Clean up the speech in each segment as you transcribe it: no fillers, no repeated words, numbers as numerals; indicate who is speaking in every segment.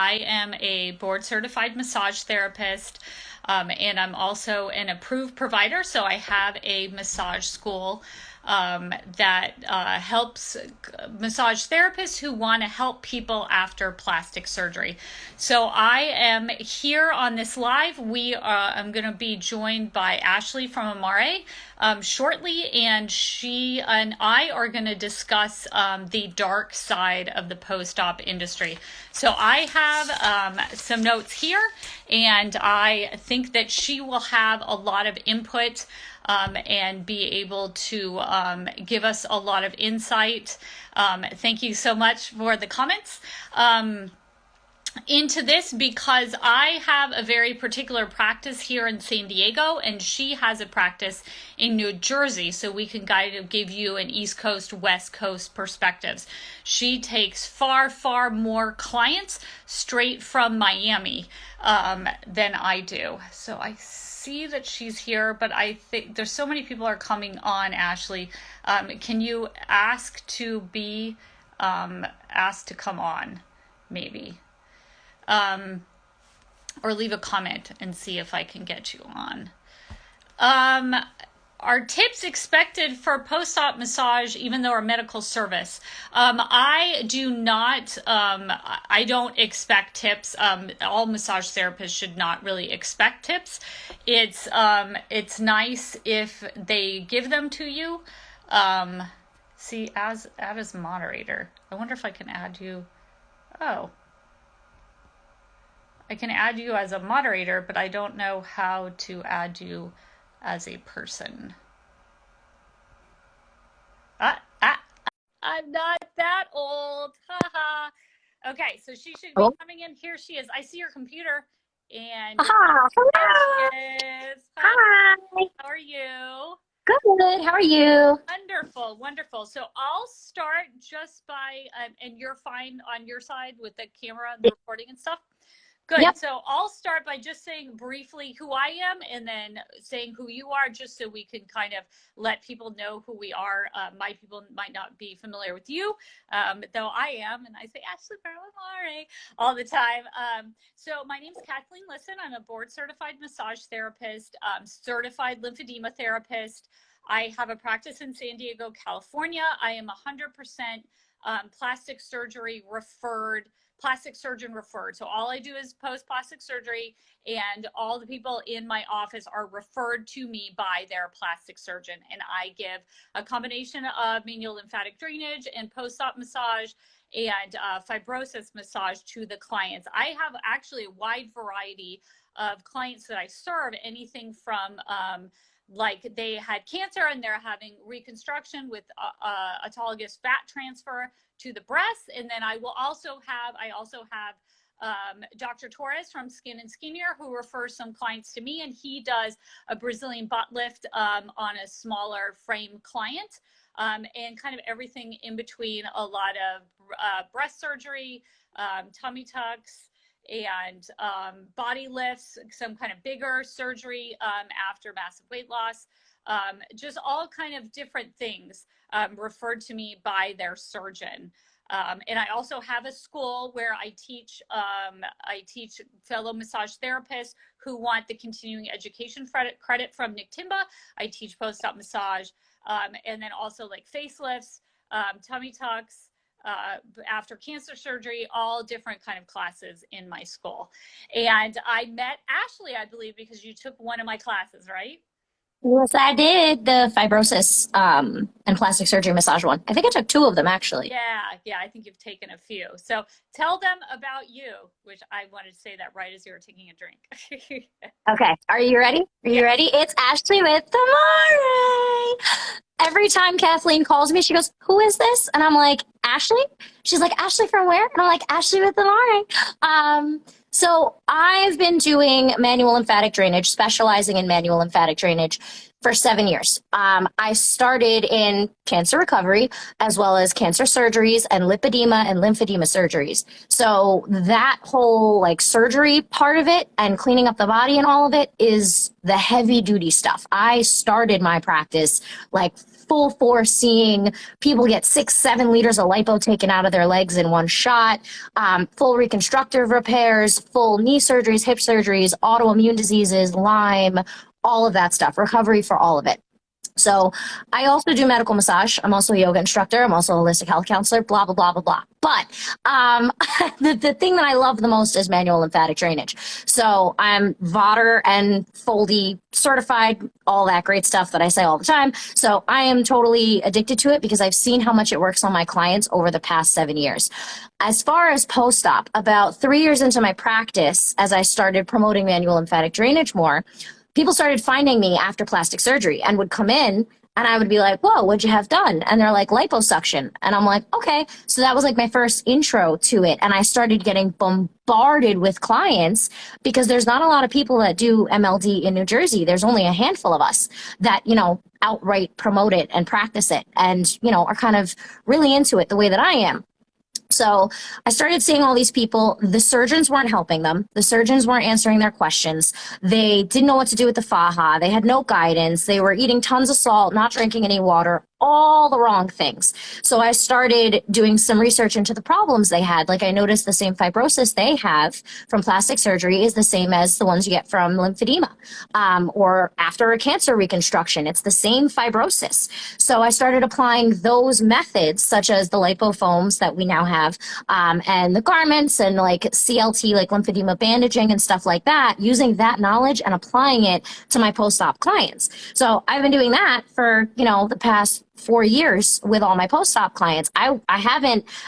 Speaker 1: I am a board certified massage therapist, and I'm also an approved provider. So I have a massage school that helps massage therapists who want to help people after plastic surgery. So I am here on this live. I'm going to be joined by Ashley from Amare shortly, and she and I are going to discuss the dark side of the post-op industry. So I have some notes here, and I think that she will have a lot of input and be able to give us a lot of insight. Thank you so much for the comments into this, because I have a very particular practice here in San Diego and she has a practice in New Jersey, so we can give you an East Coast, West Coast perspectives. She takes far more clients straight from Miami than I do. So I see that she's here, but I think there's so many people are coming on. Ashley, can you ask to be asked to come on, maybe? Or leave a comment and see if I can get you on. Are tips expected for post-op massage, even though our medical service? I do not, I don't expect tips. All massage therapists should not really expect tips. It's nice if they give them to you. See, add as moderator. I wonder if I can add you. Oh. I can add you as a moderator, but I don't know how to add you as a person. I'm not that old. Haha. Okay, so she should be coming in. Here she is. I see your computer. And
Speaker 2: hello.
Speaker 1: there she is.
Speaker 2: Hi.
Speaker 1: How are you?
Speaker 2: Good. How are you?
Speaker 1: Wonderful. So I'll start just by, and you're fine on your side with the camera and the recording and stuff? Good. Yep. So I'll start by just saying briefly who I am and then saying who you are, just so we can kind of let people know who we are. My people might not be familiar with you, though I am, and I say Ashley from Amare all the time. So my name is Kathleen Lisson. I'm a board certified massage therapist, certified lymphedema therapist. I have a practice in San Diego, California. I am 100% plastic surgeon referred. So all I do is post plastic surgery, and all the people in my office are referred to me by their plastic surgeon. And I give a combination of manual lymphatic drainage and post-op massage and fibrosis massage to the clients. I have actually a wide variety of clients that I serve, anything from like they had cancer and they're having reconstruction with autologous fat transfer to the breast. And then I also have Dr. Torres from Skin and Skinnier, who refers some clients to me, and he does a Brazilian butt lift on a smaller frame client, and kind of everything in between, a lot of breast surgery, tummy tucks, and body lifts, some kind of bigger surgery after massive weight loss, just all kind of different things referred to me by their surgeon. And I also have a school where I teach fellow massage therapists who want the continuing education credit from Nick Timba. I teach post-op massage, and then also like facelifts, tummy tucks, after cancer surgery, all different kind of classes in my school. And I met Ashley, I believe, because you took one of my classes, right?
Speaker 2: Yes, I did the fibrosis and plastic surgery massage one. I think I took 2 of them, actually.
Speaker 1: Yeah, I think you've taken a few. So tell them about you, which I wanted to say that right as you were taking a drink.
Speaker 2: Okay, are you ready? Are you ready? It's Ashley with Amare. Every time Kathleen calls me, she goes, "Who is this?" And I'm like, "Ashley?" She's like, "Ashley from where?" And I'm like, "Ashley with Amare." So I've been doing manual lymphatic drainage, specializing in manual lymphatic drainage for 7 years. I started in cancer recovery, as well as cancer surgeries and lipedema and lymphedema surgeries. So that whole like surgery part of it and cleaning up the body and all of it is the heavy duty stuff. I started my practice like full force seeing people get 6-7 liters of lipo taken out of their legs in one shot, full reconstructive repairs, full knee surgeries, hip surgeries, autoimmune diseases, Lyme, all of that stuff, recovery for all of it. So I also do medical massage. I'm also a yoga instructor. I'm also a holistic health counselor, blah, blah, blah, blah, blah. But the thing that I love the most is manual lymphatic drainage. So I'm Vater and Foldy certified, all that great stuff that I say all the time. So I am totally addicted to it because I've seen how much it works on my clients over the past 7 years. As far as post-op, about 3 years into my practice, as I started promoting manual lymphatic drainage more, people started finding me after plastic surgery and would come in and I would be like, whoa, what'd you have done? And they're like, liposuction. And I'm like, okay. So that was like my first intro to it. And I started getting bombarded with clients because there's not a lot of people that do MLD in New Jersey. There's only a handful of us that, you know, outright promote it and practice it and, you know, are kind of really into it the way that I am. So I started seeing all these people. The surgeons weren't helping them. The surgeons weren't answering their questions. They didn't know what to do with the faja. They had no guidance. They were eating tons of salt, not drinking any water, all the wrong things. So I started doing some research into the problems they had. Like I noticed the same fibrosis they have from plastic surgery is the same as the ones you get from lymphedema or after a cancer reconstruction. It's the same fibrosis. So I started applying those methods, such as the lipo foams that we now have, and the garments and like CLT, like lymphedema bandaging and stuff like that, using that knowledge and applying it to my post-op clients. So I've been doing that for, you know, the past 4 years with all my post-op clients. I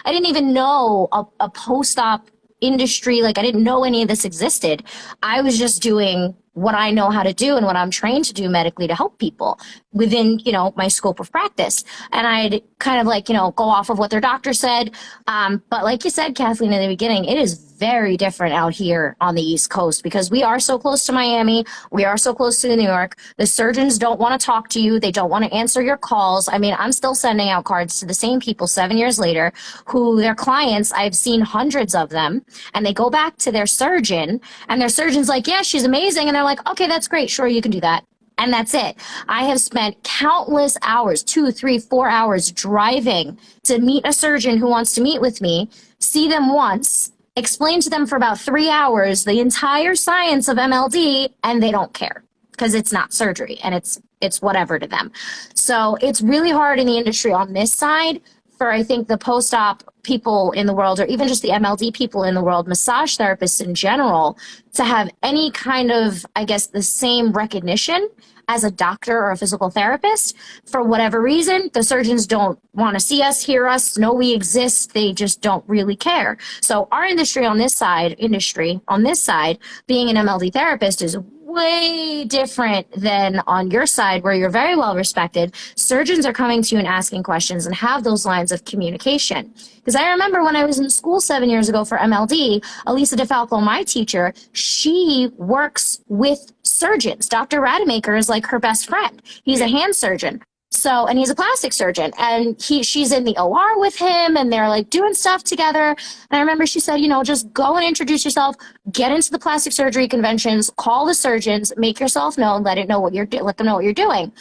Speaker 2: didn't even know a post-op industry. Like I didn't know any of this existed. I was just doing what I know how to do and what I'm trained to do medically to help people within, you know, my scope of practice. And I'd kind of like, you know, go off of what their doctor said. But like you said, Kathleen, in the beginning, it is very different out here on the East Coast because we are so close to Miami. We are so close to New York. The surgeons don't want to talk to you. They don't want to answer your calls. I mean, I'm still sending out cards to the same people 7 years later who their clients, I've seen hundreds of them, and they go back to their surgeon and their surgeon's like, yeah, she's amazing. And they're like, okay, that's great. Sure, you can do that. And that's it. I have spent countless hours, 2, 3, 4 hours driving to meet a surgeon who wants to meet with me, see them once, explain to them for about 3 hours the entire science of MLD, and they don't care because it's not surgery and it's whatever to them. So it's really hard in the industry on this side for, I think, the post-op people in the world, or even just the MLD people in the world, massage therapists in general, to have any kind of, I guess, the same recognition as a doctor or a physical therapist. For whatever reason, the surgeons don't want to see us, hear us, know we exist. They just don't really care. So our industry on this side, being an MLD therapist is way different than on your side where you're very well respected. Surgeons are coming to you and asking questions and have those lines of communication. Because I remember when I was in school 7 years ago for MLD, Elisa DeFalco, my teacher, she works with surgeons. Dr. Rademacher is like her best friend. He's a hand surgeon. So, and he's a plastic surgeon, and she's in the OR with him, and they're like doing stuff together. And I remember she said, you know, just go and introduce yourself, get into the plastic surgery conventions, call the surgeons, make yourself known, let them know what you're doing.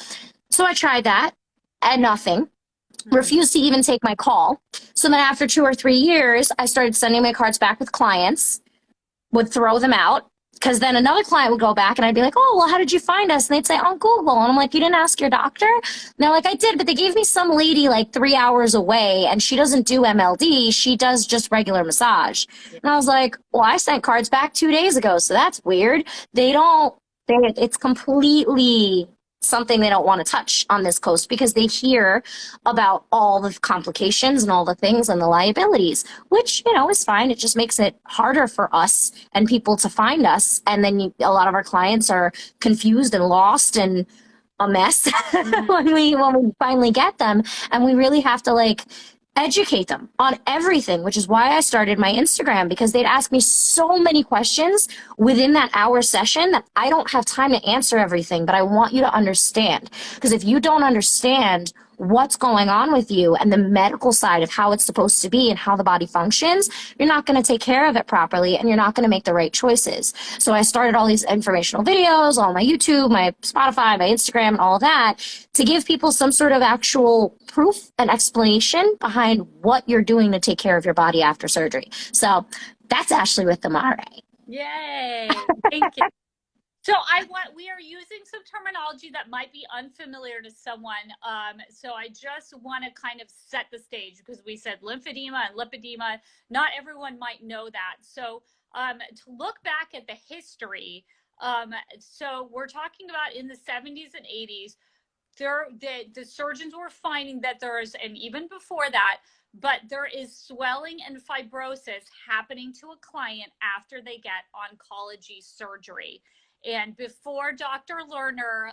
Speaker 2: So I tried that and nothing. Refused to even take my call. So then after 2 or 3 years, I started sending my cards back with clients, would throw them out. Because then another client would go back and I'd be like, oh, well, how did you find us? And they'd say, on Google. And I'm like, you didn't ask your doctor? And they're like, I did, but they gave me some lady like 3 hours away and she doesn't do MLD. She does just regular massage. And I was like, well, I sent cards back 2 days ago. So that's weird. It's completely something they don't want to touch on this coast because they hear about all the complications and all the things and the liabilities, which, you know, is fine. It just makes it harder for us and people to find us. And then a lot of our clients are confused and lost and a mess when we finally get them. And we really have to like educate them on everything, which is why I started my Instagram, because they'd ask me so many questions within that hour session that I don't have time to answer everything, but I want you to understand. Because if you don't understand what's going on with you and the medical side of how it's supposed to be and how the body functions, you're not going to take care of it properly and you're not going to make the right choices. So I started all these informational videos on my YouTube, my Spotify, my Instagram, and all of that to give people some sort of actual proof and explanation behind what you're doing to take care of your body after surgery. So that's Ashley with Amare.
Speaker 1: Yay. Thank you. So we are using some terminology that might be unfamiliar to someone. So I just want to kind of set the stage because we said lymphedema and lipedema. Not everyone might know that. So to look back at the history, so we're talking about in the 70s and 80s, the surgeons were finding that there's, and even before that, but there is swelling and fibrosis happening to a client after they get oncology surgery. And before Dr. Lerner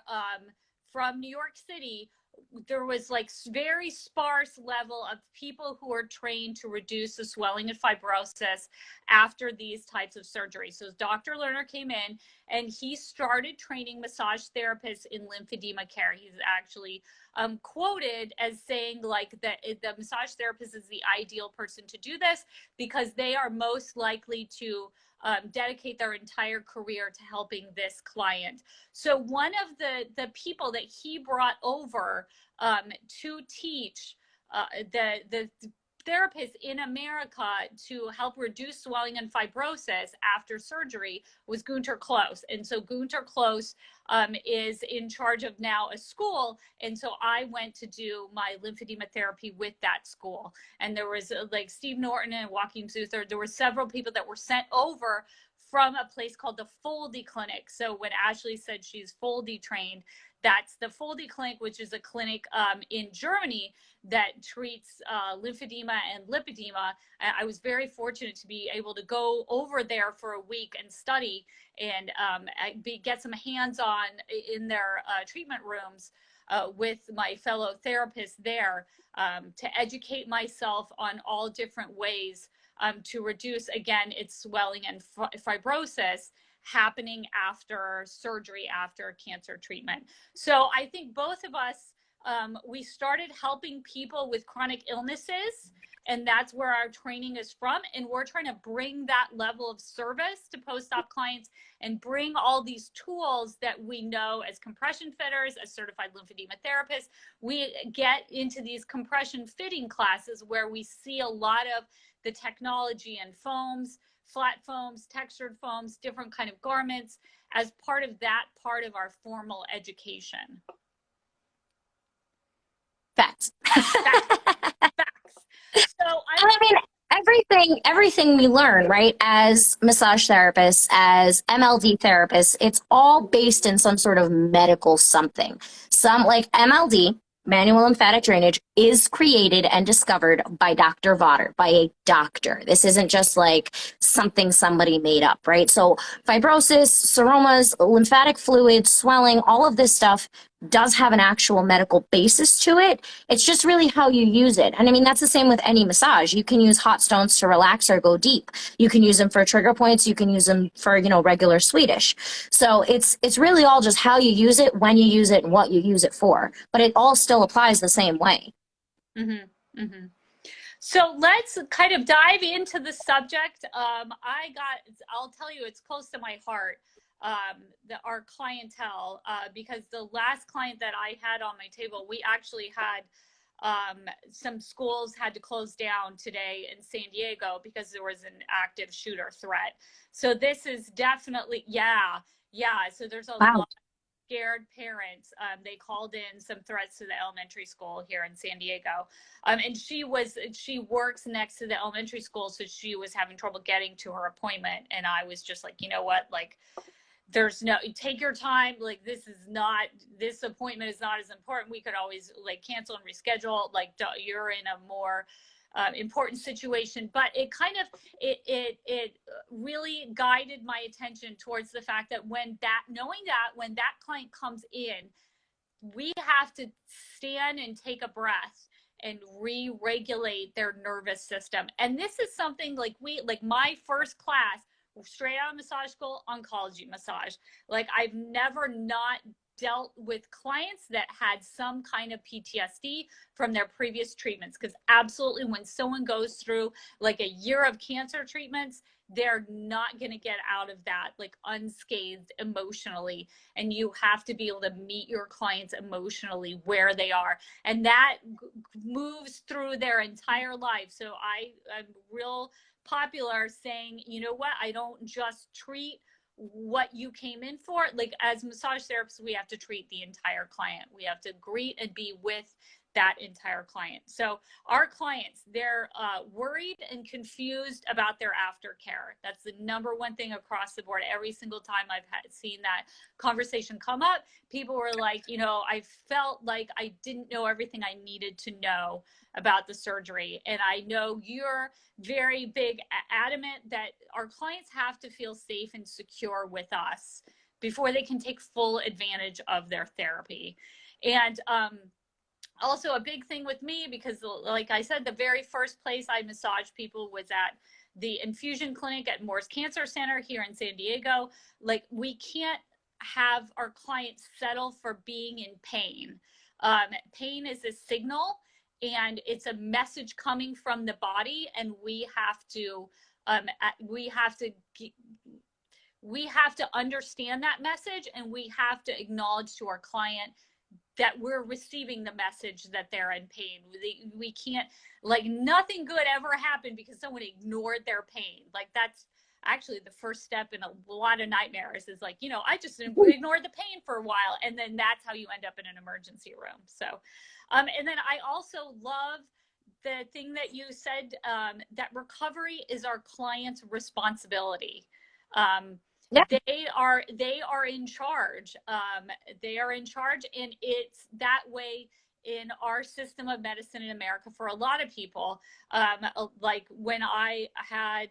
Speaker 1: from New York City, there was like very sparse level of people who are trained to reduce the swelling and fibrosis after these types of surgeries. So Dr. Lerner came in and he started training massage therapists in lymphedema care. He's actually quoted as saying like that the massage therapist is the ideal person to do this because they are most likely to dedicate their entire career to helping this client. So one of the people that he brought over to teach the therapists in America to help reduce swelling and fibrosis after surgery was Gunter Close. And so Gunter Close is in charge of now a school. And so I went to do my lymphedema therapy with that school. And there was like Steve Norton and Joachim Zuther. There were several people that were sent over from a place called the Foldy Clinic. So when Ashley said she's Foldy trained, that's the Foldy Clinic, which is a clinic in Germany that treats lymphedema and lipedema. I was very fortunate to be able to go over there for a week and study and get some hands-on in their treatment rooms with my fellow therapists there to educate myself on all different ways to reduce, again, its swelling and fibrosis happening after surgery, after cancer treatment. So I think both of us, we started helping people with chronic illnesses, and that's where our training is from. And we're trying to bring that level of service to post-op clients and bring all these tools that we know as compression fitters, as certified lymphedema therapists. We get into these compression fitting classes where we see a lot of the technology and foams, flat foams, textured foams, different kind of garments as part of that part of our formal education.
Speaker 2: Facts.
Speaker 1: Facts. So
Speaker 2: I mean, everything we learn, right, as massage therapists, as MLD therapists, it's all based in some sort of medical something. Some like MLD, manual lymphatic drainage, is created and discovered by Dr. Vodder, by a doctor. This isn't just like something somebody made up, right? So fibrosis, seromas, lymphatic fluid, swelling, all of this stuff does have an actual medical basis to it. It's just really how you use it. And I mean, that's the same with any massage. You can use hot stones to relax or go deep. You can use them for trigger points. You can use them for, you know, regular Swedish. So it's really all just how you use it, when you use it, and what you use it for. But it all still applies the same way.
Speaker 1: Mm-hmm. Mm-hmm. So let's kind of dive into the subject. I'll tell you, it's close to my heart. Our clientele, because the last client that I had on my table, we actually had some schools had to close down today in San Diego because there was an active shooter threat. So this is definitely, yeah. So there's a lot of scared parents. They called in some threats to the elementary school here in San Diego. And she works next to the elementary school, so she was having trouble getting to her appointment. And I was just like, you know what, like, take your time. Like, this appointment is not as important. We could always like cancel and reschedule. Like, you're in a more important situation. But it kind of, it really guided my attention towards the fact that knowing that when that client comes in, we have to stand and take a breath and re-regulate their nervous system. And this is something like my first class, straight out of massage school, oncology massage. Like, I've never not dealt with clients that had some kind of PTSD from their previous treatments, because absolutely when someone goes through like a year of cancer treatments, they're not going to get out of that like unscathed emotionally, and you have to be able to meet your clients emotionally where they are, and that moves through their entire life. So I'm real popular saying, you know what, I don't just treat what you came in for. Like as massage therapists, we have to treat the entire client. We have to greet and be with that entire client. So our clients, they're worried and confused about their aftercare. That's the number one thing across the board. Every single time I've seen that conversation come up, people were like, you know, I felt like I didn't know everything I needed to know about the surgery. And I know you're very big adamant that our clients have to feel safe and secure with us before they can take full advantage of their therapy. And also a big thing with me, because like I said, the very first place I massaged people was at the infusion clinic at Moore's Cancer Center here in San Diego. Like we can't have our clients settle for being in pain. Pain is a signal, and it's a message coming from the body, and we have to understand that message, and we have to acknowledge to our client that we're receiving the message that they're in pain. We can't, like, nothing good ever happened because someone ignored their pain. Like that's actually the first step in a lot of nightmares, is like, you know, I just ignored the pain for a while, and then that's how you end up in an emergency room. So and then I also love the thing that you said, that recovery is our client's responsibility. Yeah. They are in charge. They are in charge, and it's that way in our system of medicine in America for a lot of people. Like when I had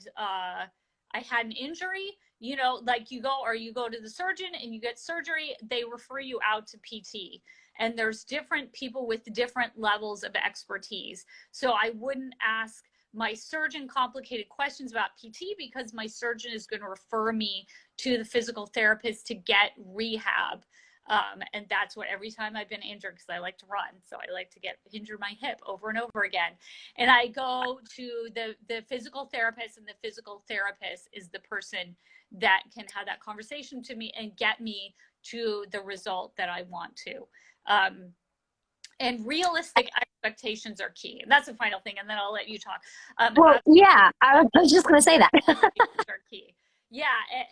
Speaker 1: an injury, you know, like you go to the surgeon and you get surgery, they refer you out to PT. And there's different people with different levels of expertise. So I wouldn't ask my surgeon complicated questions about PT, because my surgeon is going to refer me to the physical therapist to get rehab. And that's what, every time I've been injured, because I like to run, so I like to injure my hip over and over again. And I go to the physical therapist, and the physical therapist is the person that can have that conversation to me and get me to the result that I want to. And realistic expectations are key. And that's the final thing, and then I'll let you talk.
Speaker 2: Well, yeah, I was just going to say that.
Speaker 1: Are key. Yeah,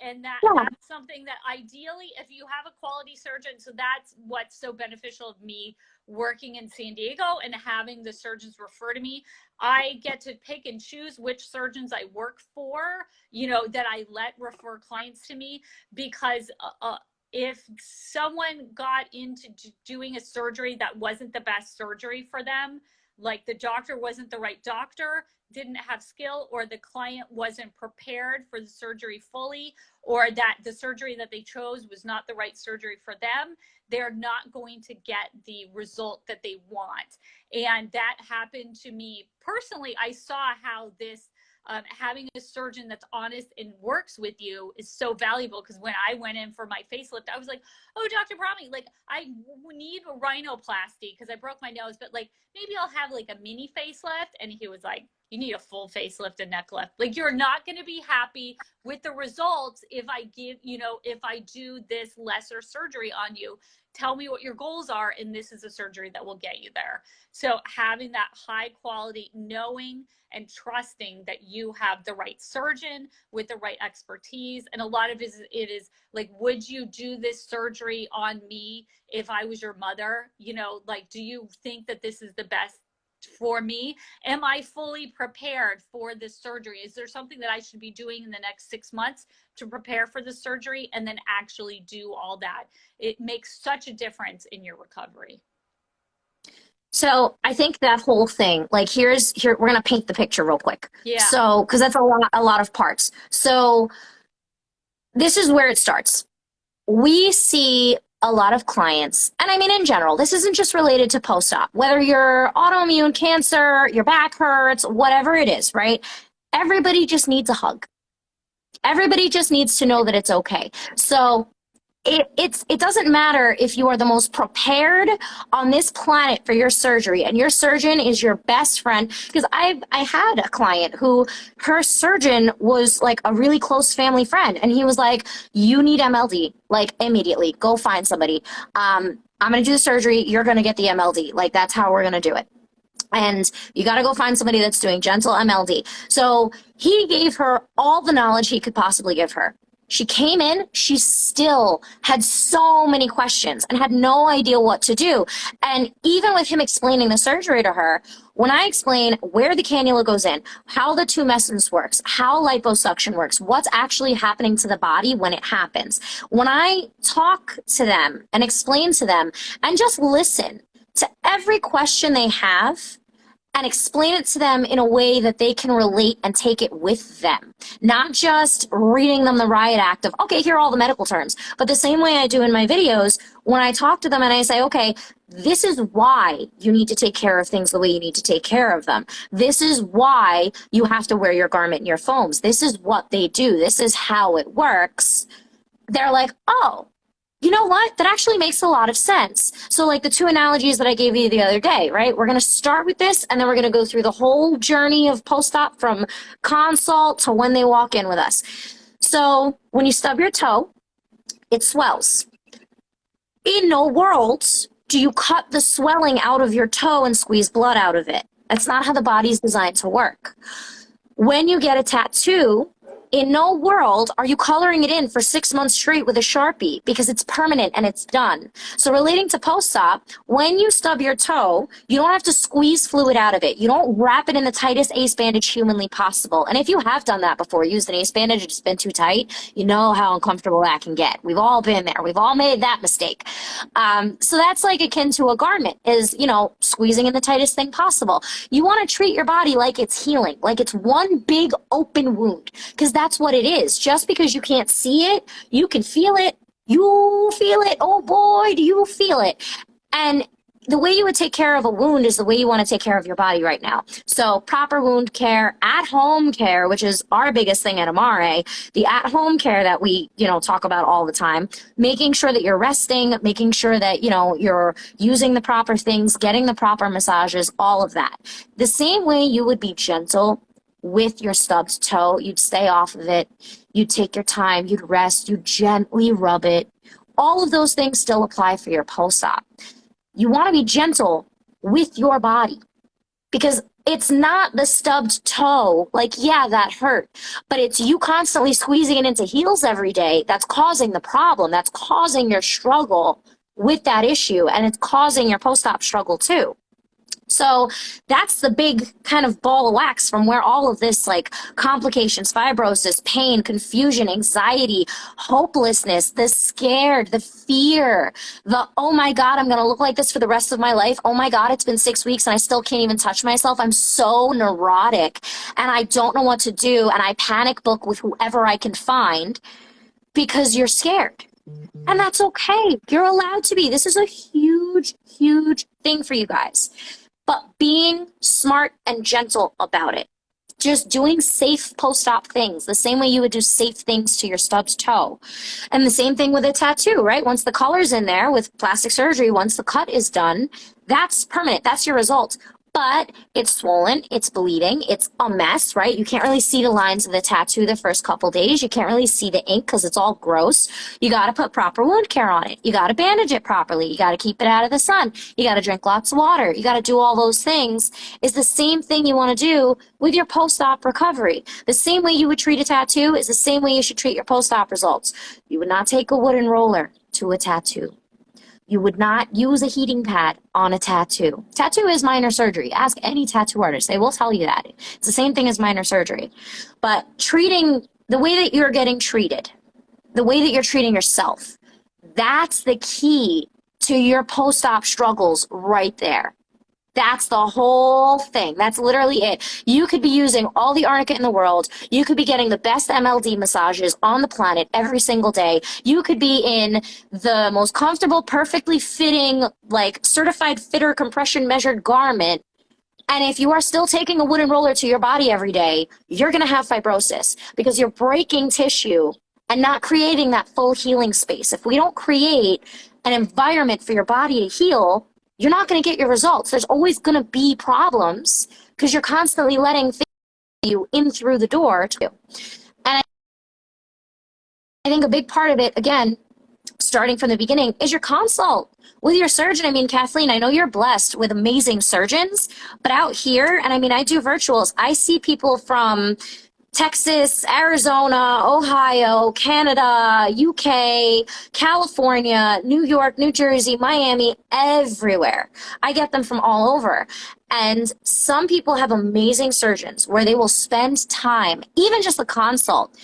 Speaker 1: and that's something that ideally, if you have a quality surgeon, so that's what's so beneficial of me working in San Diego and having the surgeons refer to me. I get to pick and choose which surgeons I work for, you know, that I let refer clients to me, because if someone got into doing a surgery that wasn't the best surgery for them, like the doctor wasn't the right doctor, didn't have skill, or the client wasn't prepared for the surgery fully, or that the surgery that they chose was not the right surgery for them, they're not going to get the result that they want. And that happened to me personally. I saw how this having a surgeon that's honest and works with you is so valuable, because when I went in for my facelift, I was like, oh, Dr. Brahmi, like I need a rhinoplasty because I broke my nose, but like maybe I'll have like a mini facelift. And he was like, you need a full facelift and neck lift. Like you're not going to be happy with the results if I do this lesser surgery on you. Tell me what your goals are, and this is a surgery that will get you there. So having that high quality, knowing and trusting that you have the right surgeon with the right expertise. And a lot of it is like, would you do this surgery on me if I was your mother? You know, like, do you think that this is the best for me? Am I fully prepared for this surgery? Is there something that I should be doing in the next 6 months to prepare for the surgery, and then actually do all that? It makes such a difference in your recovery.
Speaker 2: So I think that whole thing, like here, we're going to paint the picture real quick.
Speaker 1: Yeah.
Speaker 2: So, cause that's a lot of parts. So this is where it starts. We see a lot of clients, and I mean, in general, this isn't just related to post-op, whether you're autoimmune cancer, your back hurts, whatever it is, right? Everybody just needs a hug. Everybody just needs to know that it's okay. So it doesn't matter if you are the most prepared on this planet for your surgery and your surgeon is your best friend. Because I had a client who her surgeon was like a really close family friend, and he was like, you need MLD, like immediately, go find somebody. I'm going to do the surgery, you're going to get the MLD, like that's how we're going to do it. And you got to go find somebody that's doing gentle MLD. So he gave her all the knowledge he could possibly give her. She came in, she still had so many questions and had no idea what to do. And even with him explaining the surgery to her, when I explain where the cannula goes in, how the tumescence works, how liposuction works, what's actually happening to the body when it happens, when I talk to them and explain to them and just listen to every question they have, and explain it to them in a way that they can relate and take it with them. Not just reading them the riot act of, okay, here are all the medical terms, but the same way I do in my videos, when I talk to them and I say, okay, this is why you need to take care of things the way you need to take care of them. This is why you have to wear your garment and your foams. This is what they do. This is how it works. They're like, oh, you know what? That actually makes a lot of sense. So like the two analogies that I gave you the other day, right? We're going to start with this, and then we're going to go through the whole journey of post-op from consult to when they walk in with us. So when you stub your toe, it swells. In no world do you cut the swelling out of your toe and squeeze blood out of it. That's not how the body's designed to work. When you get a tattoo, in no world are you coloring it in for 6 months straight with a Sharpie, because it's permanent and it's done. So relating to post-op, when you stub your toe, you don't have to squeeze fluid out of it. You don't wrap it in the tightest ace bandage humanly possible. And if you have done that before, used an ace bandage, it's been too tight, you know how uncomfortable that can get. We've all been there. We've all made that mistake. So that's like akin to a garment, is, you know, squeezing in the tightest thing possible. You want to treat your body like it's healing, like it's one big open wound, because that's what it is. Just because you can't see it, you can feel it. You feel it. Oh boy, do you feel it. And the way you would take care of a wound is the way you want to take care of your body right now. So proper wound care, at-home care, which is our biggest thing at Amare, the at-home care that we, you know, talk about all the time, making sure that you're resting, making sure that, you know, you're using the proper things, getting the proper massages, all of that. The same way you would be gentle with your stubbed toe, you'd stay off of it, you'd take your time, you'd rest, you'd gently rub it. All of those things still apply for your post-op. You want to be gentle with your body, because it's not the stubbed toe, like, yeah, that hurt, but it's you constantly squeezing it into heels every day that's causing the problem, that's causing your struggle with that issue, and it's causing your post-op struggle too. So that's the big kind of ball of wax from where all of this, like, complications, fibrosis, pain, confusion, anxiety, hopelessness, the scared, the fear, the, oh my God, I'm going to look like this for the rest of my life. Oh my God, it's been 6 weeks and I still can't even touch myself. I'm so neurotic and I don't know what to do. And I panic book with whoever I can find because you're scared. And that's okay. You're allowed to be. This is a huge, huge thing for you guys. But being smart and gentle about it. Just doing safe post-op things, the same way you would do safe things to your stubbed toe. And the same thing with a tattoo, right? Once the color's in there with plastic surgery, once the cut is done, that's permanent. That's your result. But it's swollen, it's bleeding, it's a mess, right? You can't really see the lines of the tattoo the first couple days. You can't really see the ink because it's all gross. You got to put proper wound care on it. You got to bandage it properly. You got to keep it out of the sun. You got to drink lots of water. You got to do all those things. Is the same thing you want to do with your post-op recovery. The same way you would treat a tattoo is the same way you should treat your post-op results. You would not take a wooden roller to a tattoo. You would not use a heating pad on a tattoo. Tattoo is minor surgery. Ask any tattoo artist. They will tell you that. It's the same thing as minor surgery. But treating, the way that you're getting treated, the way that you're treating yourself, that's the key to your post-op struggles right there. That's the whole thing. That's literally it. You could be using all the arnica in the world. You could be getting the best MLD massages on the planet every single day. You could be in the most comfortable, perfectly fitting, like, certified fitter compression measured garment. And if you are still taking a wooden roller to your body every day, you're going to have fibrosis because you're breaking tissue and not creating that full healing space. If we don't create an environment for your body to heal, you're not going to get your results. There's always going to be problems because you're constantly letting things you in through the door too. And I think a big part of it, again, starting from the beginning, is your consult with your surgeon. I mean, Kathleen, I know you're blessed with amazing surgeons, but out here, and I mean, I do virtuals, I see people from Texas, Arizona, Ohio, Canada, UK, California, New York, New Jersey, Miami, everywhere. I get them from all over. And some people have amazing surgeons where they will spend time, even just a consult,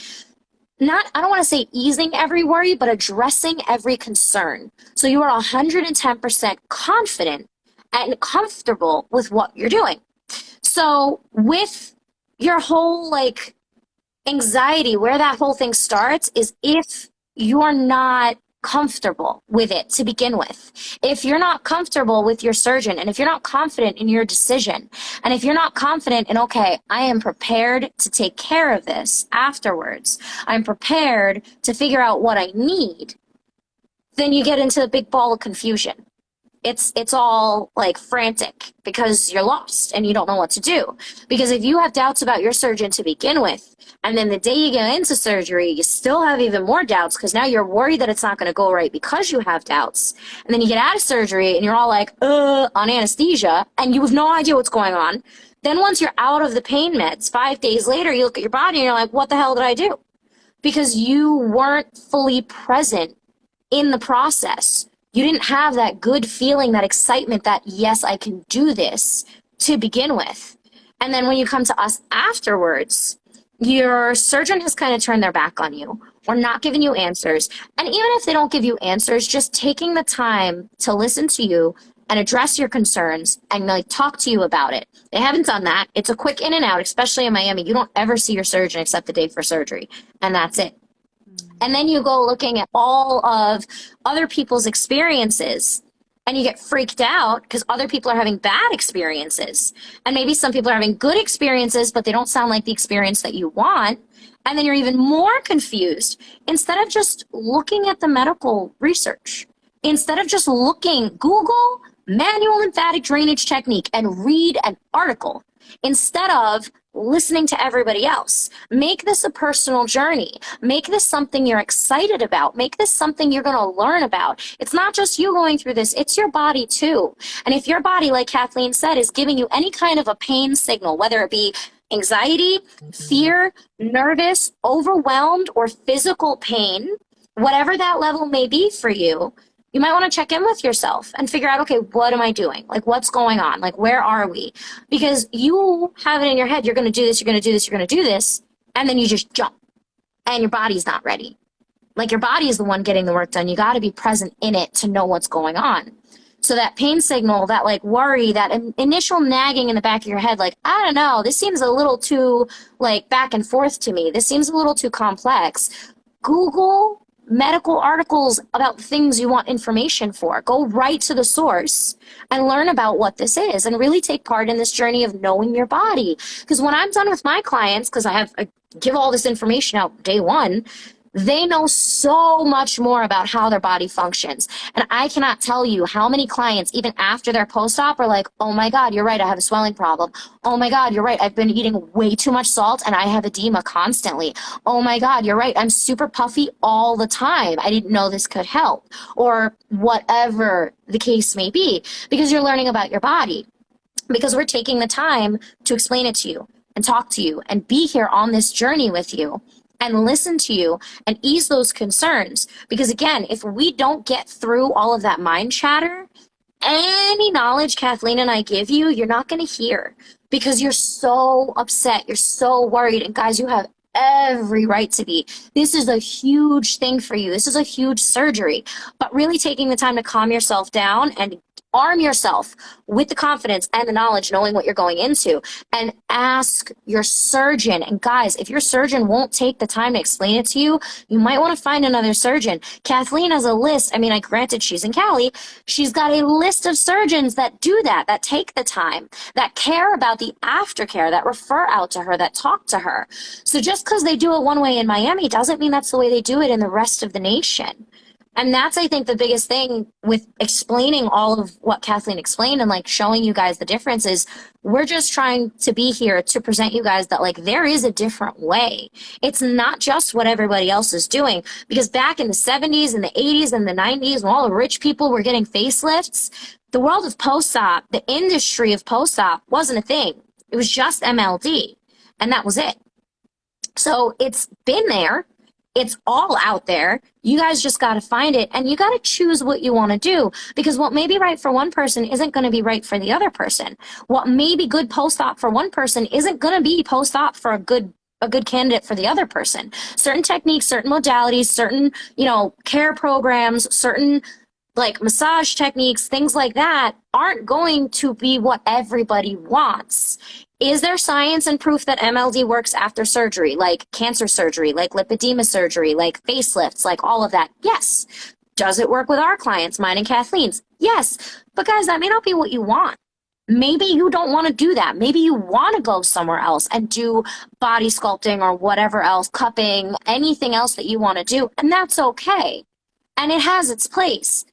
Speaker 2: I don't want to say easing every worry, but addressing every concern. So you are 110% confident and comfortable with what you're doing. So with your whole like anxiety, where that whole thing starts is if you're not comfortable with it to begin with. If you're not comfortable with your surgeon, and if you're not confident in your decision, and if you're not confident in, okay, I am prepared to take care of this afterwards, I'm prepared to figure out what I need, then you get into a big ball of confusion. It's all like frantic because you're lost and you don't know what to do. Because if you have doubts about your surgeon to begin with, and then the day you get into surgery, you still have even more doubts because now you're worried that it's not going to go right because you have doubts. And then you get out of surgery and you're all like, on anesthesia, and you have no idea what's going on. Then once you're out of the pain meds, 5 days later, you look at your body and you're like, what the hell did I do? Because you weren't fully present in the process. You didn't have that good feeling, that excitement that, yes, I can do this to begin with. And then when you come to us afterwards, your surgeon has kind of turned their back on you or not giving you answers. And even if they don't give you answers, just taking the time to listen to you and address your concerns and like talk to you about it. They haven't done that. It's a quick in and out, especially in Miami. You don't ever see your surgeon except the day for surgery, and that's it. And then you go looking at all of other people's experiences and you get freaked out because other people are having bad experiences. And maybe some people are having good experiences, but they don't sound like the experience that you want. And then you're even more confused instead of just looking at the medical research. Instead of just Google manual lymphatic drainage technique and read an article instead of listening to everybody else. Make this a personal journey. Make this something you're excited about. Make this something you're going to learn about. It's not just you going through this, it's your body too. And if your body, like Kathleen said, is giving you any kind of a pain signal, whether it be anxiety, fear, nervous, overwhelmed, or physical pain, whatever that level may be for you, you might want to check in with yourself and figure out, okay, what am I doing? Like, what's going on? Like, where are we? Because you have it in your head, you're going to do this, you're going to do this, you're going to do this, and then you just jump, and your body's not ready. Like, your body is the one getting the work done. You got to be present in it to know what's going on. So that pain signal, that like worry, that initial nagging in the back of your head, like, I don't know, this seems a little too like back and forth to me. This seems a little too complex. Google medical articles about things you want information for. Go right to the source and learn about what this is and really take part in this journey of knowing your body. Because when I'm done with my clients, because I give all this information out day one, they know so much more about how their body functions. And I cannot tell you how many clients, even after their post-op, are like, oh my God, you're right, I have a swelling problem. Oh my God, you're right, I've been eating way too much salt and I have edema constantly. Oh my God, you're right, I'm super puffy all the time. I didn't know this could help. Or whatever the case may be, because you're learning about your body. Because we're taking the time to explain it to you and talk to you and be here on this journey with you and listen to you and ease those concerns. Because again, if we don't get through all of that mind chatter, any knowledge Kathleen and I give you, you're not going to hear because you're so upset. You're so worried. And guys, you have every right to be. This is a huge thing for you. This is a huge surgery. But really taking the time to calm yourself down and arm yourself with the confidence and the knowledge, knowing what you're going into, and ask your surgeon. And guys, if your surgeon won't take the time to explain it to you, you might want to find another surgeon. Kathleen has a list. I mean, granted, she's in Cali. She's got a list of surgeons that do that take the time, that care about the aftercare, that refer out to her, that talk to her. So just because they do it one way in Miami doesn't mean that's the way they do it in the rest of the nation. And that's, I think, the biggest thing with explaining all of what Kathleen explained and like showing you guys the difference is we're just trying to be here to present you guys that like there is a different way. It's not just what everybody else is doing, because back in the 70s and the 80s and the 90s when all the rich people were getting facelifts, the world of post-op, the industry of post-op wasn't a thing. It was just MLD, and that was it. So it's been there. It's all out there. You guys just got to find it, and you got to choose what you want to do, because what may be right for one person isn't going to be right for the other person. What may be good post-op for one person isn't going to be post-op for a good candidate for the other person. Certain techniques, certain modalities, certain, care programs, certain like massage techniques, things like that aren't going to be what everybody wants. Is there science and proof that MLD works after surgery, like cancer surgery, like lipedema surgery, like facelifts, like all of that? Yes. Does it work with our clients, mine and Kathleen's? Yes. But guys, that may not be what you want. Maybe you don't want to do that. Maybe you want to go somewhere else and do body sculpting or whatever else, cupping, anything else that you want to do. And that's okay. And it has its place.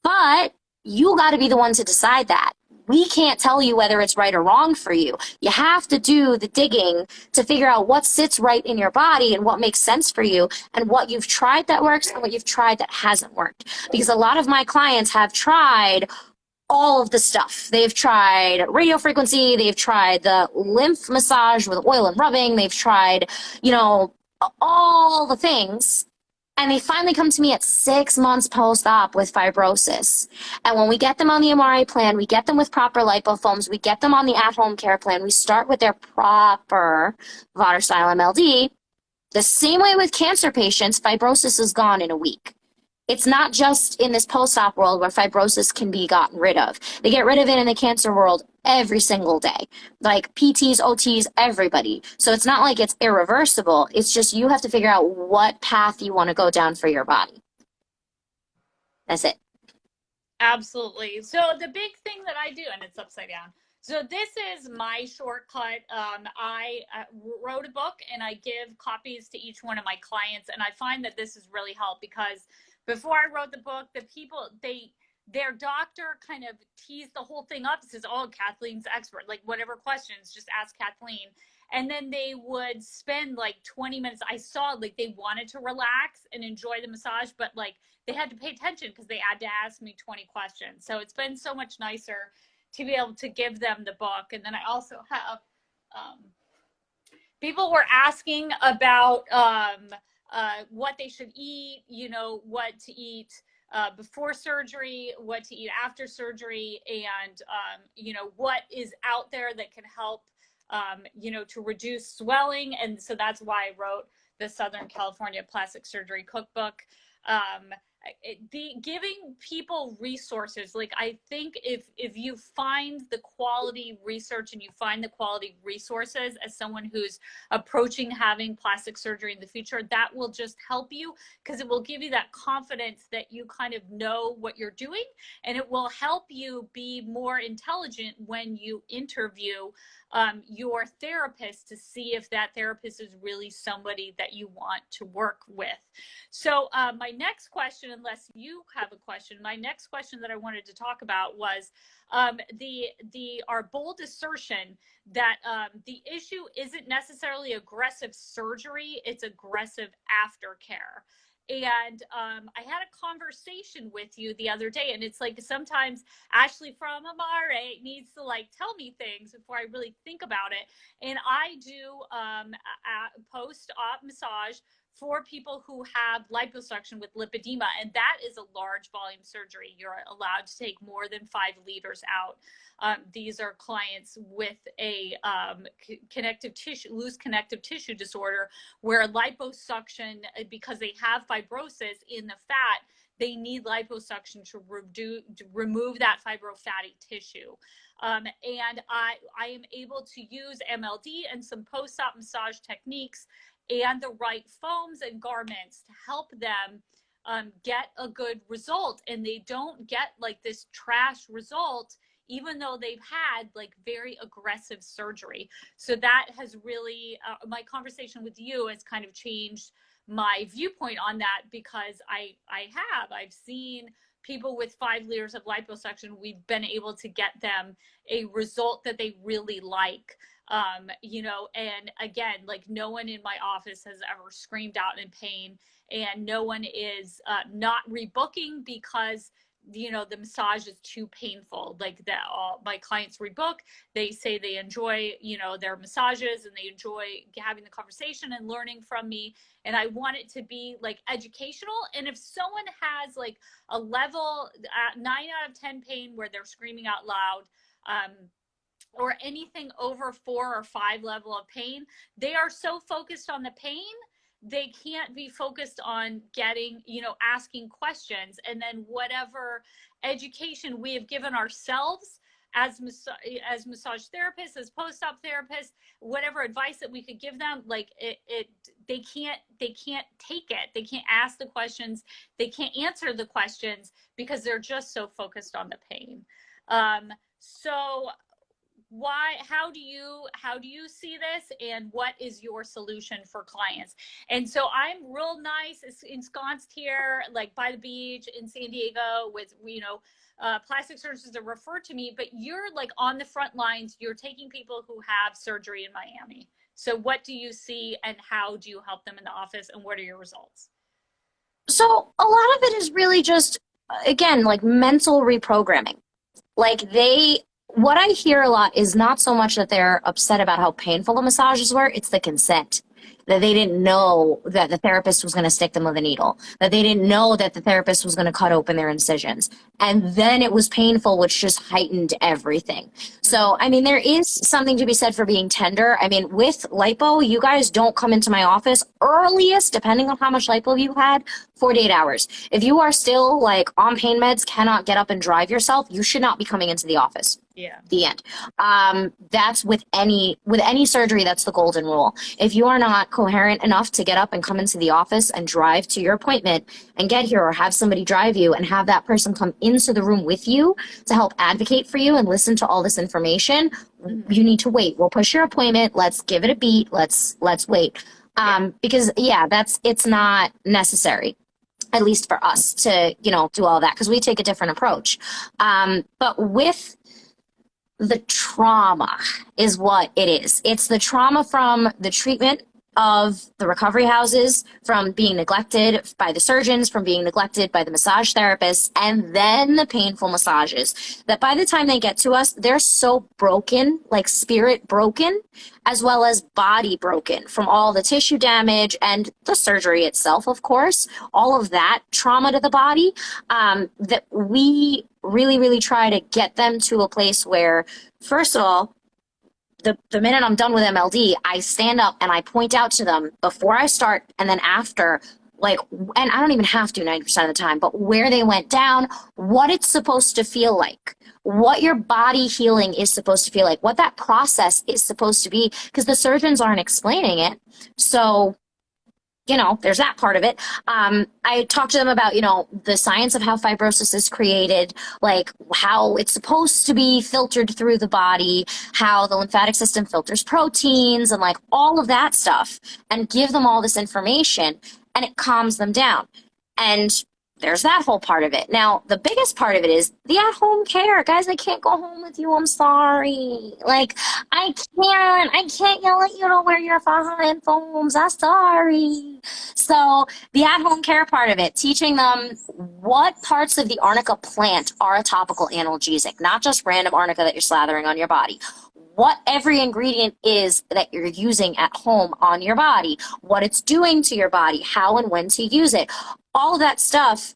Speaker 2: But you got to be the one to decide that. We can't tell you whether it's right or wrong for you. You have to do the digging to figure out what sits right in your body and what makes sense for you and what you've tried that works and what you've tried that hasn't worked. Because a lot of my clients have tried all of the stuff. They've tried radio frequency. They've tried the lymph massage with oil and rubbing. They've tried, all the things. And they finally come to me at 6 months post-op with fibrosis. And when we get them on the Amare plan, we get them with proper lipo foams, we get them on the at-home care plan, we start with their proper water-style MLD. The same way with cancer patients, fibrosis is gone in a week. It's not just in this post-op world where fibrosis can be gotten rid of. They get rid of it in the cancer world every single day. Like PTs, OTs, everybody. So it's not like it's irreversible. It's just you have to figure out what path you want to go down for your body. That's it.
Speaker 1: Absolutely. So the big thing that I do, and it's upside down. So this is my shortcut. I wrote a book and I give copies to each one of my clients. And I find that this has really helped because before I wrote the book, the people, their doctor kind of teased the whole thing up. Says, oh, Kathleen's expert, like whatever questions, just ask Kathleen. And then they would spend like 20 minutes. I saw like they wanted to relax and enjoy the massage, but like they had to pay attention because they had to ask me 20 questions. So it's been so much nicer to be able to give them the book. And then I also have, people were asking about what they should eat, what to eat before surgery, what to eat after surgery, and, what is out there that can help, to reduce swelling. And so that's why I wrote the Southern California Plastic Surgery Cookbook. Giving people resources. Like I think if you find the quality research and you find the quality resources as someone who's approaching having plastic surgery in the future, that will just help you because it will give you that confidence that you kind of know what you're doing, and it will help you be more intelligent when you interview your therapist to see if that therapist is really somebody that you want to work with. So my next question, unless you have a question, my next question that I wanted to talk about was our bold assertion that the issue isn't necessarily aggressive surgery, it's aggressive aftercare. And I had a conversation with you the other day, and it's like sometimes Ashley from Amare needs to like tell me things before I really think about it. And I do post-op massage for people who have liposuction with lipedema, and that is a large volume surgery. You're allowed to take more than 5 liters out. These are clients with a loose connective tissue disorder where liposuction, because they have fibrosis in the fat, they need liposuction to remove that fibrofatty tissue. And I am able to use MLD and some post-op massage techniques and the right foams and garments to help them get a good result. And they don't get like this trash result, even though they've had like very aggressive surgery. So that has really, my conversation with you has kind of changed my viewpoint on that, because I've seen people with 5 liters of liposuction, we've been able to get them a result that they really like. You know, and again, like no one in my office has ever screamed out in pain, and no one is not rebooking because, you know, the massage is too painful. Like that, all my clients rebook, they say they enjoy, you know, their massages, and they enjoy having the conversation and learning from me. And I want it to be like educational. And if someone has like a level 9 out of 10 pain where they're screaming out loud, or anything over 4 or 5 level of pain, they are so focused on the pain, they can't be focused on getting, you know, asking questions. And then whatever education we have given ourselves as massage therapists, as post-op therapists, whatever advice that we could give them, like they can't take it. They can't ask the questions. They can't answer the questions because they're just so focused on the pain. So how do you see this, and what is your solution for clients? And so I'm real nice, ensconced here, like by the beach in San Diego with, you know, plastic surgeons that refer to me, but you're like on the front lines. You're taking people who have surgery in Miami. So what do you see, and how do you help them in the office, and what are your results?
Speaker 2: So a lot of it is really just, again, like mental reprogramming. Like what I hear a lot is not so much that they're upset about how painful the massages were, it's the consent. That they didn't know that the therapist was going to stick them with a needle, that they didn't know that the therapist was going to cut open their incisions. And then it was painful, which just heightened everything. So, I mean, there is something to be said for being tender. I mean, with lipo, you guys don't come into my office earliest, depending on how much lipo you had, 48 hours. If you are still like on pain meds, cannot get up and drive yourself, you should not be coming into the office.
Speaker 1: Yeah.
Speaker 2: The end. That's with any surgery, that's the golden rule. If you are not coherent enough to get up and come into the office and drive to your appointment and get here, or have somebody drive you and have that person come into the room with you to help advocate for you and listen to all this information, you need to wait. We'll push your appointment. Let's give it a beat. Let's wait. Because it's not necessary, at least for us, to, you know, do all that, because we take a different approach. But with the trauma is what it is. It's the trauma from the treatment of the recovery houses, from being neglected by the surgeons, from being neglected by the massage therapists, and then the painful massages, that by the time they get to us, they're so broken, like spirit broken, as well as body broken from all the tissue damage and the surgery itself, of course, all of that trauma to the body, that we really, really try to get them to a place where, first of all, the minute I'm done with MLD, I stand up and I point out to them before I start and then after, like, and I don't even have to 90% of the time, but where they went down, what it's supposed to feel like, what your body healing is supposed to feel like, what that process is supposed to be, because the surgeons aren't explaining it. So, you know, there's that part of it. I talked to them about, you know, the science of how fibrosis is created, like how it's supposed to be filtered through the body, how the lymphatic system filters proteins, and like all of that stuff, and give them all this information, and it calms them down. And there's that whole part of it. Now, the biggest part of it is the at-home care. Guys, I can't go home with you. I'm sorry. Like, I can't yell at you to wear your Highland foams. I'm sorry. So the at-home care part of it, teaching them what parts of the arnica plant are a topical analgesic, not just random arnica that you're slathering on your body. What every ingredient is that you're using at home on your body, what it's doing to your body, how and when to use it. All of that stuff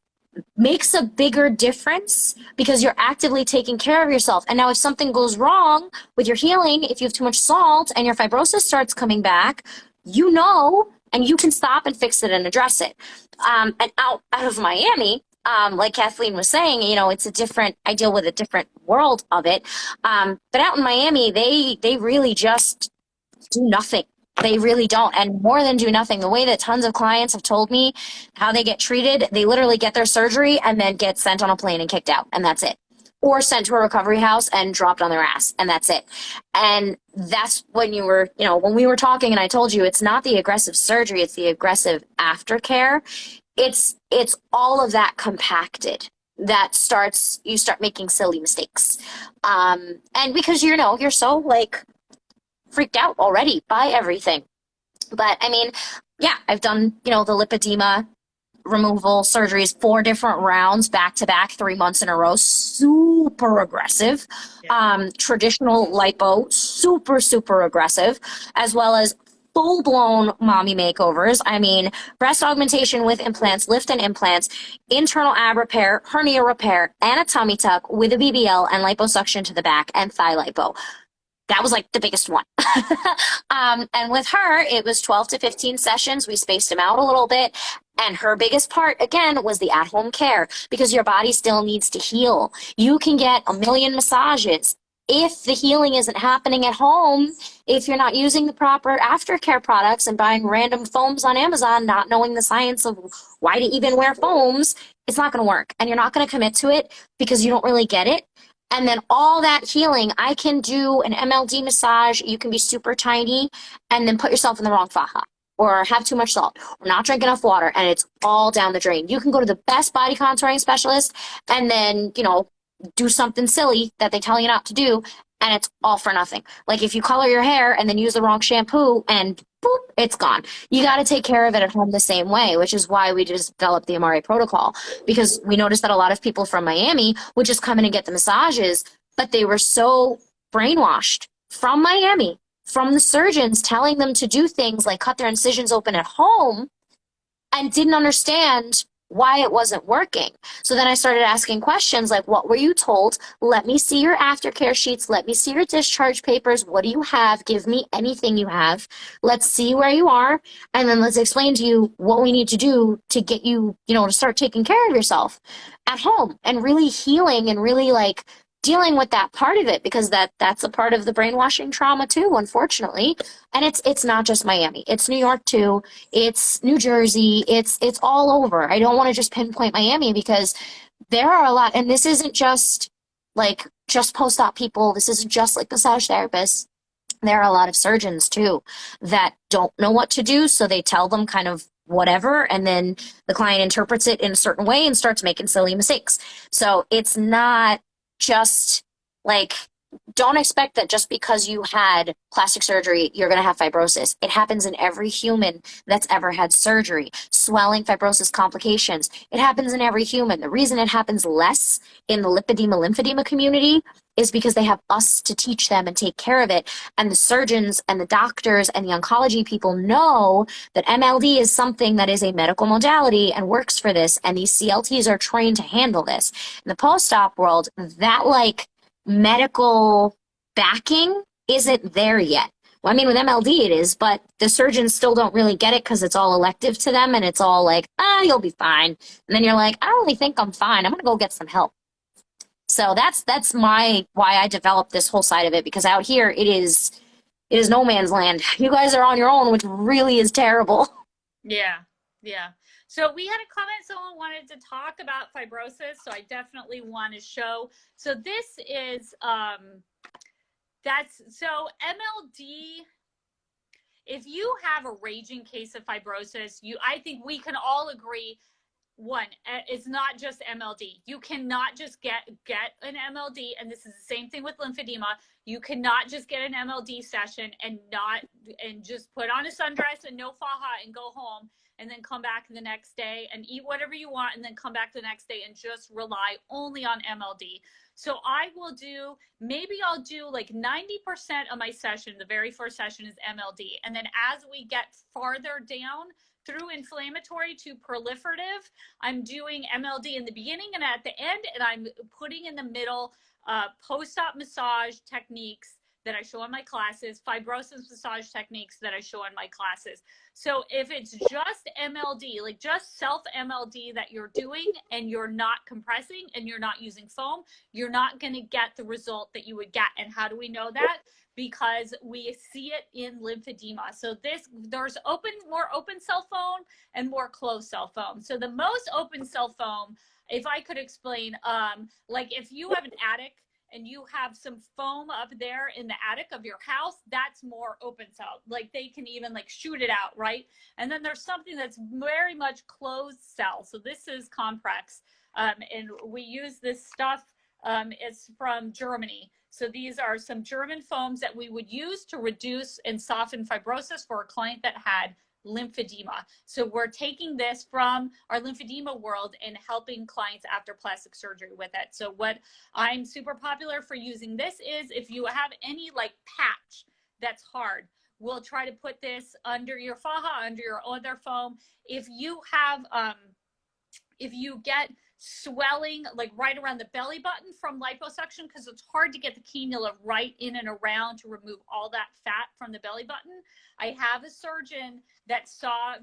Speaker 2: makes a bigger difference because you're actively taking care of yourself. And now if something goes wrong with your healing, if you have too much salt and your fibrosis starts coming back, you know, and you can stop and fix it and address it. And out of Miami, Like Kathleen was saying, you know, it's a different, I deal with a different world of it. But out in Miami, they really just do nothing. They really don't. And more than do nothing, the way that tons of clients have told me how they get treated, they literally get their surgery and then get sent on a plane and kicked out, and that's it. Or sent to a recovery house and dropped on their ass, and that's it. And that's when you were, you know, when we were talking and I told you it's not the aggressive surgery, it's the aggressive aftercare. It's all of that compacted that starts, you start making silly mistakes. And because, you know, you're so like freaked out already by everything. But I mean, yeah, I've done, you know, the lipedema removal surgeries, 4 different rounds back to back, 3 months in a row, super aggressive.
Speaker 1: Yeah.
Speaker 2: Traditional lipo, super, super aggressive, as well as full blown mommy makeovers. I mean, breast augmentation with implants, lift and implants, internal ab repair, hernia repair, and a tummy tuck with a BBL and liposuction to the back and thigh lipo. That was like the biggest one. And with her, it was 12 to 15 sessions. We spaced them out a little bit. And her biggest part, again, was the at-home care because your body still needs to heal. You can get a million massages. If the healing isn't happening at home, if you're not using the proper aftercare products and buying random foams on Amazon, not knowing the science of why to even wear foams, it's not going to work. And you're not going to commit to it because you don't really get it. And then all that healing, I can do an MLD massage. You can be super tiny and then put yourself in the wrong faja or have too much salt or not drink enough water, and it's all down the drain. You can go to the best body contouring specialist and then, you know, do something silly that they tell you not to do, and it's all for nothing. Like if you color your hair and then use the wrong shampoo and boop, it's gone. You got to take care of it at home the same way, which is why we just developed the Amare protocol, because we noticed that a lot of people from Miami would just come in and get the massages, but they were so brainwashed from Miami, from the surgeons telling them to do things like cut their incisions open at home, and didn't understand why it wasn't working. So then I started asking questions like, what were you told? Let me see your aftercare sheets. Let me see your discharge papers. What do you have? Give me anything you have. Let's see where you are. And then let's explain to you what we need to do to get you, you know, to start taking care of yourself at home and really healing and really like dealing with that part of it, because that's a part of the brainwashing trauma too, unfortunately. And it's not just Miami. It's New York too. It's New Jersey. It's all over. I don't want to just pinpoint Miami because there are a lot, and this isn't just like just post-op people. This isn't just like massage therapists. There are a lot of surgeons too that don't know what to do, so they tell them kind of whatever, and then the client interprets it in a certain way and starts making silly mistakes. So it's not just like, don't expect that just because you had plastic surgery, you're going to have fibrosis. It happens in every human that's ever had surgery. Swelling, fibrosis, complications. It happens in every human. The reason it happens less in the lipedema, lymphedema community is because they have us to teach them and take care of it. And the surgeons and the doctors and the oncology people know that MLD is something that is a medical modality and works for this. And these CLTs are trained to handle this. In the post-op world, that like medical backing isn't there yet. Well, I mean, with MLD it is, but the surgeons still don't really get it because it's all elective to them and it's all like, you'll be fine. And then you're like, I don't really think I'm fine. I'm going to go get some help. So that's why I developed this whole side of it, because out here it is no man's land. You guys are on your own, which really is terrible.
Speaker 1: Yeah. Yeah. So we had a comment, someone wanted to talk about fibrosis. So I definitely want to show. So this is, so MLD, if you have a raging case of fibrosis, I think we can all agree, one, it's not just MLD. You cannot just get an MLD, and this is the same thing with lymphedema. You cannot just get an MLD session and just put on a sundress and no faja and go home and then come back the next day and eat whatever you want and then come back the next day and just rely only on MLD. So maybe I'll do like 90% of my session, the very first session is MLD. And then as we get farther down through inflammatory to proliferative, I'm doing MLD in the beginning and at the end, and I'm putting in the middle post-op massage techniques that I show in my classes, fibrosis massage techniques that I show in my classes. So if it's just MLD, like just self MLD that you're doing and you're not compressing and you're not using foam, you're not going to get the result that you would get. And how do we know that? Because we see it in lymphedema. So there's more open cell foam and more closed cell foam. So the most open cell foam, if I could explain, like if you have an attic and you have some foam up there in the attic of your house, that's more open cell. Like they can even like shoot it out, right? And then there's something that's very much closed cell. So this is Comprex, and we use this stuff. It's from Germany. So these are some German foams that we would use to reduce and soften fibrosis for a client that had lymphedema. So we're taking this from our lymphedema world and helping clients after plastic surgery with it. So what I'm super popular for using this is if you have any like patch that's hard, we'll try to put this under your faja, under your other foam. If you have, if you get swelling like right around the belly button from liposuction, because it's hard to get the cannula right in and around to remove all that fat from the belly button. I have a surgeon that saw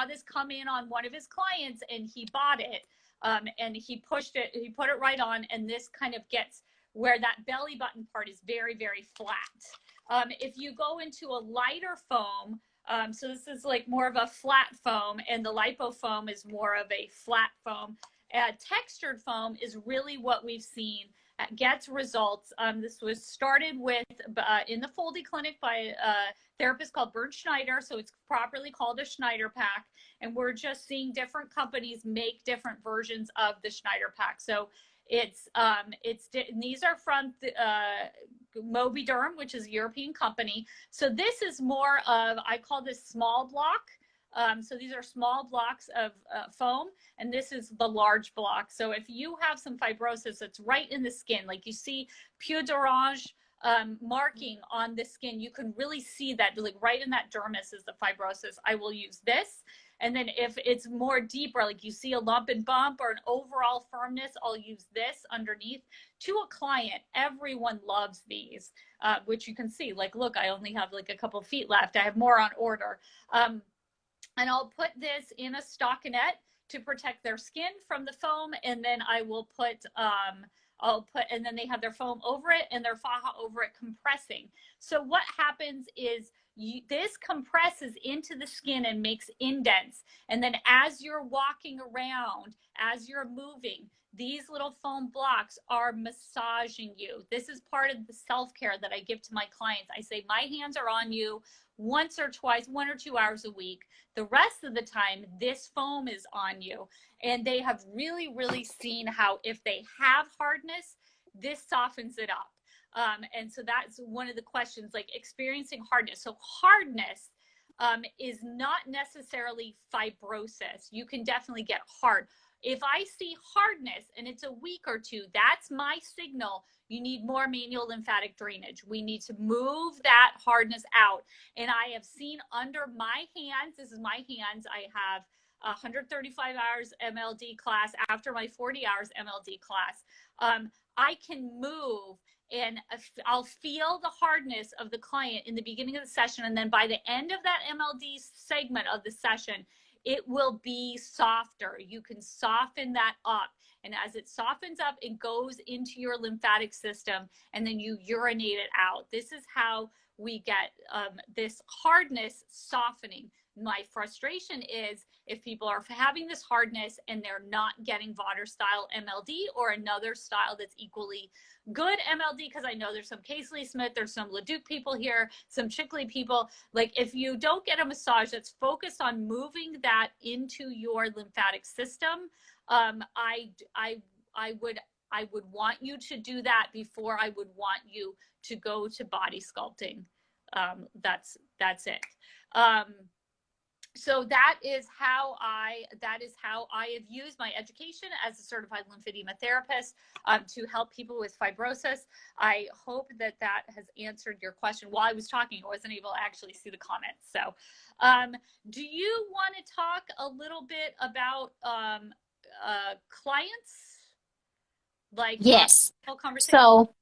Speaker 1: this come in on one of his clients, and he bought it, and he put it right on, and this kind of gets where that belly button part is very, very flat. If you go into a lighter foam, so this is like more of a flat foam, and the lipo foam is more of a flat foam. Textured foam is really what we've seen gets results. This was started with in the Foldy Clinic by a therapist called Bernd Schneider, so it's properly called a Schneider pack, and we're just seeing different companies make different versions of the Schneider pack. So these are from Mobiderm, which is a European company. So this is more of, I call this small block. So these are small blocks of foam, and this is the large block. So if you have some fibrosis that's right in the skin, like you see peau d'orange marking on the skin, you can really see that like right in that dermis is the fibrosis. I will use this. And then if it's more deeper, like you see a lump and bump or an overall firmness, I'll use this underneath. To a client, everyone loves these, which you can see, like, look, I only have like a couple feet left. I have more on order. And I'll put this in a stockinette to protect their skin from the foam. And then I will put, and then they have their foam over it and their faja over it compressing. So what happens is this compresses into the skin and makes indents. And then as you're walking around, as you're moving, these little foam blocks are massaging you. This is part of the self-care that I give to my clients. I say, my hands are on you once or twice, 1 or 2 hours a week. The rest of the time, this foam is on you. And they have really, really seen how if they have hardness, this softens it up. And so that's one of the questions, like experiencing hardness. So hardness is not necessarily fibrosis. You can definitely get hard. If I see hardness and it's a week or two, that's my signal. You need more manual lymphatic drainage. We need to move that hardness out. And I have seen under my hands, this is my hands, I have 135 hours MLD class after my 40 hours MLD class. I can move and I'll feel the hardness of the client in the beginning of the session. And then by the end of that MLD segment of the session, it will be softer. You can soften that up. And as it softens up, it goes into your lymphatic system and then you urinate it out. This is how we get this hardness softening. My frustration is if people are having this hardness and they're not getting Vater style MLD or another style that's equally good MLD, because I know there's some Casely Smith, there's some Leduc people here, some Chickley people. Like if you don't get a massage that's focused on moving that into your lymphatic system, I would want you to do that before I would want you to go to body sculpting. That's it. So that is how I have used my education as a certified lymphedema therapist to help people with fibrosis. I hope that has answered your question. While I was talking, I wasn't able to actually see the comments. So do you want to talk a little bit about clients? Like
Speaker 2: yes.
Speaker 1: conversation?
Speaker 2: So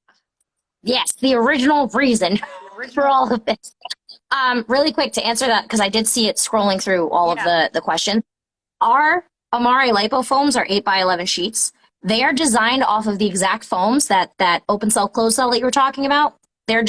Speaker 2: Yes, the original reason
Speaker 1: Original.
Speaker 2: for all of this. Really quick to answer that, because I did see it scrolling through all of the questions. Our Amare Lipo Foams are 8x11 sheets. They are designed off of the exact foams that open cell, closed cell that you were talking about. I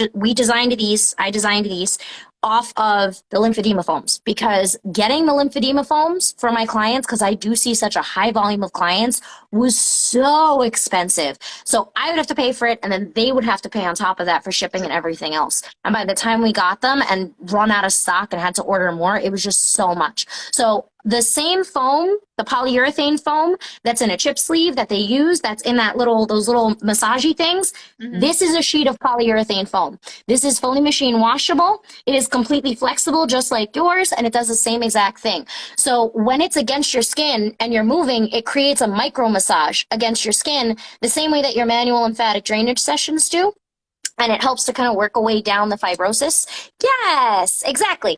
Speaker 2: designed these off of the lymphedema foams, because getting the lymphedema foams for my clients, because I do see such a high volume of clients, was so expensive. So I would have to pay for it, and then they would have to pay on top of that for shipping and everything else. And by the time we got them and run out of stock and had to order more, it was just so much. So the same foam, the polyurethane foam that's in a chip sleeve that they use, that's in those little massagey things, this is a sheet of polyurethane foam. This is fully machine washable. It is completely flexible, just like yours, and it does the same exact thing. So when it's against your skin and you're moving, it creates a micro massage against your skin, the same way that your manual lymphatic drainage sessions do. And it helps to kind of work a way down the fibrosis. Yes, exactly.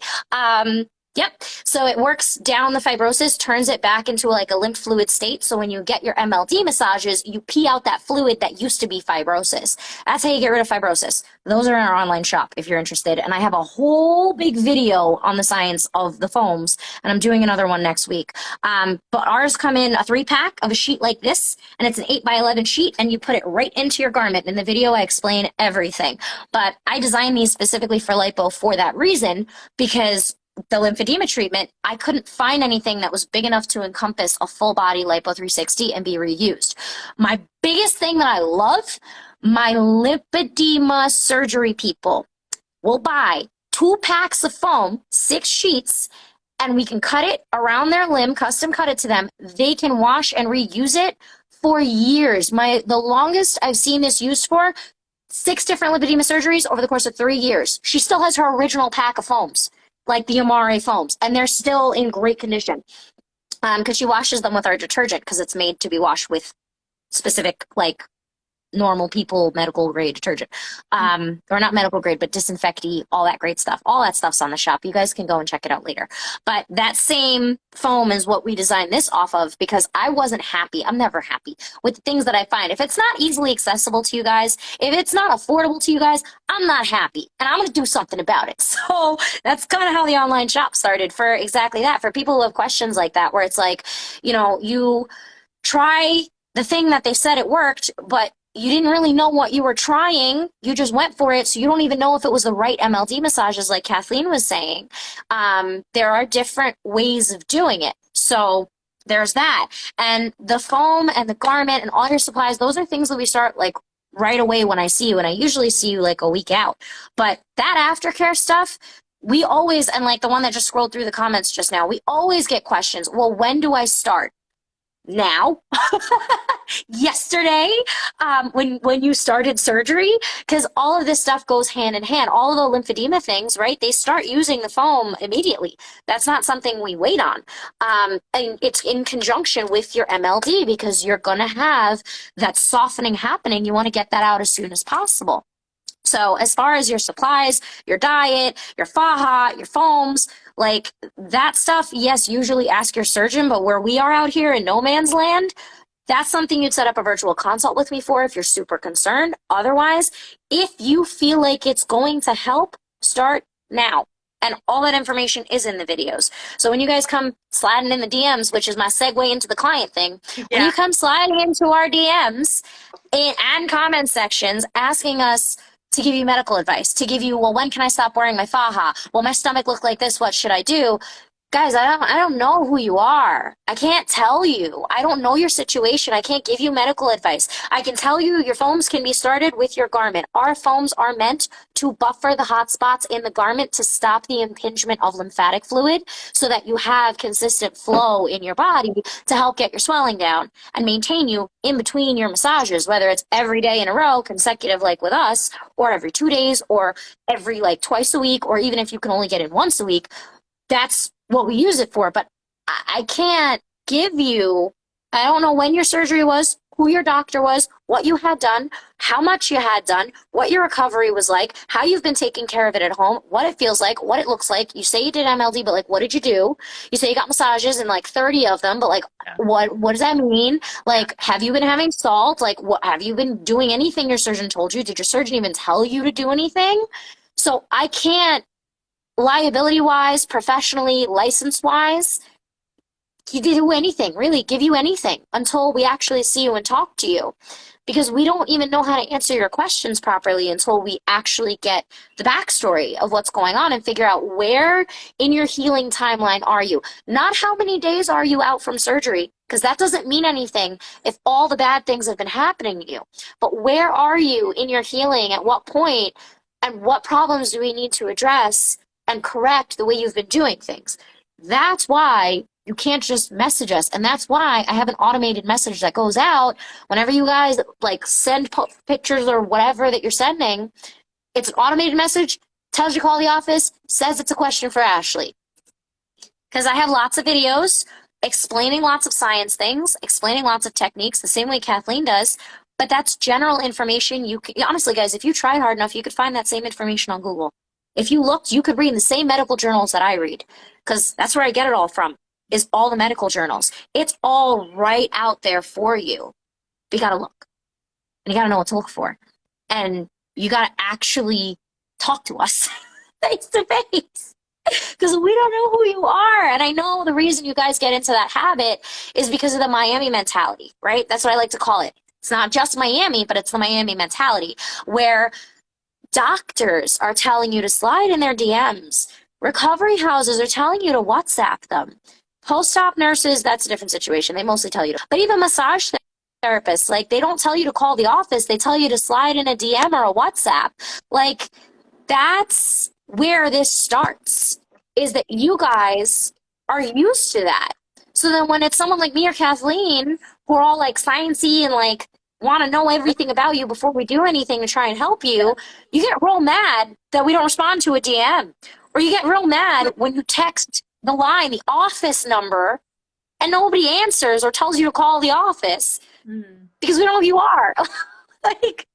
Speaker 2: Yep. So it works down the fibrosis, turns it back into like a lymph fluid state. So when you get your MLD massages, you pee out that fluid that used to be fibrosis. That's how you get rid of fibrosis. Those are in our online shop if you're interested. And I have a whole big video on the science of the foams, and I'm doing another one next week. But ours come in a 3-pack of a sheet like this, and it's an 8x11 sheet, and you put it right into your garment. In the video, I explain everything. But I designed these specifically for lipo for that reason, because the lymphedema treatment, I couldn't find anything that was big enough to encompass a full body lipo 360 and be reused. My biggest thing that I love, my lipedema surgery people will buy 2 packs of foam, 6 sheets, and we can cut it around their limb, custom cut it to them. They can wash and reuse it for years. The longest I've seen this used for, 6 different lipedema surgeries over the course of 3 years. She still has her original pack of foams, like the Amare foams, and they're still in great condition, because she washes them with our detergent, because it's made to be washed with specific, like, normal people medical grade detergent, or not medical grade, but disinfecty, all that great stuff. All that stuff's on the shop. You guys can go and check it out later. But that same foam is what we designed this off of, because I wasn't happy. I'm never happy with the things that I find. If it's not easily accessible to you guys, if it's not affordable to you guys, I'm not happy, and I'm going to do something about it. So that's kind of how the online shop started, for exactly that, for people who have questions like that, where it's like, you try the thing that they said it worked, but you didn't really know what you were trying. You just went for it, so you don't even know if it was the right MLD massages, like Kathleen was saying. There are different ways of doing it. So there's that. And the foam and the garment and all your supplies, those are things that we start like right away when I see you, and I usually see you like a week out. But that aftercare stuff, we always, and like the one that just scrolled through the comments just now, we always get questions. Well, when do I start? Now. Yesterday, when you started surgery, because all of this stuff goes hand in hand. All of the lymphedema things, right? They start using the foam immediately. That's not something we wait on. And it's in conjunction with your MLD, because you're going to have that softening happening. You want to get that out as soon as possible. So as far as your supplies, your diet, your faja, your foams, like that stuff, yes, usually ask your surgeon, but where we are out here in no man's land, that's something you'd set up a virtual consult with me for if you're super concerned. Otherwise, if you feel like it's going to help, start now. And all that information is in the videos. So when you guys come sliding in the DMs, which is my segue into the client thing, when you come sliding into our DMs and comment sections asking us to give you medical advice, to give you, well, when can I stop wearing my faja? Well, my stomach looked like this, what should I do? Guys, I don't know who you are. I can't tell you. I don't know your situation. I can't give you medical advice. I can tell you your foams can be started with your garment. Our foams are meant to buffer the hot spots in the garment to stop the impingement of lymphatic fluid so that you have consistent flow in your body to help get your swelling down and maintain you in between your massages, whether it's every day in a row, consecutive like with us, or every 2 days, or every like twice a week, or even if you can only get in once a week. That's what we use it for. But I can't give you, I don't know when your surgery was, who your doctor was, what you had done, how much you had done, what your recovery was like, how you've been taking care of it at home, what it feels like, what it looks like. You say you did MLD, but like, what did you do? You say you got massages and like 30 of them, but like, what does that mean? Like, have you been having salt? Like, what have you been doing anything your surgeon told you? Did your surgeon even tell you to do anything? So I can't, liability wise, professionally, license wise, do anything, really give you anything until we actually see you and talk to you. Because we don't even know how to answer your questions properly until we actually get the backstory of what's going on and figure out where in your healing timeline are you. Not how many days are you out from surgery, because that doesn't mean anything if all the bad things have been happening to you. But where are you in your healing, at what point, and what problems do we need to address and correct the way you've been doing things? That's why you can't just message us. And that's why I have an automated message that goes out whenever you guys like send pictures or whatever that you're sending. It's an automated message, tells you to call the office, says it's a question for Ashley. Because I have lots of videos explaining lots of science things, explaining lots of techniques, the same way Kathleen does. But that's general information. You can, honestly, guys, if you tried hard enough, you could find that same information on Google. If you looked, you could read the same medical journals that I read, because that's where I get it all from, is all the medical journals. It's all right out there for you. But you got to look, and you got to know what to look for. And you got to actually talk to us face to face, because we don't know who you are. And I know the reason you guys get into that habit is because of the Miami mentality, right? That's what I like to call it. It's not just Miami, but it's the Miami mentality, where doctors are telling you to slide in their DMs. Recovery houses are telling you to WhatsApp them. Post-op nurses, that's a different situation. They mostly tell you to. But even massage therapists, like, they don't tell you to call the office. They tell you to slide in a DM or a WhatsApp. Like, that's where this starts, is that you guys are used to that. So then when it's someone like me or Kathleen, who are all like sciencey and like want to know everything about you before we do anything to try and help you, you get real mad that we don't respond to a DM. Or you get real mad when you text the line, the office number, and nobody answers or tells you to call the office because we don't know who you are. Like,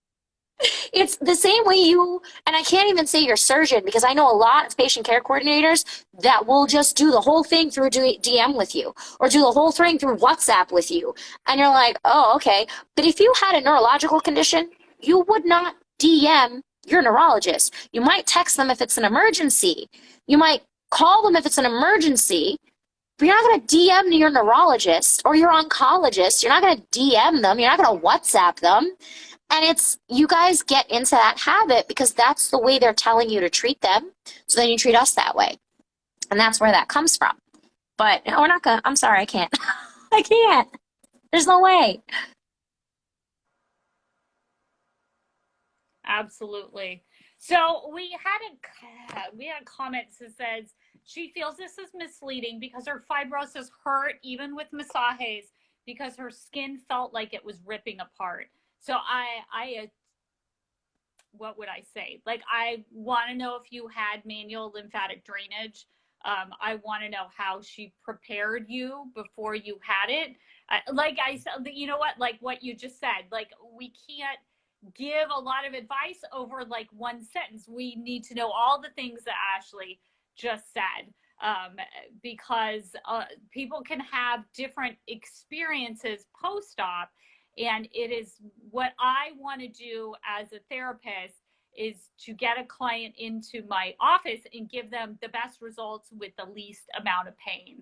Speaker 2: it's the same way you, and I can't even say your surgeon, because I know a lot of patient care coordinators that will just do the whole thing through DM with you, or do the whole thing through WhatsApp with you. And you're like, oh, okay. But if you had a neurological condition, you would not DM your neurologist. You might text them if it's an emergency. You might call them if it's an emergency. But you're not going to DM your neurologist or your oncologist. You're not going to DM them. You're not going to WhatsApp them. And it's, you guys get into that habit because that's the way they're telling you to treat them. So then you treat us that way. And that's where that comes from. But no, we're not going to, I'm sorry, I can't. I can't. There's no way.
Speaker 1: Absolutely. So we had a comment that says she feels this is misleading because her fibrosis hurt even with massages because her skin felt like it was ripping apart. So I what would I say? Like, I want to know if you had manual lymphatic drainage. I want to know how she prepared you before you had it. Like I said, you know what? Like what you just said, like, we can't give a lot of advice over like one sentence. We need to know all the things that Ashley just said, because people can have different experiences post-op. And it is what I want to do as a therapist, is to get a client into my office and give them the best results with the least amount of pain.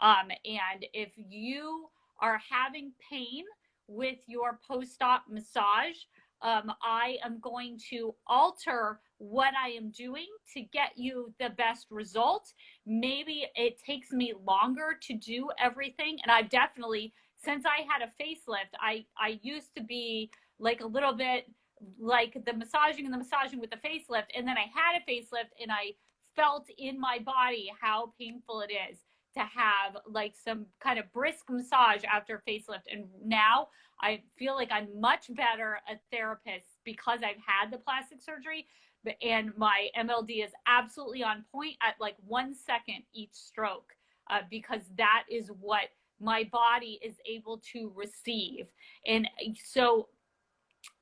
Speaker 1: And if you are having pain with your post-op massage, I am going to alter what I am doing to get you the best results. Maybe it takes me longer to do everything. And I've definitely, since I had a facelift, I used to be like a little bit like the massaging with the facelift. And then I had a facelift and I felt in my body how painful it is to have like some kind of brisk massage after facelift. And now I feel like I'm much better a therapist because I've had the plastic surgery, and my MLD is absolutely on point at like 1 second each stroke, because that is what my body is able to receive. And so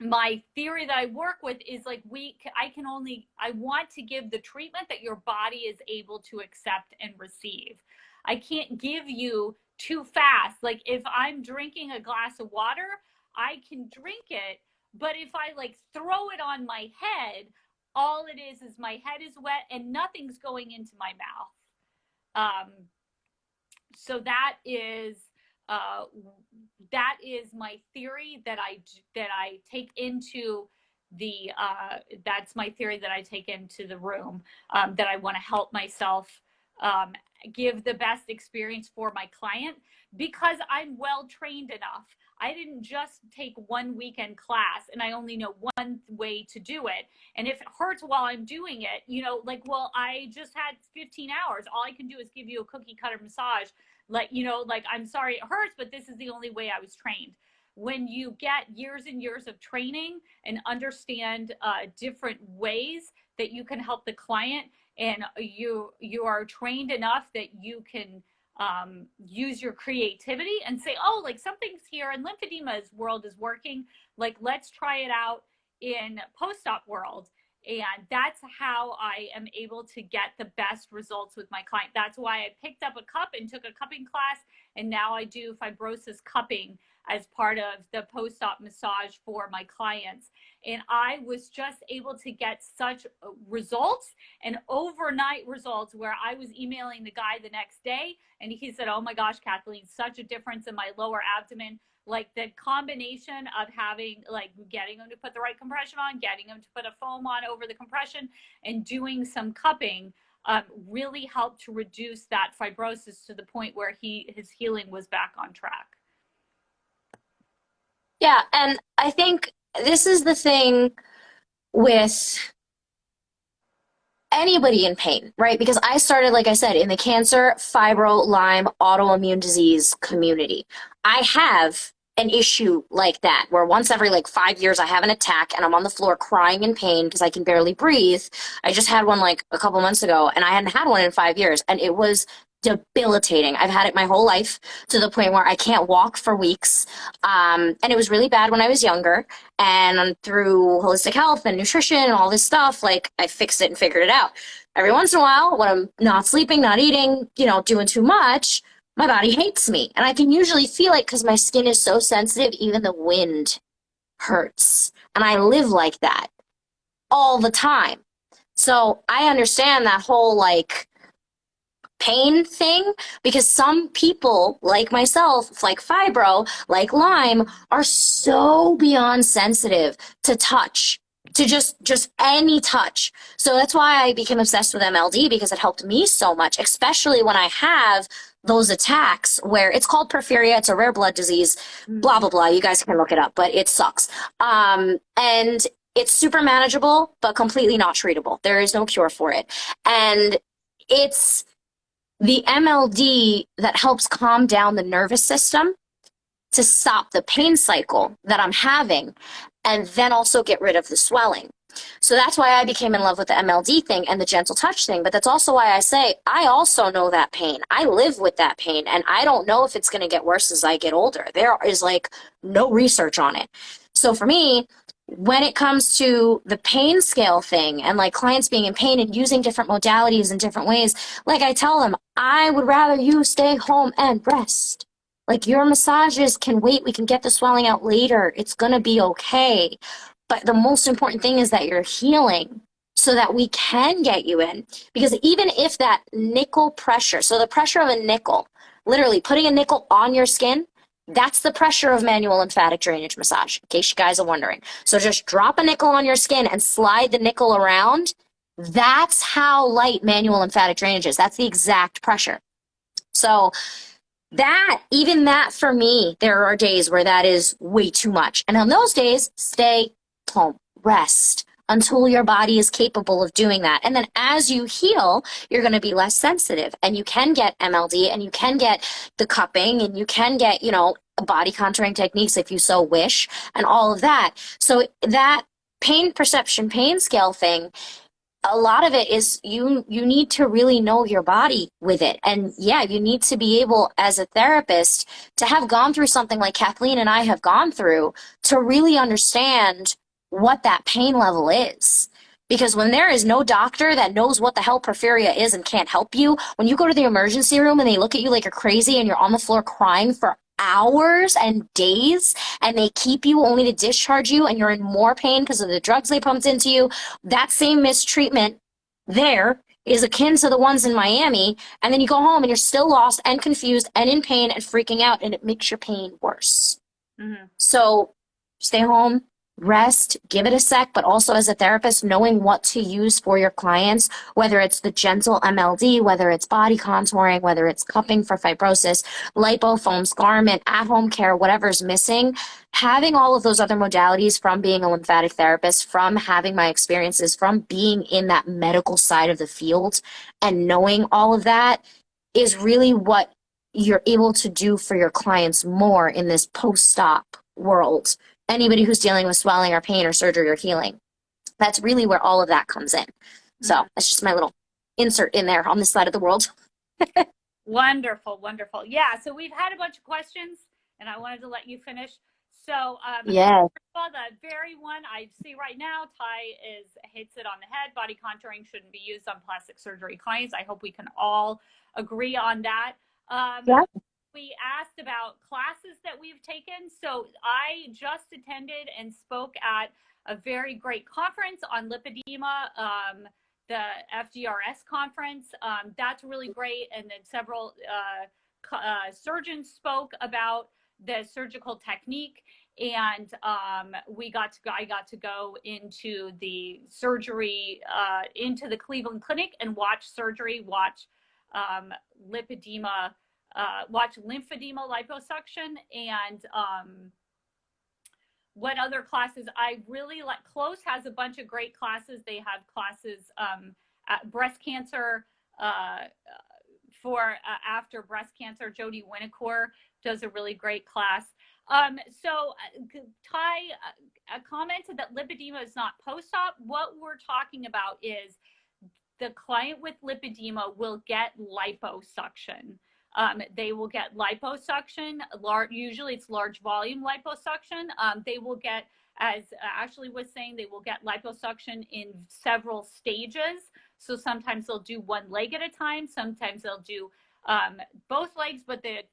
Speaker 1: my theory that I work with is like I want to give the treatment that your body is able to accept and receive. I can't give you too fast. Like if I'm drinking a glass of water, I can drink it, but if I like throw it on my head, all it is my head is wet and nothing's going into my mouth. So uh, that is my theory that I take into that's my theory that I take into the room, that I want to help myself give the best experience for my client, because I'm well trained enough. I didn't just take one weekend class and I only know one way to do it. And if it hurts while I'm doing it, like, well, I just had 15 hours. All I can do is give you a cookie cutter massage. Like, like, I'm sorry it hurts, but this is the only way I was trained. When you get years and years of training and understand different ways that you can help the client, and you are trained enough that you can use your creativity and say, oh, like something's here and lymphedema's world is working. Like, let's try it out in post-op world. And that's how I am able to get the best results with my client. That's why I picked up a cup and took a cupping class. And now I do fibrosis cupping as part of the post-op massage for my clients. And I was just able to get such results and overnight results where I was emailing the guy the next day and he said, oh my gosh, Kathleen, such a difference in my lower abdomen. Like the combination of having, like, getting them to put the right compression on, getting them to put a foam on over the compression, and doing some cupping really helped to reduce that fibrosis to the point where his healing was back on track.
Speaker 2: Yeah, and I think this is the thing with anybody in pain, right? Because I started, like I said, in the cancer, fibro, Lyme, autoimmune disease community. I have an issue like that where once every like 5 years I have an attack and I'm on the floor crying in pain because I can barely breathe. I just had one like a couple months ago and I hadn't had one in 5 years and it was debilitating. I've had it my whole life to the point where I can't walk for weeks. And it was really bad when I was younger. And through holistic health and nutrition and all this stuff, like I fixed it and figured it out. Every once in a while, when I'm not sleeping, not eating, doing too much, my body hates me. And I can usually feel it because my skin is so sensitive, even the wind hurts. And I live like that all the time. So I understand that whole like pain thing, because some people like myself, like fibro, like Lyme, are so beyond sensitive to touch, to just any touch. So that's why I became obsessed with MLD, because it helped me so much, especially when I have those attacks where it's called porphyria. It's a rare blood disease, blah, blah, blah. You guys can look it up, but it sucks. And it's super manageable, but completely not treatable. There is no cure for it. And it's the MLD that helps calm down the nervous system to stop the pain cycle that I'm having, and then also get rid of the swelling. So that's why I became in love with the MLD thing and the gentle touch thing. But that's also why I say I also know that pain. I live with that pain, and I don't know if it's going to get worse as I get older. There is like no research on it. So for me, when it comes to the pain scale thing and like clients being in pain and using different modalities in different ways, like I tell them, I would rather you stay home and rest. Like your massages can wait. We can get the swelling out later. It's going to be okay. But the most important thing is that you're healing so that we can get you in. Because even if that nickel pressure, so the pressure of a nickel, literally putting a nickel on your skin, that's the pressure of manual lymphatic drainage massage, in case you guys are wondering. So just drop a nickel on your skin and slide the nickel around. That's how light manual lymphatic drainage is. That's the exact pressure. So even that for me, there are days where that is way too much. And on those days, stay home, rest until your body is capable of doing that. And then as you heal, you're going to be less sensitive, and you can get MLD, and you can get the cupping, and you can get, body contouring techniques if you so wish, and all of that. So that pain perception, pain scale thing, a lot of it is you need to really know your body with it. And yeah, you need to be able as a therapist to have gone through something like Kathleen and I have gone through to really understand what that pain level is. Because when there is no doctor that knows what the hell porphyria is and can't help you, when you go to the emergency room and they look at you like you're crazy and you're on the floor crying for hours and days, and they keep you only to discharge you, and you're in more pain because of the drugs they pumped into you, that same mistreatment there is akin to the ones in Miami. And then you go home and you're still lost and confused and in pain and freaking out, and it makes your pain worse.
Speaker 1: Mm-hmm.
Speaker 2: So stay home, rest, give it a sec, but also as a therapist, knowing what to use for your clients, whether it's the gentle MLD, whether it's body contouring, whether it's cupping for fibrosis, lipo foams, garment, at-home care, whatever's missing. Having all of those other modalities from being a lymphatic therapist, from having my experiences, from being in that medical side of the field and knowing all of that is really what you're able to do for your clients more in this post-op world. Anybody who's dealing with swelling or pain or surgery or healing. That's really where all of that comes in. So that's just my little insert in there on this side of the world.
Speaker 1: Wonderful, wonderful. Yeah, so we've had a bunch of questions, and I wanted to let you finish. So,
Speaker 2: yeah.
Speaker 1: first of all, the very one I see right now, Ty hits it on the head. Body contouring shouldn't be used on plastic surgery clients. I hope we can all agree on that.
Speaker 2: Yeah.
Speaker 1: We asked about classes that we've taken. So I just attended and spoke at a very great conference on lipedema, the FGRS conference. That's really great. And then several surgeons spoke about the surgical technique. And I got to go into the surgery, into the Cleveland Clinic and watch surgery, watch lipedema, watch lymphedema liposuction, and what other classes I really like. Close has a bunch of great classes. They have classes breast cancer for after breast cancer. Jody Winnicore does a really great class. So Ty commented that lipedema is not post-op. What we're talking about is the client with lipedema will get liposuction. They will get liposuction, usually it's large volume liposuction. They will get, as Ashley was saying, they will get liposuction in several stages. So sometimes they'll do one leg at a time. Sometimes they'll do both legs, but the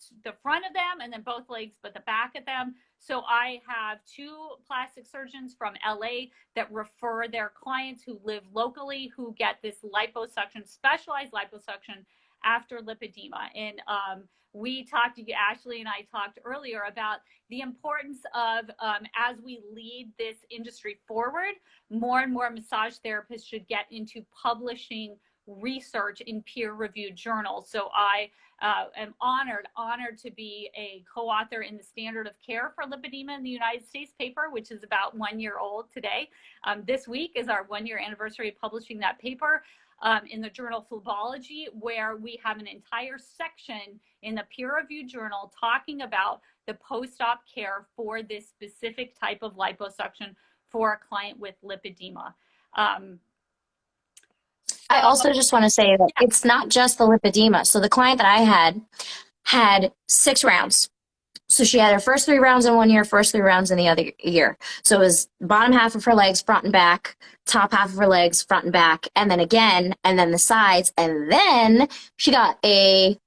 Speaker 1: front of them, and then both legs, but the back of them. So I have two plastic surgeons from LA that refer their clients who live locally who get this liposuction, specialized liposuction after lipedema. And we talked, Ashley and I talked earlier about the importance of, as we lead this industry forward, more and more massage therapists should get into publishing research in peer-reviewed journals. So I am honored to be a co-author in the Standard of Care for Lipedema in the United States paper, which is about 1 year old today. This week is our 1 year anniversary of publishing that paper. In the journal Phlebology, where we have an entire section in the peer-reviewed journal talking about the post-op care for this specific type of liposuction for a client with lipedema.
Speaker 2: I also just want to say that it's not just the lipedema. So the client that I had 6 rounds. So she had her first 3 rounds in 1 year, first 3 rounds in the other year. So it was bottom half of her legs, front and back, top half of her legs, front and back, and then again, and then the sides. And then she got a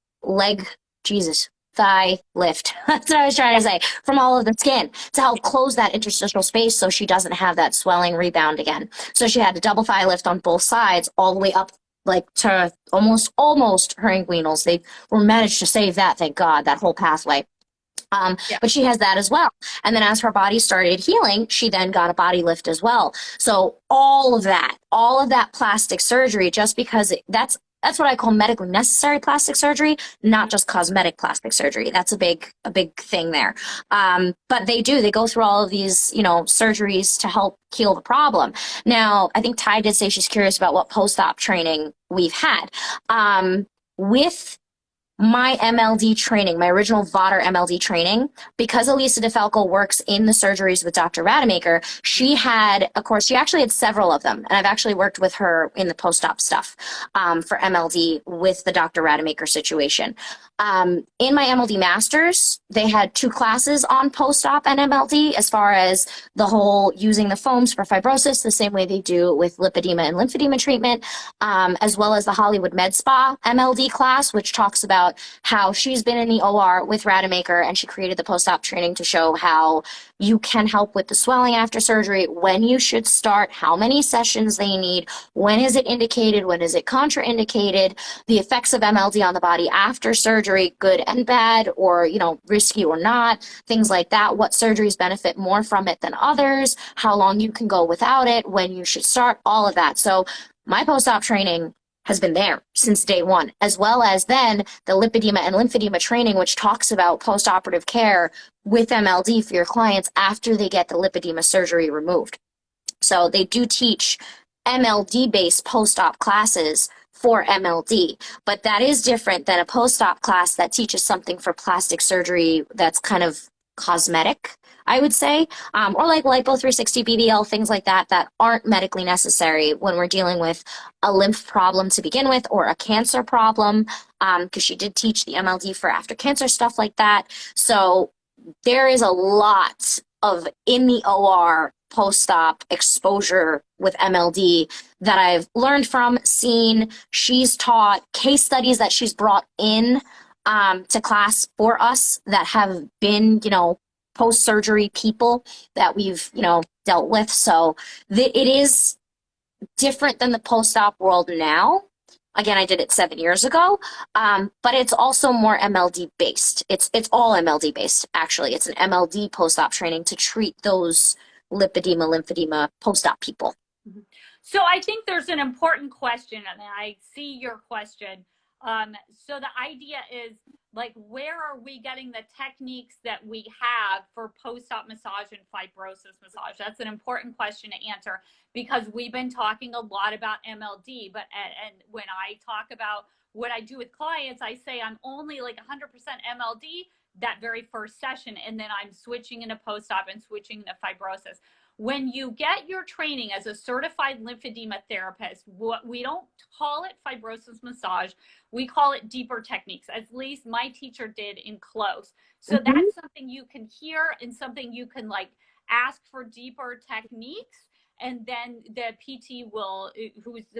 Speaker 2: thigh lift. That's what I was trying to say, from all of the skin to help close that interstitial space so she doesn't have that swelling rebound again. So she had a double thigh lift on both sides all the way up like to almost her inguinals. They were managed to save that, thank God, that whole pathway. But she has that as well. And then as her body started healing, she then got a body lift as well. So all of that plastic surgery, just because that's what I call medically necessary plastic surgery, not just cosmetic plastic surgery. That's a big thing there. But they go through all of these, surgeries to help heal the problem. Now, I think Ty did say she's curious about what post-op training we've had. With my MLD training, my original VODR MLD training, because Elisa DeFalco works in the surgeries with Dr. Rademacher, she had, of course, she actually had several of them. And I've actually worked with her in the post-op stuff for MLD with the Dr. Rademacher situation. In my MLD Masters, they had 2 classes on post-op and MLD as far as the whole using the foams for fibrosis, the same way they do with lipedema and lymphedema treatment, as well as the Hollywood Med Spa MLD class, which talks about how she's been in the OR with Rademacher, and she created the post-op training to show how you can help with the swelling after surgery, when you should start, how many sessions they need, when is it indicated, when is it contraindicated, the effects of MLD on the body after surgery, good and bad, or, you know, risky or not, things like that, what surgeries benefit more from it than others, how long you can go without it, when you should start, all of that. So my post-op training has been there since day one, as well as then the lipedema and lymphedema training, which talks about post-operative care with MLD for your clients after they get the lipedema surgery removed. So they do teach MLD-based post-op classes for MLD, but that is different than a post-op class that teaches something for plastic surgery that's kind of cosmetic, I would say, or like Lipo 360 BBL, things like that, that aren't medically necessary when we're dealing with a lymph problem to begin with, or a cancer problem, because she did teach the MLD for after cancer stuff like that. So there is a lot of in the OR post-op exposure with MLD that I've learned from, seen. She's taught case studies that she's brought in to class for us that have been, you know, post-surgery people that we've, you know, dealt with. So it is different than the post-op world now. Again, I did it 7 years ago, but it's also more MLD based. It's all MLD based, actually. It's an MLD post-op training to treat those lipedema, lymphedema post-op people.
Speaker 1: So I think there's an important question, and I see your question. So the idea is, like, where are we getting the techniques that we have for post-op massage and fibrosis massage? That's an important question to answer, because we've been talking a lot about MLD, but and when I talk about what I do with clients, I say I'm only like 100% MLD that very first session, and then I'm switching into post-op and switching into fibrosis. When you get your training as a certified lymphedema therapist, what we don't call it fibrosis massage, we call it deeper techniques, at least my teacher did in close. So that's something you can hear and something you can like ask for deeper techniques. And then the PT will,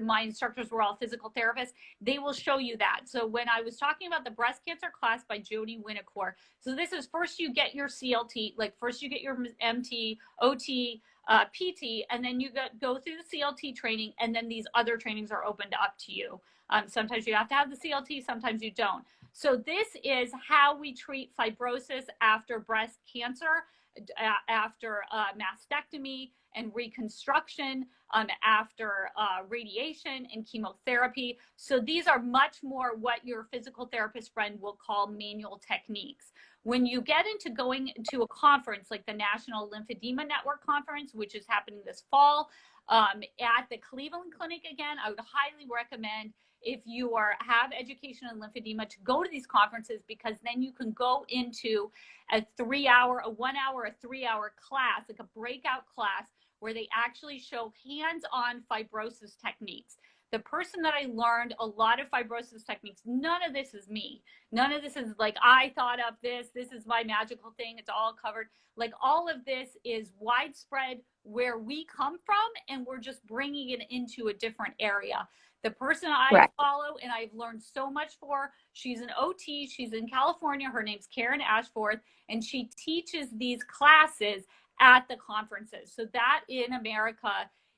Speaker 1: my instructors were all physical therapists, they will show you that. So when I was talking about the breast cancer class by Jody Winnicor, so this is first you get your CLT, like first you get your MT, OT, PT, and then you go through the CLT training, and then these other trainings are opened up to you. Sometimes you have to have the CLT, sometimes you don't. So this is how we treat fibrosis after breast cancer, after mastectomy and reconstruction, after radiation and chemotherapy. So these are much more what your physical therapist friend will call manual techniques. When you get into going to a conference like the National Lymphedema Network Conference, which is happening this fall at the Cleveland Clinic again, I would highly recommend, if you have education in lymphedema, to go to these conferences, because then you can go into a 1 hour, a 3 hour class, like a breakout class, where they actually show hands-on fibrosis techniques. The person that I learned a lot of fibrosis techniques, none of this is me. None of this is like, I thought up this is my magical thing, it's all covered. Like, all of this is widespread where we come from, and we're just bringing it into a different area. The person I follow and I've learned so much for, she's an OT, she's in California, her name's Karen Ashforth, and she teaches these classes at the conferences. So that in America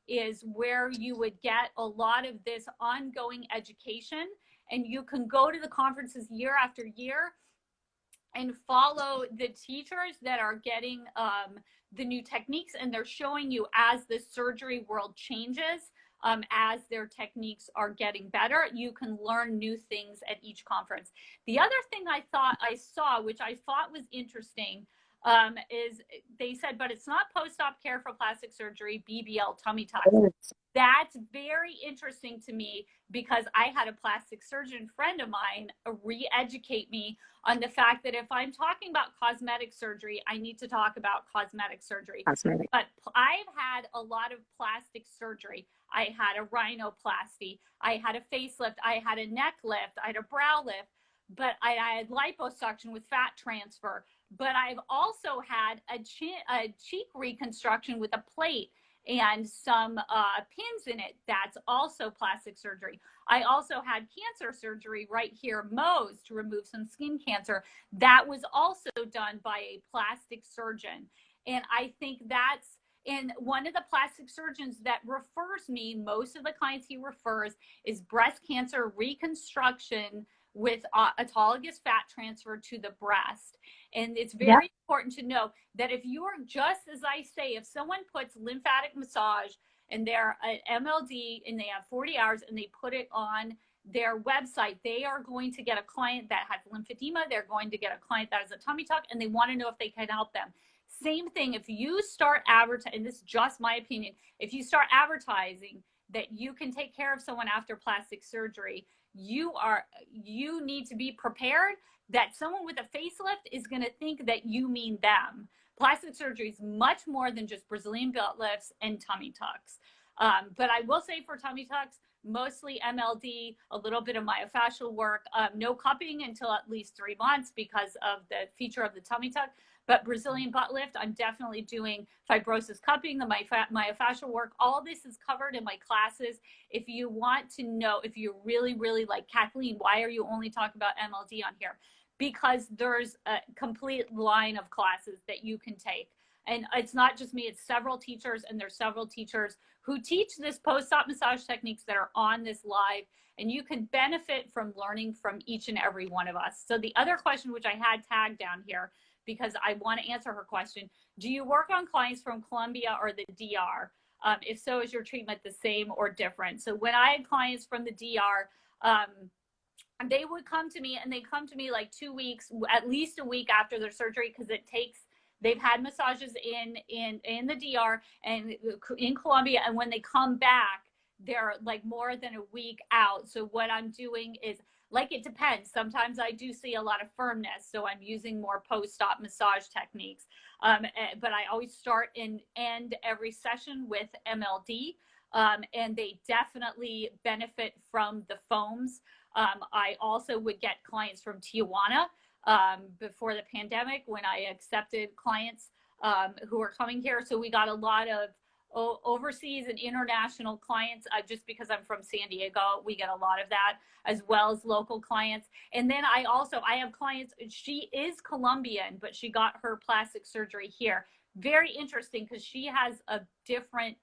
Speaker 1: is where you would get a lot of this ongoing education, and you can go to the conferences year after year and follow the teachers that are getting the new techniques, and they're showing you as the surgery world changes, as their techniques are getting better, you can learn new things at each conference. The other thing I thought I saw, which I thought was interesting, is they said, but it's not post-op care for plastic surgery, BBL tummy tucks. That's very interesting to me because I had a plastic surgeon friend of mine re-educate me on the fact that if I'm talking about cosmetic surgery, I need to talk about cosmetic surgery.
Speaker 2: Cosmetic.
Speaker 1: But I've had a lot of plastic surgery. I had a rhinoplasty. I had a facelift. I had a neck lift. I had a brow lift. But I had liposuction with fat transfer. But I've also had a cheek reconstruction with a plate and some pins in it. That's also plastic surgery. I also had cancer surgery right here, Mohs, to remove some skin cancer. That was also done by a plastic surgeon. And I think that's, and one of the plastic surgeons that refers me, most of the clients he refers, is breast cancer reconstruction with autologous fat transfer to the breast. And it's very important to know that if you are, just as I say, if someone puts lymphatic massage and they're an MLD and they have 40 hours and they put it on their website, they are going to get a client that has lymphedema. They're going to get a client that has a tummy tuck, and they want to know if they can help them. Same thing, if you start advertising, and this is just my opinion, if you start advertising that you can take care of someone after plastic surgery, you need to be prepared that someone with a facelift is going to think that you mean them. Plastic surgery is much more than just Brazilian butt lifts and tummy tucks. But I will say for tummy tucks, mostly MLD, a little bit of myofascial work, no cupping until at least 3 months because of the feature of the tummy tuck. But Brazilian butt lift, I'm definitely doing fibrosis cupping, the myofascial work. All this is covered in my classes. If you want to know, if you really, really like, Kathleen, why are you only talking about MLD on here? Because there's a complete line of classes that you can take. And it's not just me, it's several teachers, and there's several teachers who teach this post-op massage techniques that are on this live, and you can benefit from learning from each and every one of us. So the other question, which I had tagged down here, because I want to answer her question, do you work on clients from Colombia or the DR? If so, is your treatment the same or different? So when I had clients from the DR, they would come to me, and they come to me like 2 weeks, at least a week after their surgery, because it takes, they've had massages in the DR and in Colombia, and when they come back, they're like more than a week out. So what I'm doing is, like, it depends. Sometimes I do see a lot of firmness, so I'm using more post-op massage techniques. But I always start and end every session with MLD, and they definitely benefit from the foams. I also would get clients from Tijuana before the pandemic, when I accepted clients who were coming here. So we got a lot of overseas and international clients, just because I'm from San Diego, we get a lot of that, as well as local clients. And then I have clients, she is Colombian, but she got her plastic surgery here. Very interesting, because she has a different,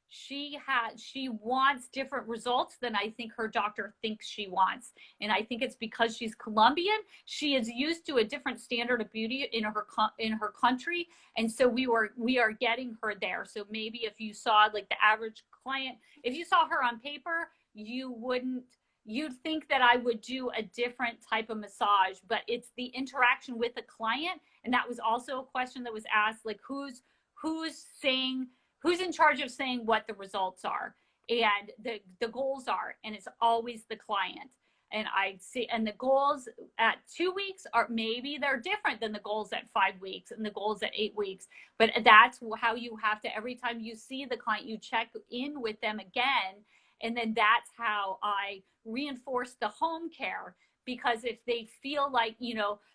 Speaker 1: she wants different results than I think her doctor thinks she wants. And I think it's because she's Colombian. She is used to a different standard of beauty in her country. And so we are getting her there. So maybe if you saw, like, the average client, if you saw her on paper, you'd think that I would do a different type of massage, but it's the interaction with the client. And that was also a question that was asked, like, who's in charge of saying what the results are and the goals are, and it's always the client. And I see, and the goals at 2 weeks are, maybe they're different than the goals at 5 weeks and the goals at 8 weeks, but that's how you have to, every time you see the client, you check in with them again. And then that's how I reinforce the home care. Because if they feel like,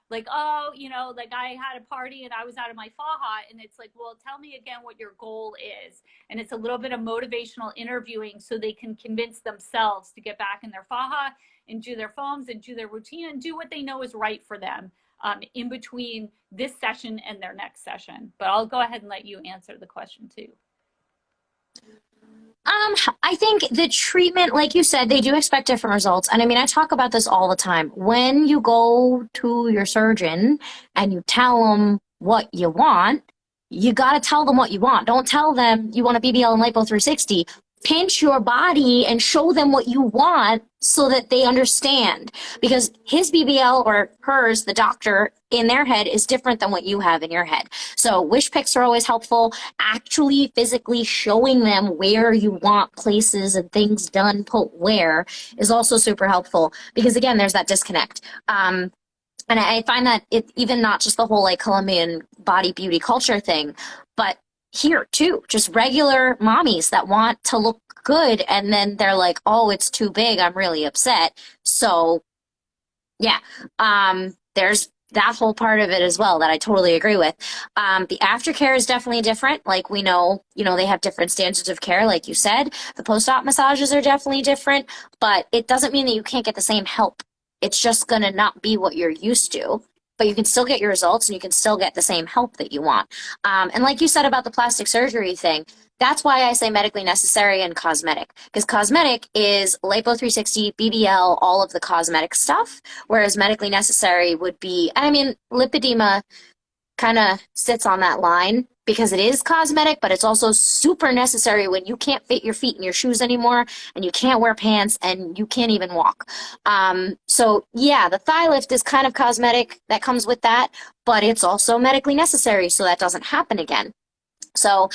Speaker 1: like, oh, like, I had a party and I was out of my faja, and it's like, well, tell me again what your goal is. And it's a little bit of motivational interviewing, so they can convince themselves to get back in their faja and do their foams and do their routine and do what they know is right for them in between this session and their next session. But I'll go ahead and let you answer the question too.
Speaker 2: I think the treatment, like you said, they do expect different results. And I mean, I talk about this all the time. When you go to your surgeon and you tell them what you want, you got to tell them what you want. Don't tell them you want a BBL and Lipo 360. pinch your body and show them what you want so that they understand. Because his BBL or hers, the doctor in their head, is different than what you have in your head. So wish pics are always helpful. Actually physically showing them where you want places and things done, put where, is also super helpful. Because again, there's that disconnect. And I find that it even not just the whole like Colombian body beauty culture thing, but here too, just regular mommies that want to look good, and then they're like, oh, it's too big, I'm really upset. So yeah, there's that whole part of it as well that I totally agree with. The aftercare is definitely different. Like we know, they have different standards of care, like you said. The post-op massages are definitely different, but it doesn't mean that you can't get the same help. It's just going to not be what you're used to, but you can still get your results and you can still get the same help that you want. And like you said about the plastic surgery thing, that's why I say medically necessary and cosmetic, because cosmetic is Lipo 360, BBL, all of the cosmetic stuff, whereas medically necessary would be, I mean, lipedema kind of sits on that line because it is cosmetic, but it's also super necessary when you can't fit your feet in your shoes anymore and you can't wear pants and you can't even walk. So yeah, the thigh lift is kind of cosmetic that comes with that, but it's also medically necessary so that doesn't happen again. So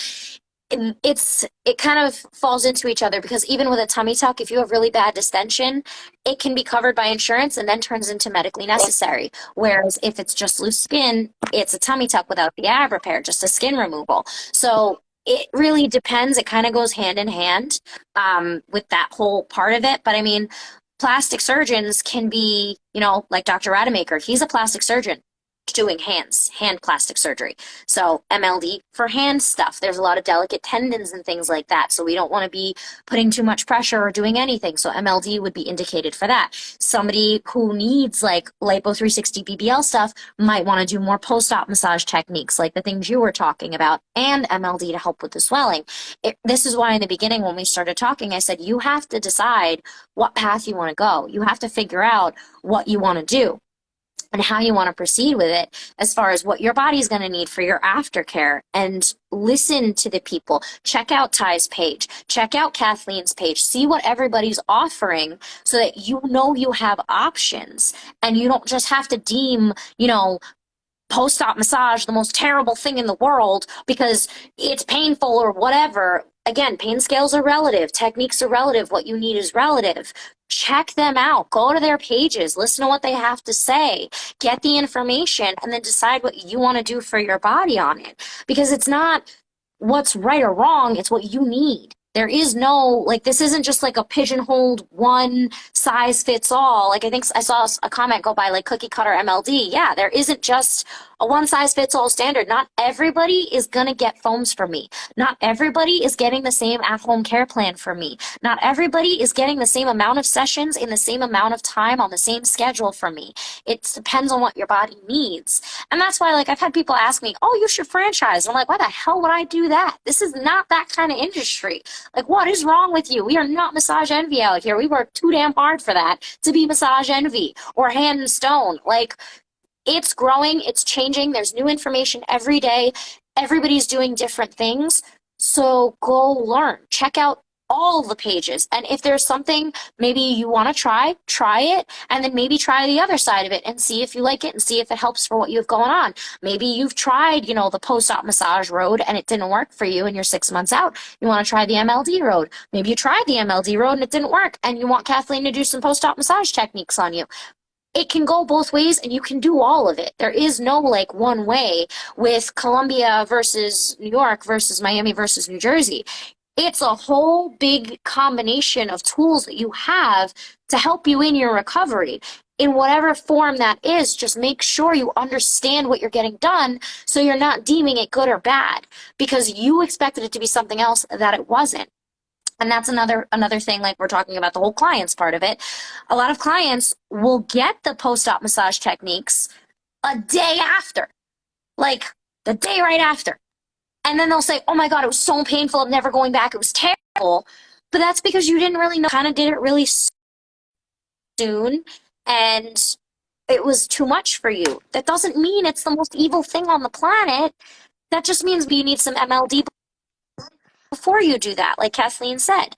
Speaker 2: it kind of falls into each other, because even with a tummy tuck, if you have really bad distension, it can be covered by insurance and then turns into medically necessary. Whereas if it's just loose skin, it's a tummy tuck without the ab repair, just a skin removal. So it really depends. It kind of goes hand in hand with that whole part of it. But I mean, plastic surgeons can be, like Dr. Rademacher, he's a plastic surgeon doing hand plastic surgery. So MLD for hand stuff. There's a lot of delicate tendons and things like that. So we don't want to be putting too much pressure or doing anything. So MLD would be indicated for that. Somebody who needs like Lipo 360 BBL stuff might want to do more post-op massage techniques, like the things you were talking about, and MLD to help with the swelling. This is why in the beginning when we started talking, I said, you have to decide what path you want to go. You have to figure out what you want to do and how you want to proceed with it as far as what your body's going to need for your aftercare, and listen to the people. Check out Ty's page, check out Kathleen's page, see what everybody's offering so that you have options and you don't just have to deem, post-op massage the most terrible thing in the world because it's painful or whatever. Again, pain scales are relative, techniques are relative, what you need is relative. Check them out, go to their pages, listen to what they have to say, get the information, and then decide what you want to do for your body on it. Because it's not what's right or wrong, it's what you need. There is no, this isn't just like a pigeonholed one size fits all. Like I think I saw a comment go by like cookie cutter MLD. Yeah, there isn't just a one size fits all standard. Not everybody is going to get foams from me. Not everybody is getting the same at-home care plan from me. Not everybody is getting the same amount of sessions in the same amount of time on the same schedule from me. It depends on what your body needs. And that's why I've had people ask me, oh, you should franchise. I'm like, why the hell would I do that? This is not that kind of industry. What is wrong with you? We are not massage envy out here. We work too damn hard for that to be massage envy or hand and stone. It's growing, it's changing. There's new information every day. Everybody's doing different things. So go learn. Check out all the pages. And if there's something maybe you want to try it, and then maybe try the other side of it and see if you like it and see if it helps for what you have going on. Maybe you've tried, the post-op massage road and it didn't work for you and you're 6 months out. You want to try the MLD road. Maybe you tried the MLD road and it didn't work and you want Kathleen to do some post-op massage techniques on you. It can go both ways and you can do all of it. There is no one way with Columbia versus New York versus Miami versus New Jersey. It's a whole big combination of tools that you have to help you in your recovery. In whatever form that is, just make sure you understand what you're getting done so you're not deeming it good or bad because you expected it to be something else that it wasn't. And that's another thing, we're talking about the whole clients part of it. A lot of clients will get the post-op massage techniques a day after, the day right after. And then they'll say, oh my God, it was so painful. I'm never going back. It was terrible. But that's because you didn't really know, kind of did it really soon. And it was too much for you. That doesn't mean it's the most evil thing on the planet. That just means you need some MLD before you do that, like Kathleen said.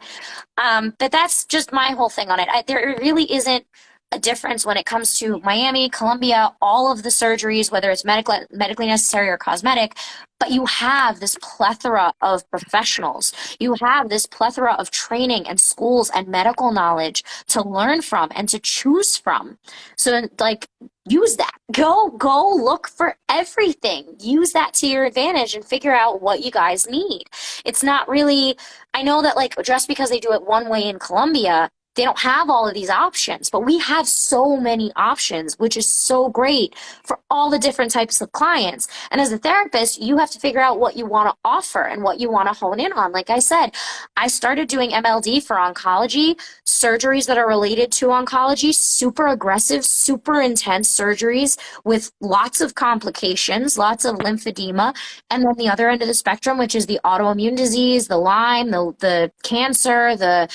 Speaker 2: But that's just my whole thing on it. There really isn't a difference when it comes to Miami, Columbia, all of the surgeries, whether it's medically necessary or cosmetic. But you have this plethora of professionals. You have this plethora of training and schools and medical knowledge to learn from and to choose from. So, like, use that. Go look for everything. Use that to your advantage and figure out what you guys need. It's not really, I know that, like, just because they do it one way in Colombia, they don't have all of these options, but we have so many options, which is so great for all the different types of clients. And as a therapist, you have to figure out what you want to offer and what you want to hone in on. Like I said, I started doing MLD for oncology, surgeries that are related to oncology, super aggressive, super intense surgeries with lots of complications, lots of lymphedema. And then the other end of the spectrum, which is the autoimmune disease, the Lyme, the cancer, the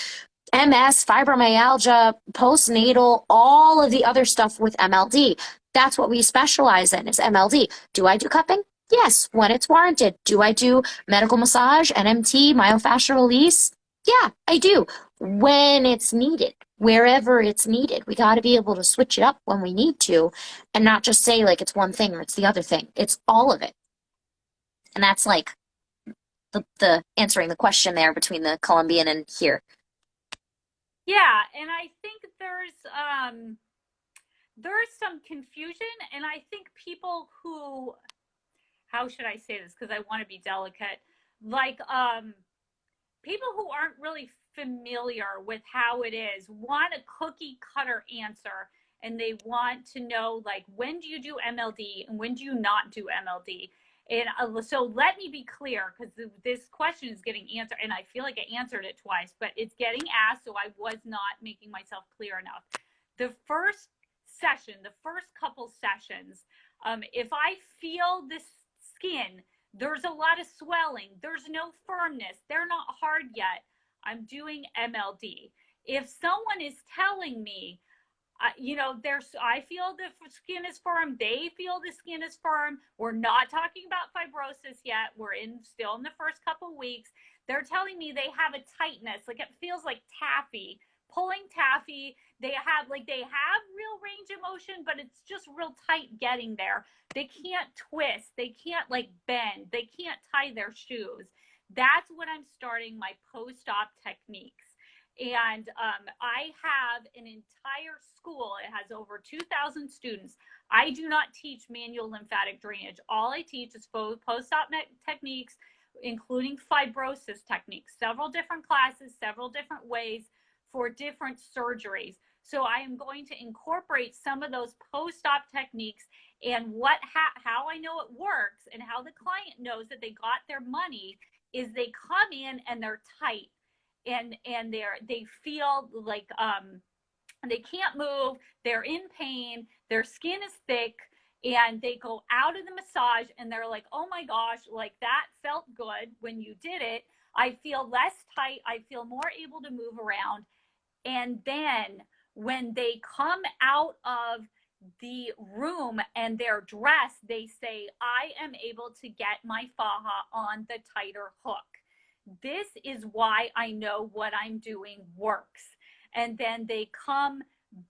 Speaker 2: MS, fibromyalgia, postnatal, all of the other stuff with MLD. That's what we specialize in, is MLD. Do I do cupping? Yes, when it's warranted. Do I do medical massage, NMT, myofascial release? Yeah, I do. When it's needed, wherever it's needed. We got to be able to switch it up when we need to and not just say like it's one thing or it's the other thing. It's all of it. And that's like the answering the question there between the Colombian and here.
Speaker 1: Yeah, and I think there's some confusion, and I think people who, how should I say this, because I want to be delicate, like people who aren't really familiar with how it is want a cookie cutter answer, and they want to know, like, when do you do MLD and when do you not do MLD. And so let me be clear, because this question is getting answered, and I feel like I answered it twice, but it's getting asked, so I was not making myself clear enough. The first session, the first couple sessions, if I feel the skin, there's a lot of swelling, there's no firmness, they're not hard yet, I'm doing MLD. If someone is telling me, I feel the skin is firm, they feel the skin is firm, we're not talking about fibrosis yet, we're still in the first couple weeks, they're telling me they have a tightness, like it feels like taffy, pulling taffy, they have real range of motion, but it's just real tight getting there. They can't twist, they can't like bend, they can't tie their shoes. That's when I'm starting my post-op techniques. And I have an entire school. It has over 2,000 students. I do not teach manual lymphatic drainage. All I teach is post-op techniques, including fibrosis techniques, several different classes, several different ways for different surgeries. So I am going to incorporate some of those post-op techniques, and how I know it works and how the client knows that they got their money is they come in and they're tight. And they feel like they can't move, they're in pain, their skin is thick, and they go out of the massage and they're like, oh my gosh, like that felt good when you did it. I feel less tight, I feel more able to move around. And then when they come out of the room and they're dressed, they say, I am able to get my faja on the tighter hook. This is why I know what I'm doing works. And then they come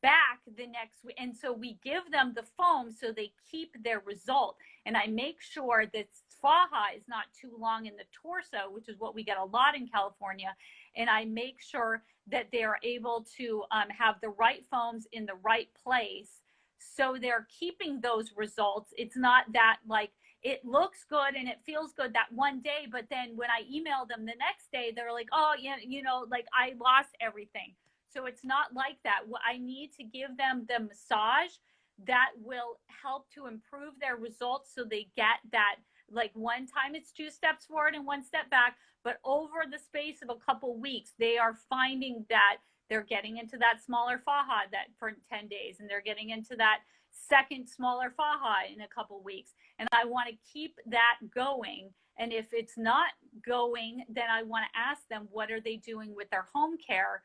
Speaker 1: back the next week. And so we give them the foam so they keep their result. And I make sure that faja is not too long in the torso, which is what we get a lot in California. And I make sure that they're able to have the right foams in the right place. So they're keeping those results. It's not that like, it looks good and it feels good that one day, but then when I email them the next day, they're like, oh, yeah, like I lost everything. So it's not like that. I need to give them the massage that will help to improve their results so they get that, like one time it's 2 steps forward and 1 step back, but over the space of a couple weeks, they are finding that they're getting into that smaller faja that for 10 days, and they're getting into that second smaller faja in a couple weeks. And I want to keep that going. And if it's not going, then I want to ask them, what are they doing with their home care?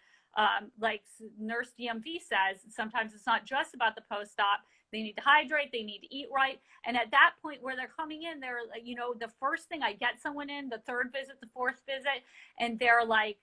Speaker 1: Like Nurse DMV says, sometimes it's not just about the post-op. they need to hydrate, they need to eat right. And at that point where they're coming in, they're, you know, the first thing I get someone in, the third visit, the fourth visit, and they're like,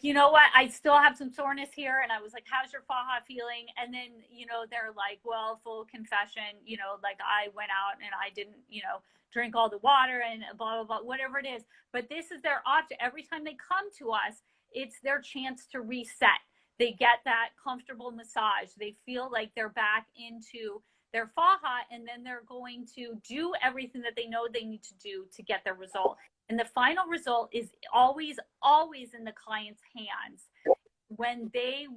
Speaker 1: you know what, I still have some soreness here. And I was like, how's your faja feeling? And then, you know, they're like, well, full confession, you know, like I went out and I didn't, you know, drink all the water and blah, blah, blah, whatever it is. But this is their object. Every time they come to us, it's their chance to reset. They get that comfortable massage. They feel like they're back into their faja, and then they're going to do everything that they know they need to do to get their result. And the final result is always, always in the client's hands. When they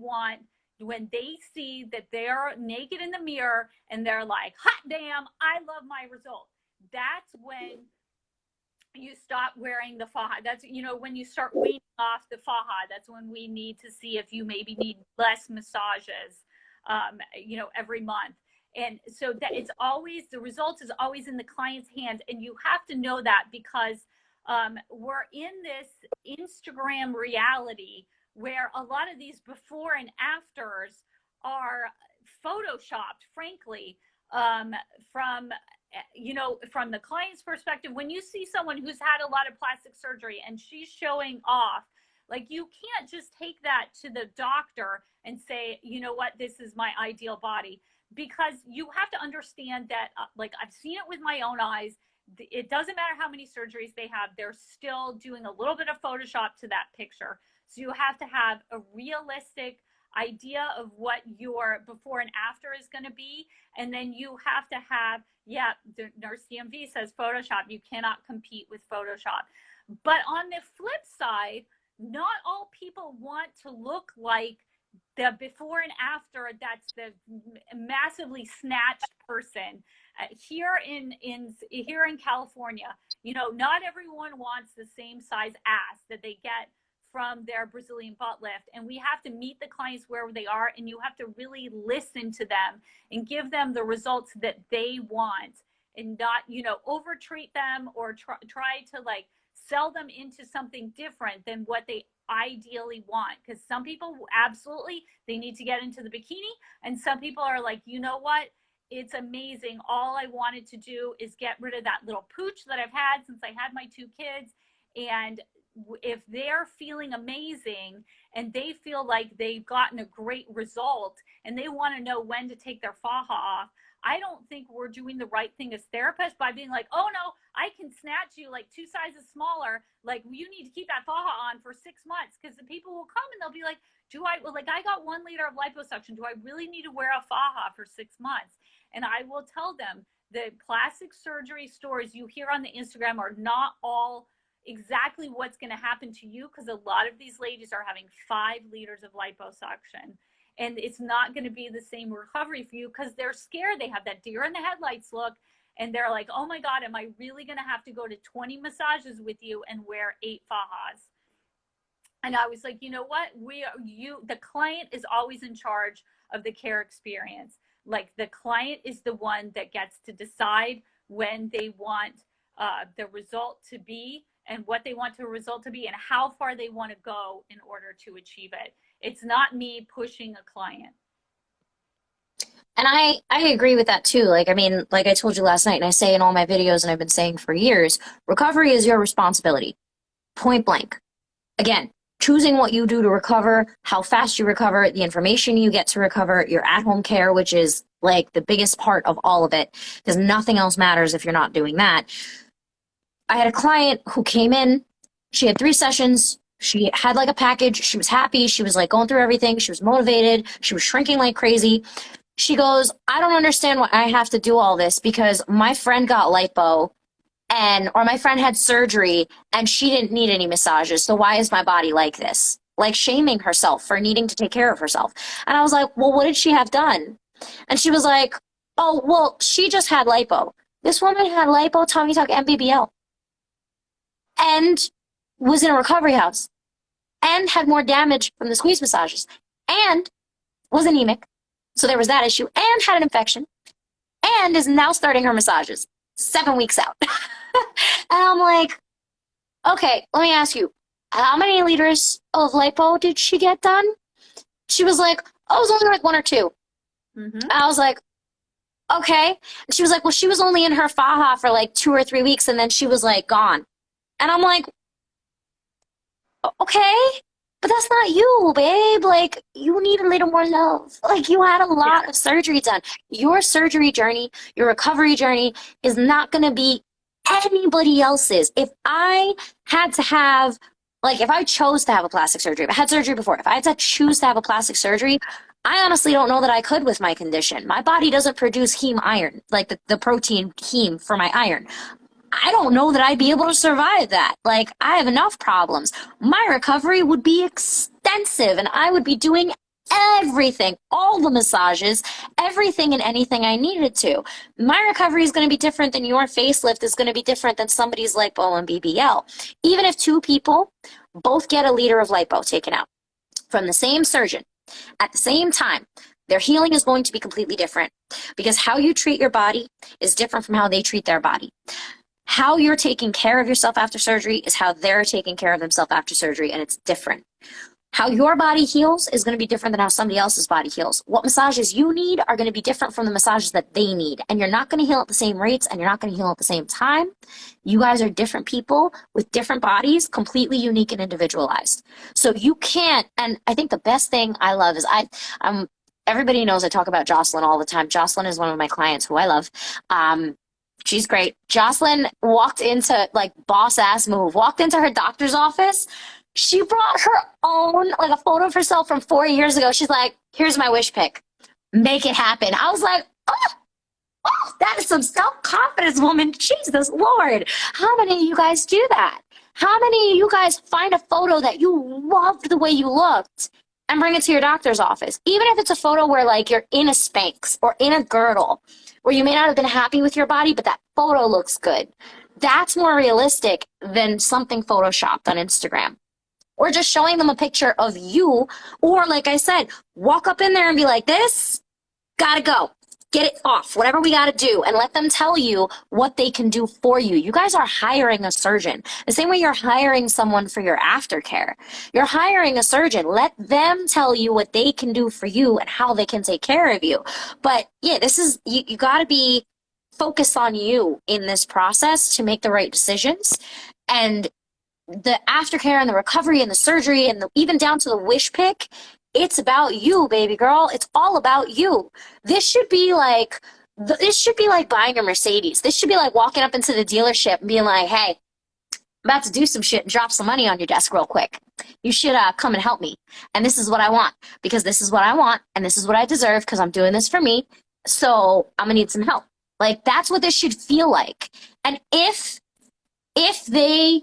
Speaker 1: see that they're naked in the mirror and they're like, hot damn, I love my result. That's when you stop wearing the faja. That's, you know, when you start weaning off the faja, that's when we need to see if you maybe need less massages, you know, every month. And so that it's always, the results is always in the client's hands. And you have to know that, because we're in this Instagram reality where a lot of these before and afters are photoshopped, frankly, from, you know, from the client's perspective. When you see someone who's had a lot of plastic surgery and she's showing off, like, you can't just take that to the doctor and say, you know what, this is my ideal body, because you have to understand that, like, I've seen it with my own eyes. It doesn't matter how many surgeries they have, they're still doing a little bit of Photoshop to that picture. So you have to have a realistic idea of what your before and after is going to be. And then you have to have, yeah, the Nurse DMV says Photoshop. You cannot compete with Photoshop. But on the flip side, not all people want to look like the before and after. That's the massively snatched person. Here in California, you know, not everyone wants the same size ass that they get from their Brazilian butt lift. And we have to meet the clients where they are, and you have to really listen to them and give them the results that they want, and not, you know, overtreat them or try to like sell them into something different than what they ideally want. Because some people absolutely, they need to get into the bikini, and some people are like, you know what, it's amazing, all I wanted to do is get rid of that little pooch that I've had since I had my 2 kids. And if they're feeling amazing and they feel like they've gotten a great result and they want to know when to take their faja off, I don't think we're doing the right thing as therapists by being like, oh no, I can snatch you like 2 sizes smaller. Like, you need to keep that faja on for 6 months. Because the people will come and they'll be like, I got 1 liter of liposuction. Do I really need to wear a faja for 6 months? And I will tell them, the plastic surgery stories you hear on the Instagram are not all exactly what's going to happen to you, because a lot of these ladies are having 5 liters of liposuction. And it's not going to be the same recovery for you, because they're scared. They have that deer in the headlights look, and they're like, oh my God, am I really going to have to go to 20 massages with you and wear 8 fajas? And I was like, you know what? The client is always in charge of the care experience. Like, the client is the one that gets to decide when they want the result to be, and what they want the result to be, and how far they want to go in order to achieve it. It's not me pushing a client.
Speaker 2: And I agree with that too. Like, I mean, like I told you last night, and I say in all my videos, and I've been saying for years, recovery is your responsibility. Point blank. Again, choosing what you do to recover, how fast you recover, the information you get to recover, your at-home care, which is like the biggest part of all of it, because nothing else matters if you're not doing that. I had a client who came in, she had 3 sessions, she had like a package, she was happy, she was like going through everything, she was motivated, she was shrinking like crazy. She goes, I don't understand why I have to do all this, because my friend got lipo, or my friend had surgery and she didn't need any massages, so why is my body like this? Like, shaming herself for needing to take care of herself. And I was like, well, what did she have done? And she was like, oh, well, she just had lipo. This woman had lipo, tummy tuck, and BBL, and was in a recovery house, and had more damage from the squeeze massages, and was anemic, so there was that issue, and had an infection, and is now starting her massages 7 weeks out. And I'm like, okay, let me ask you, how many liters of lipo did she get done? She was like, oh, it was only like 1 or 2.
Speaker 1: Mm-hmm.
Speaker 2: I was like, okay. And she was like, well, she was only in her faja for like 2 or 3 weeks and then she was like gone. And I'm like, okay, but that's not you, babe. Like, you need a little more love. Like, you had a
Speaker 1: Yeah.
Speaker 2: lot of surgery done. Your surgery journey, your recovery journey is not going to be anybody else's. If I had to have, like, if I chose to have a plastic surgery, if I had surgery before, if I had to choose to have a plastic surgery, I honestly don't know that I could with my condition. My body doesn't produce heme iron, like the protein heme for my iron. I don't know that I'd be able to survive that. Like, I have enough problems. My recovery would be extensive and I would be doing everything, all the massages, everything and anything I needed to. My recovery is going to be different than your facelift is going to be different than somebody's lipo and BBL. Even if two people both get a liter of lipo taken out from the same surgeon at the same time, their healing is going to be completely different because how you treat your body is different from how they treat their body. How you're taking care of yourself after surgery is how they're taking care of themselves after surgery, and it's different. How your body heals is going to be different than how somebody else's body heals. What massages you need are going to be different from the massages that they need, and you're not going to heal at the same rates, and you're not going to heal at the same time. You guys are different people with different bodies, completely unique and individualized. So you can't, and I think the best thing I love is everybody knows I talk about Jocelyn all the time. Jocelyn is one of my clients who I love. She's great. Jocelyn walked into, like, boss ass move, walked into her doctor's office. She brought her own, like, a photo of herself from 4 years ago. She's like, here's my wish pick. Make it happen. I was like, that is some self-confidence, woman. Jesus Lord. How many of you guys do that? How many of you guys find a photo that you loved the way you looked and bring it to your doctor's office? Even if it's a photo where, like, you're in a Spanx or in a girdle, where you may not have been happy with your body, but that photo looks good. That's more realistic than something photoshopped on Instagram. Or just showing them a picture of you, or like I said, walk up in there and be like, this, gotta go. Get it off, whatever we gotta do, and let them tell you what they can do for you. You guys are hiring a surgeon. The same way you're hiring someone for your aftercare. You're hiring a surgeon. Let them tell you what they can do for you and how they can take care of you. But yeah, this is, you gotta be focused on you in this process to make the right decisions. And the aftercare and the recovery and the surgery and even down to the wish pick, it's about you, baby girl. It's all about you. This should be like buying a Mercedes. This should be like walking up into the dealership and being like, hey, I'm about to do some shit and drop some money on your desk real quick. You should come and help me. And this is what I want because this is what I want and this is what I deserve because I'm doing this for me. So I'm gonna need some help. Like, that's what this should feel like. And if they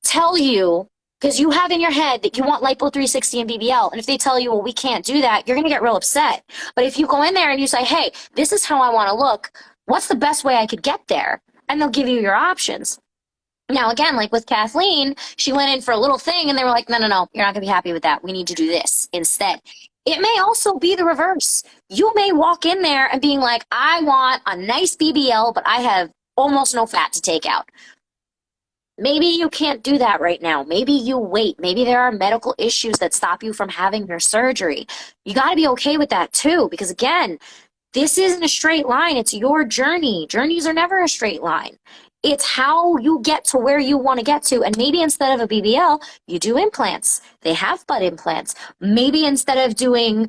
Speaker 2: tell you, because you have in your head that you want Lipo 360 and BBL, and if they tell you, well, we can't do that, you're going to get real upset. But if you go in there and you say, hey, this is how I want to look, what's the best way I could get there? And they'll give you your options. Now, again, like with Kathleen, she went in for a little thing and they were like, no, you're not going to be happy with that. We need to do this instead. It may also be the reverse. You may walk in there and being like, I want a nice BBL, but I have almost no fat to take out. Maybe you can't do that right now. Maybe you wait. Maybe there are medical issues that stop you from having your surgery. You got to be okay with that too, because again, this isn't a straight line. It's your journey. Journeys are never a straight line. It's how you get to where you want to get to. And maybe instead of a BBL, you do implants. They have butt implants. Maybe instead of doing,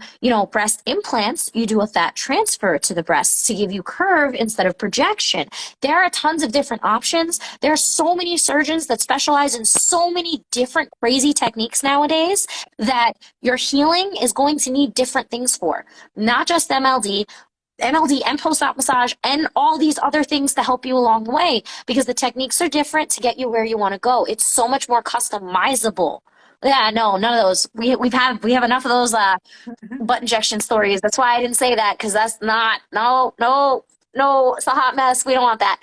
Speaker 2: breast implants, you do a fat transfer to the breasts to give you curve instead of projection. There are tons of different options. There are so many surgeons that specialize in so many different crazy techniques nowadays that your healing is going to need different things for. Not just MLD and post-op massage and all these other things to help you along the way, because the techniques are different to get you where you want to go. It's so much more customizable. Yeah, no, none of those. We have enough of those butt injection stories. That's why I didn't say that, because that's not, no, it's a hot mess. We don't want that.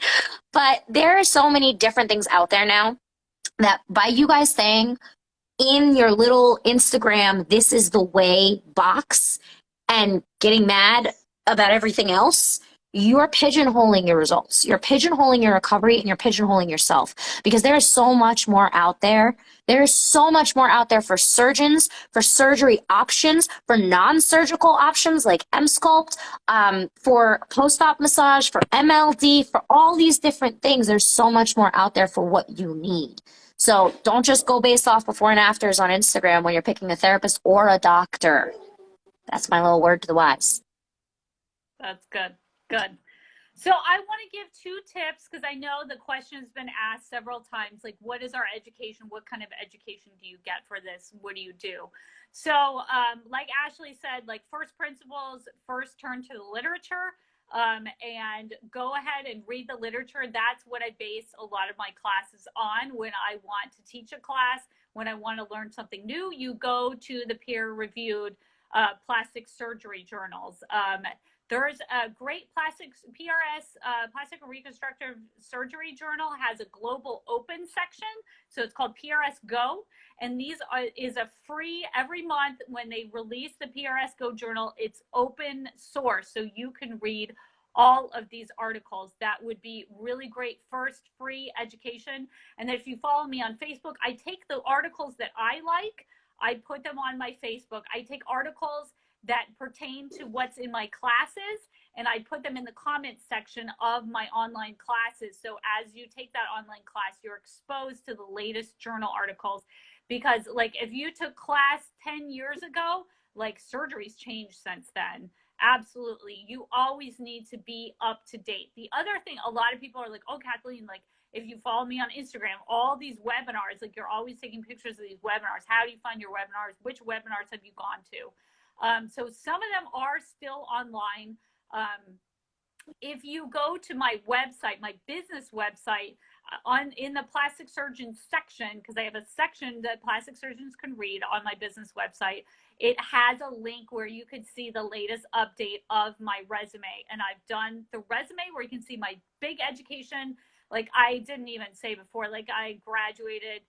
Speaker 2: But there are so many different things out there now that by you guys saying in your little Instagram, this is the way box, and getting mad about everything else, you're pigeonholing your results. You're pigeonholing your recovery and you're pigeonholing yourself because there is so much more out there. There's so much more out there for surgeons, for surgery options, for non-surgical options like M-Sculpt, for post-op massage, for MLD, for all these different things. There's so much more out there for what you need. So don't just go based off before and afters on Instagram when you're picking a therapist or a doctor. That's my little word to the wise.
Speaker 1: That's good. Good. So I want to give 2 tips because I know the question has been asked several times, like, what is our education? What kind of education do you get for this? What do you do? So like Ashley said, like first principles, first turn to the literature and go ahead and read the literature. That's what I base a lot of my classes on when I want to teach a class. When I want to learn something new, you go to the peer-reviewed plastic surgery journals. There's a great PRS, Plastic and Reconstructive Surgery Journal has a global open section. So it's called PRS Go. And is a free every month when they release the PRS Go journal, it's open source. So you can read all of these articles. That would be really great first free education. And then if you follow me on Facebook, I take the articles that I like, I put them on my Facebook. I take articles that pertain to what's in my classes and I put them in the comments section of my online classes. So as you take that online class, you're exposed to the latest journal articles because like if you took class 10 years ago, like surgery's changed since then. Absolutely. You always need to be up to date. The other thing, a lot of people are like, oh, Kathleen, like if you follow me on Instagram, all these webinars, like you're always taking pictures of these webinars. How do you find your webinars? Which webinars have you gone to? So some of them are still online. If you go to my website, my business website, in the plastic surgeon section, because I have a section that plastic surgeons can read on my business website, it has a link where you could see the latest update of my resume. And I've done the resume where you can see my big education. Like I didn't even say before, like I graduated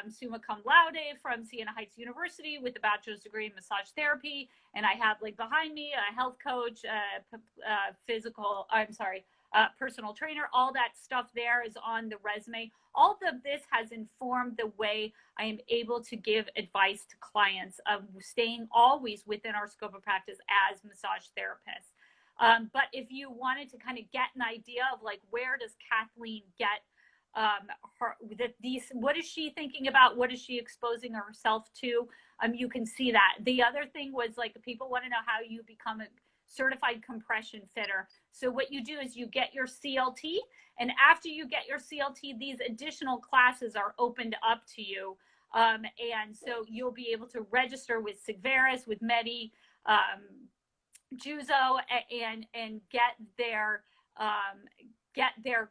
Speaker 1: summa cum laude from Siena Heights University with a bachelor's degree in massage therapy. And I have like behind me a health coach, personal trainer, all that stuff there is on the resume. All of this has informed the way I am able to give advice to clients of staying always within our scope of practice as massage therapists. But if you wanted to kind of get an idea of like, where does Kathleen get what is she thinking about? What is she exposing herself to? You can see that. The other thing was like, people want to know how you become a certified compression fitter. So what you do is you get your CLT, and after you get your CLT, these additional classes are opened up to you. And so you'll be able to register with Sigvaris, with Medi, Juzo, and get their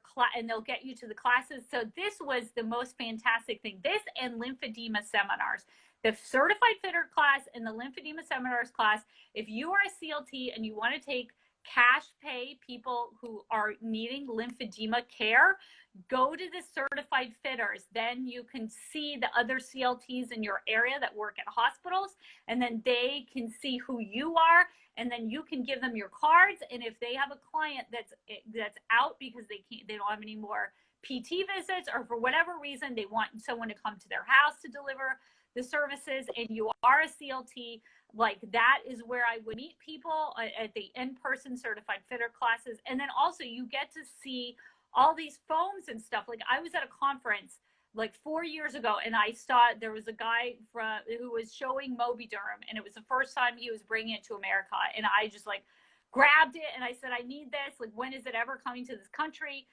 Speaker 1: class, and they'll get you to the classes. So this was the most fantastic thing. This and lymphedema seminars, the certified fitter class and the lymphedema seminars class. If you are a CLT and you want to take cash pay people who are needing lymphedema care, go to the certified fitters. Then you can see the other CLTs in your area that work at hospitals, and then they can see who you are, and then you can give them your cards. And if they have a client that's out because they don't have any more PT visits, or for whatever reason they want someone to come to their house to deliver the services, and you are a CLT, like that is where I would meet people at the in-person certified fitter classes. And then also you get to see all these foams and stuff. Like I was at a conference like 4 years ago, and I saw there was a guy who was showing Mobiderm, and it was the first time he was bringing it to America. And I just like grabbed it and I said, I need this. Like, when is it ever coming to this country?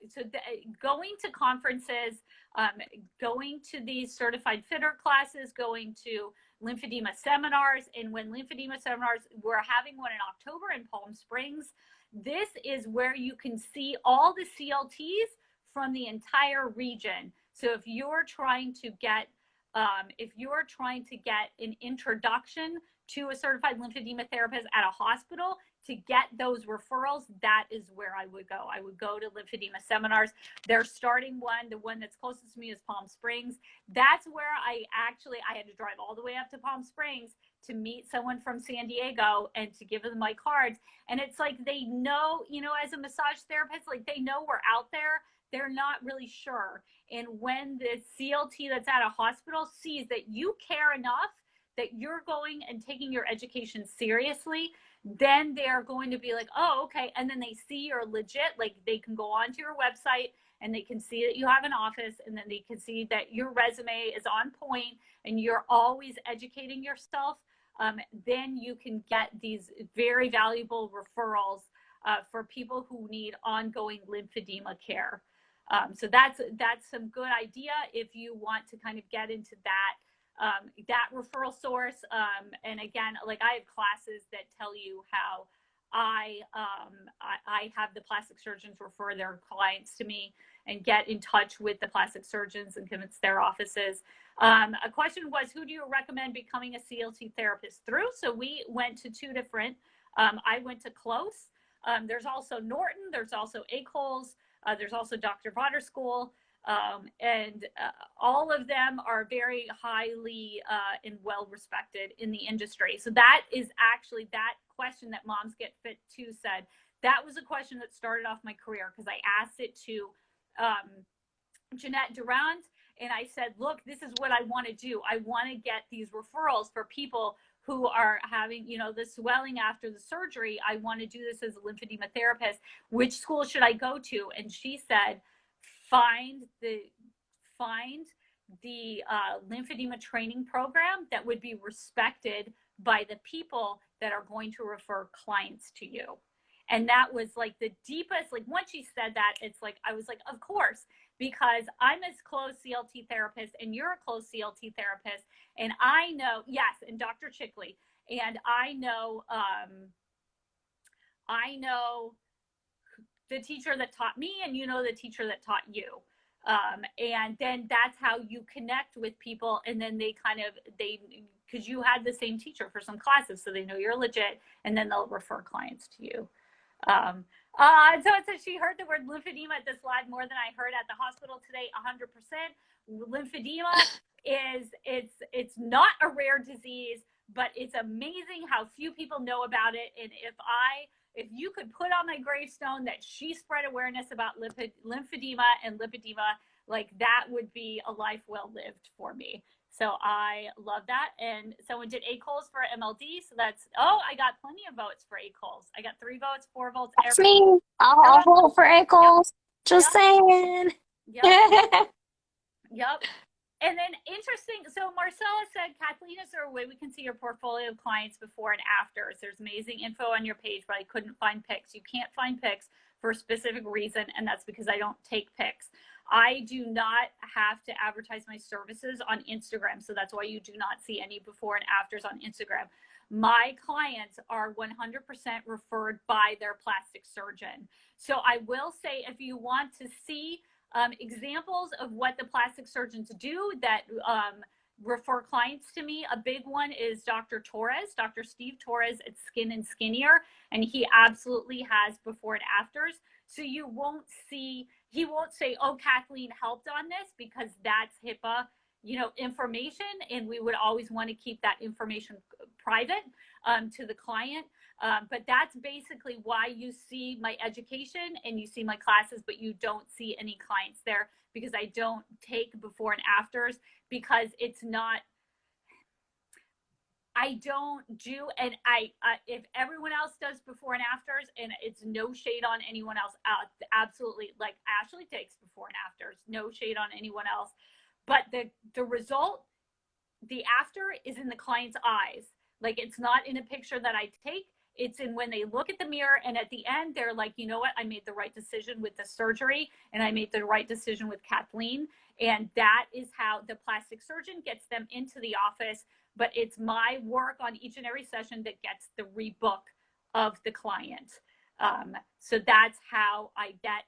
Speaker 1: So going to conferences, going to these certified fitter classes, going to lymphedema seminars. And when lymphedema seminars, we're having one in October in Palm Springs. This is where you can see all the CLTs from the entire region. So if you're trying to get an introduction to a certified lymphedema therapist at a hospital, to get those referrals, that is where I would go. I would go to lymphedema seminars. They're starting one. The one that's closest to me is Palm Springs. That's where I had to drive all the way up to Palm Springs to meet someone from San Diego and to give them my cards. And it's like, they know, you know, as a massage therapist, like they know we're out there. They're not really sure. And when the CLT that's at a hospital sees that you care enough, that you're going and taking your education seriously, then they're going to be like, oh, okay. And then they see you're legit. Like they can go onto your website and they can see that you have an office, and then they can see that your resume is on point and you're always educating yourself. Then you can get these very valuable referrals for people who need ongoing lymphedema care. So that's some good idea if you want to kind of get into that referral source. And again, like I have classes that tell you how I have the plastic surgeons refer their clients to me and get in touch with the plastic surgeons and convince their offices. A question was, who do you recommend becoming a CLT therapist through? So we went to two different, I went to Close. There's also Norton, there's also Acoles, there's also Dr. Potter School. And all of them are very highly and well respected in the industry. So that is actually that question that Moms Get Fit To said. That was a question that started off my career, because I asked it to Jeanette Durand, and I said, look, this is what I want to do. I want to get these referrals for people who are having, you know, the swelling after the surgery. I want to do this as a lymphedema therapist. Which school should I go to? And she said, find the lymphedema training program that would be respected by the people that are going to refer clients to you. And that was like the deepest, like once she said that, it's like, I was like, of course, because I'm a close CLT therapist and you're a close CLT therapist. And I know, yes, and Dr. Chickley, and I know the teacher that taught me, and you know the teacher that taught you. And then that's how you connect with people. And then because you had the same teacher for some classes, so they know you're legit, and then they'll refer clients to you. So it says she heard the word lymphedema at this live more than I heard at the hospital today. 100%. Lymphedema it's not a rare disease, but it's amazing how few people know about it. And if you could put on my gravestone that she spread awareness about lymphedema and lipedema, like that would be a life well lived for me. So I love that. And someone did ACOLS for MLD. So I got plenty of votes for ACOLS. I got 3 votes, 4 votes.
Speaker 2: That's me. I'll vote for Acoles. Just saying.
Speaker 1: Yep. And then interesting. So Marcella said, Kathleen, is there a way we can see your portfolio of clients before and afters? There's amazing info on your page, but I couldn't find pics. You can't find pics for a specific reason, and that's because I don't take pics. I do not have to advertise my services on Instagram, so that's why you do not see any before and afters on Instagram. My clients are 100% referred by their plastic surgeon. So I will say, if you want to see examples of what the plastic surgeons do that refer clients to me, a big one is Dr. Torres, Dr. Steve Torres at Skin and Skinnier, and he absolutely has before and afters. So you won't see, he won't say, oh, Kathleen helped on this, because that's HIPAA, information, and we would always want to keep that information private to the client. But that's basically why you see my education and you see my classes, but you don't see any clients there, because I don't take before and afters, because it's not, I don't do, and if everyone else does before and afters, and it's no shade on anyone else, absolutely, like Ashley takes before and afters, no shade on anyone else, but the result, the after, is in the client's eyes. Like, it's not in a picture that I take, it's in when they look at the mirror, and at the end, they're like, you know what, I made the right decision with the surgery, and I made the right decision with Kathleen. And that is how the plastic surgeon gets them into the office. But it's my work on each and every session that gets the rebook of the client. So that's how I get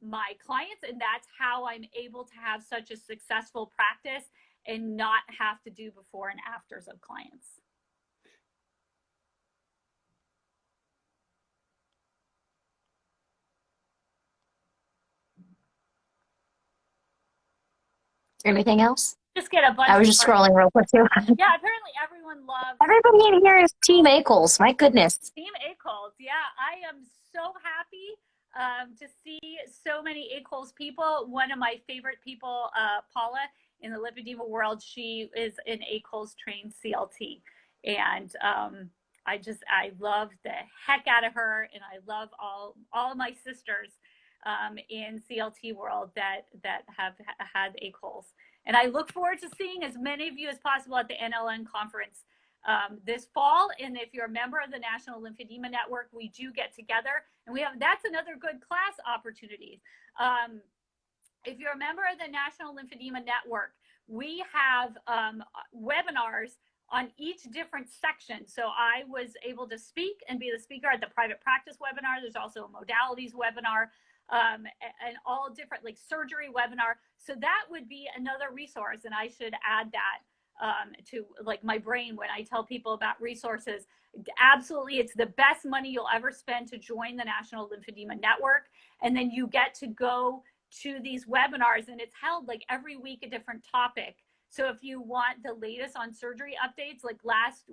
Speaker 1: my clients, and that's how I'm able to have such a successful practice and not have to do before and afters of clients.
Speaker 2: Anything else?
Speaker 1: Just get a bunch
Speaker 2: I was
Speaker 1: of
Speaker 2: just scrolling real quick too.
Speaker 1: Yeah, apparently everyone loves
Speaker 2: Everybody in here is Team Ackles. My goodness.
Speaker 1: Team Ackles. Yeah, I am so happy to see so many Ackles people. One of my favorite people, Paula, in the lipedema world, she is an Ackles trained CLT. And I love the heck out of her, and I love all of my sisters in CLT world that have had Ackles. And I look forward to seeing as many of you as possible at the NLN conference this fall. And if you're a member of the National Lymphedema Network, we do get together, and that's another good class opportunity. If you're a member of the National Lymphedema Network, we have webinars on each different section. So I was able to speak and be the speaker at the private practice webinar. There's also a modalities webinar and all different like surgery webinar. So that would be another resource, and I should add that to like my brain when I tell people about resources. Absolutely, it's the best money you'll ever spend to join the National Lymphedema Network, and then you get to go to these webinars, and it's held like every week a different topic. So if you want the latest on surgery updates, like last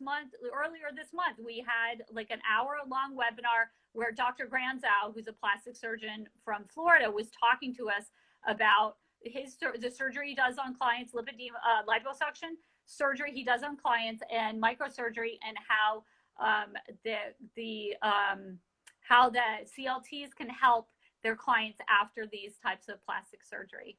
Speaker 1: month, earlier this month, we had like an hour-long webinar where Dr. Granzow, who's a plastic surgeon from Florida, was talking to us about the surgery he does on clients, lipedema, liposuction surgery he does on clients, and microsurgery, and how how the CLTs can help their clients after these types of plastic surgery.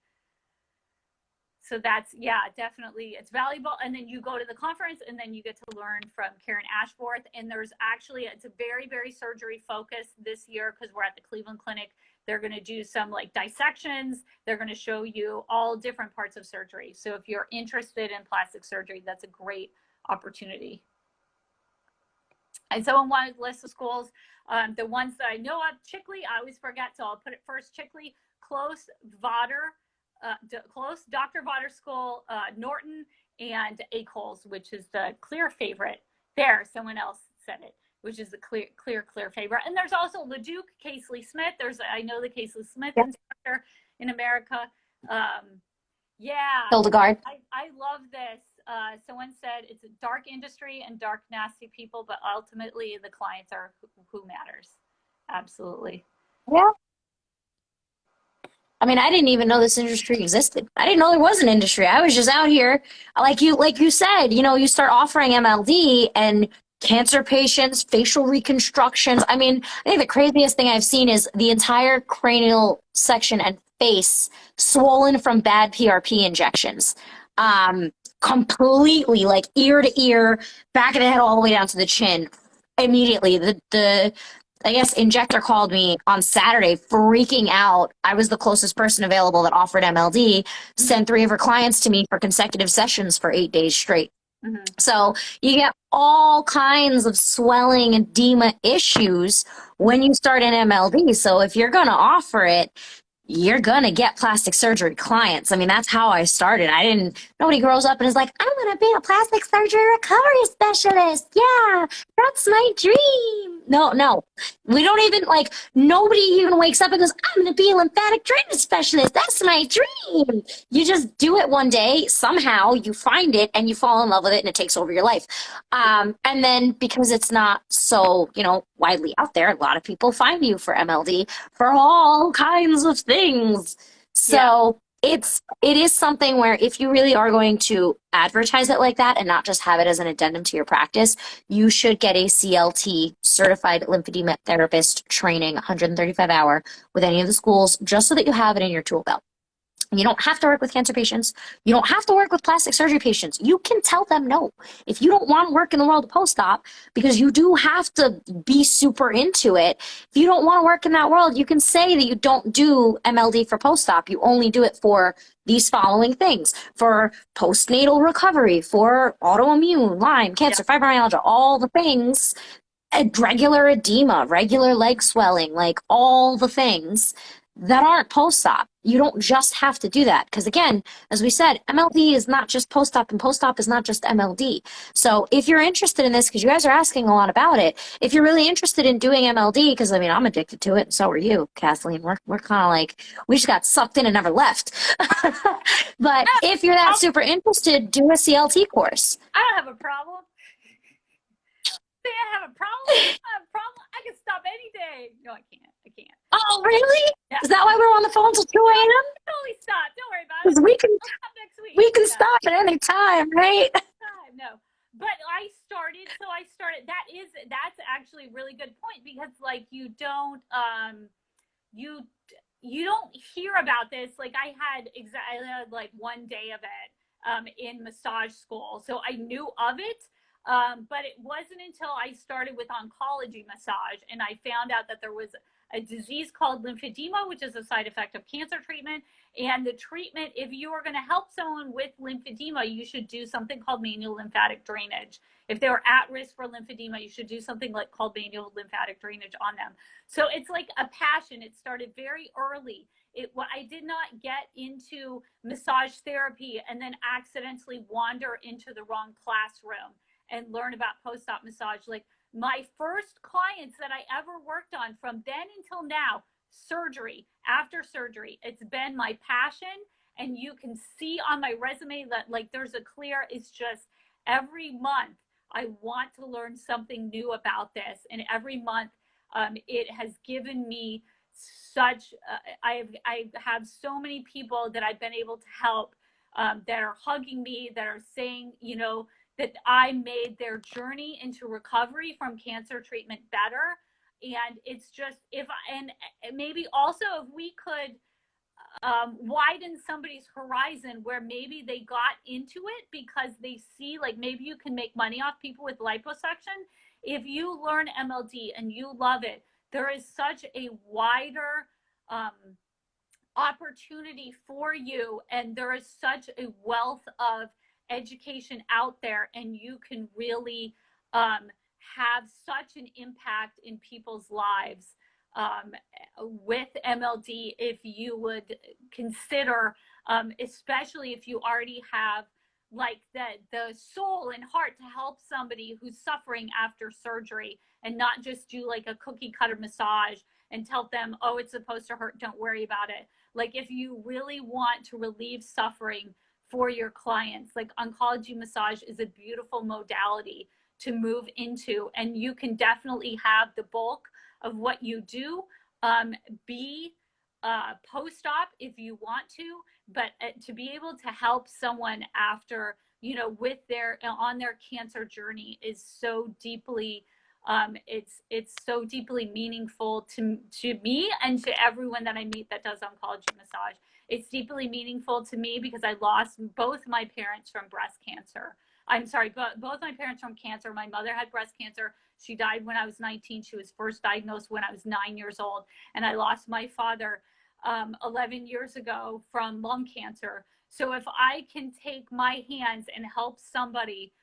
Speaker 1: So that's, yeah, definitely, it's valuable. And then you go to the conference, and then you get to learn from Karen Ashforth. And there's actually, it's a very, very surgery focused this year because we're at the Cleveland Clinic. They're going to do some like dissections. They're going to show you all different parts of surgery. So if you're interested in plastic surgery, that's a great opportunity. And someone wanted to list the schools. The ones that I know of, Chickley, I always forget, so I'll put it first. Chickley, Close, Vodder, Close, Dr. Vodder School, Norton, and Ackles, which is the clear favorite. There, someone else said it, which is the clear favorite. And there's also Leduc, Casely Smith. I know the Casely Smith instructor in America. Yeah.
Speaker 2: Hildegard.
Speaker 1: I love this. Someone said it's a dark industry and dark, nasty people, but ultimately the clients are who matters. Absolutely.
Speaker 2: Yeah. I mean, I didn't even know this industry existed. I didn't know there was an industry. I was just out here, like you said, you know, you start offering MLD and cancer patients, facial reconstructions. I mean, I think the craziest thing I've seen is the entire cranial section and face swollen from bad PRP injections. Completely, like ear to ear, back of the head all the way down to the chin. Immediately, the I guess injector called me on Saturday freaking out. I was the closest person available that offered MLD, sent 3 of her clients to me for consecutive sessions for 8 days straight. Mm-hmm. So you get all kinds of swelling, edema issues when you start an MLD. So if you're going to offer it, you're going to get plastic surgery clients. I mean, that's how I started. Nobody grows up and is like, I'm going to be a plastic surgery recovery specialist. Yeah, that's my dream. No. We don't even, like, nobody even wakes up and goes, I'm going to be a lymphatic drainage specialist. That's my dream. You just do it one day. Somehow you find it and you fall in love with it and it takes over your life. And then because it's not so, widely out there, a lot of people find you for MLD for all kinds of things. So it is something where if you really are going to advertise it like that and not just have it as an addendum to your practice, you should get a CLT certified lymphedema therapist training, 135-hour with any of the schools, just so that you have it in your tool belt. You don't have to work with cancer patients. You don't have to work with plastic surgery patients. You can tell them no. If you don't want to work in the world of post-op, because you do have to be super into it, if you don't want to work in that world, you can say that you don't do MLD for post-op. You only do it for these following things: for postnatal recovery, for autoimmune, Lyme, cancer, fibromyalgia, all the things, regular edema, regular leg swelling, like all the things that aren't post-op. You don't just have to do that. Because again, as we said, MLD is not just post-op, and post-op is not just MLD. So if you're interested in this, because you guys are asking a lot about it, if you're really interested in doing MLD, because I mean, I'm addicted to it, and so are you, Kathleen. We're kind of like, we just got sucked in and never left. But if you're that super interested, do a CLT course.
Speaker 1: I don't have a problem. Say I have a problem? I have a problem? I can stop any day. No, I can't. I can't.
Speaker 2: Oh, really?
Speaker 1: Yeah.
Speaker 2: Is that why we're on the phone till 2 a.m.?
Speaker 1: Totally stop. Don't worry about it.
Speaker 2: Because we can,
Speaker 1: I'll stop next week.
Speaker 2: we can stop at any time, right?
Speaker 1: No. But that's actually a really good point, because like you don't hear about this. Like I had like 1 day of it in massage school, so I knew of it. But it wasn't until I started with oncology massage and I found out that there was a disease called lymphedema, which is a side effect of cancer treatment. And the treatment, if you are going to help someone with lymphedema, you should do something called manual lymphatic drainage. If they were at risk for lymphedema, you should do something like called manual lymphatic drainage on them. So it's like a passion. It started very early. I did not get into massage therapy and then accidentally wander into the wrong classroom and learn about post-op massage. Like my first clients that I ever worked on from then until now, surgery, after surgery, it's been my passion. And you can see on my resume that like there's a clear, it's just every month I want to learn something new about this. And every month it has given me such, I have so many people that I've been able to help that are hugging me, that are saying, you know, that I made their journey into recovery from cancer treatment better. And it's just, and maybe also if we could widen somebody's horizon where maybe they got into it because they see like maybe you can make money off people with liposuction. If you learn MLD and you love it, there is such a wider opportunity for you, and there is such a wealth of education out there, and you can really have such an impact in people's lives with MLD if you would consider, especially if you already have like the soul and heart to help somebody who's suffering after surgery, and not just do like a cookie cutter massage and tell them, oh, it's supposed to hurt, don't worry about it. Like if you really want to relieve suffering for your clients, like oncology massage is a beautiful modality to move into, and you can definitely have the bulk of what you do be post-op if you want to, but to be able to help someone after, you know, with on their cancer journey is so deeply it's so deeply meaningful to me and to everyone that I meet that does oncology massage. It's deeply meaningful to me because I lost both my parents from breast cancer. I'm sorry, both my parents from cancer. My mother had breast cancer. She died when I was 19. She was first diagnosed when I was 9 years old. And I lost my father 11 years ago from lung cancer. So if I can take my hands and help somebody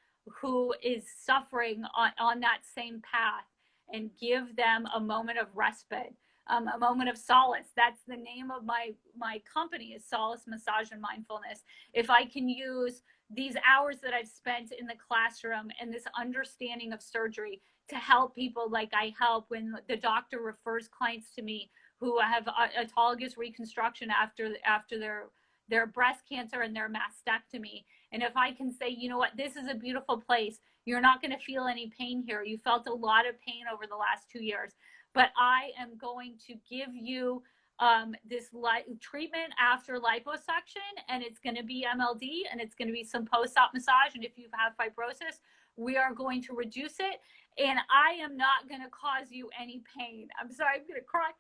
Speaker 1: who is suffering on that same path and give them a moment of respite, a moment of solace. That's the name of my company, is Solace Massage and Mindfulness. If I can use these hours that I've spent in the classroom and this understanding of surgery to help people, like I help when the doctor refers clients to me who have autologous reconstruction after their breast cancer and their mastectomy. And if I can say, you know what, this is a beautiful place. You're not going to feel any pain here. You felt a lot of pain over the last 2 years, but I am going to give you this treatment after liposuction, and it's going to be MLD, and it's going to be some post-op massage. And if you have fibrosis, we are going to reduce it. And I am not going to cause you any pain. I'm sorry, I'm going to cry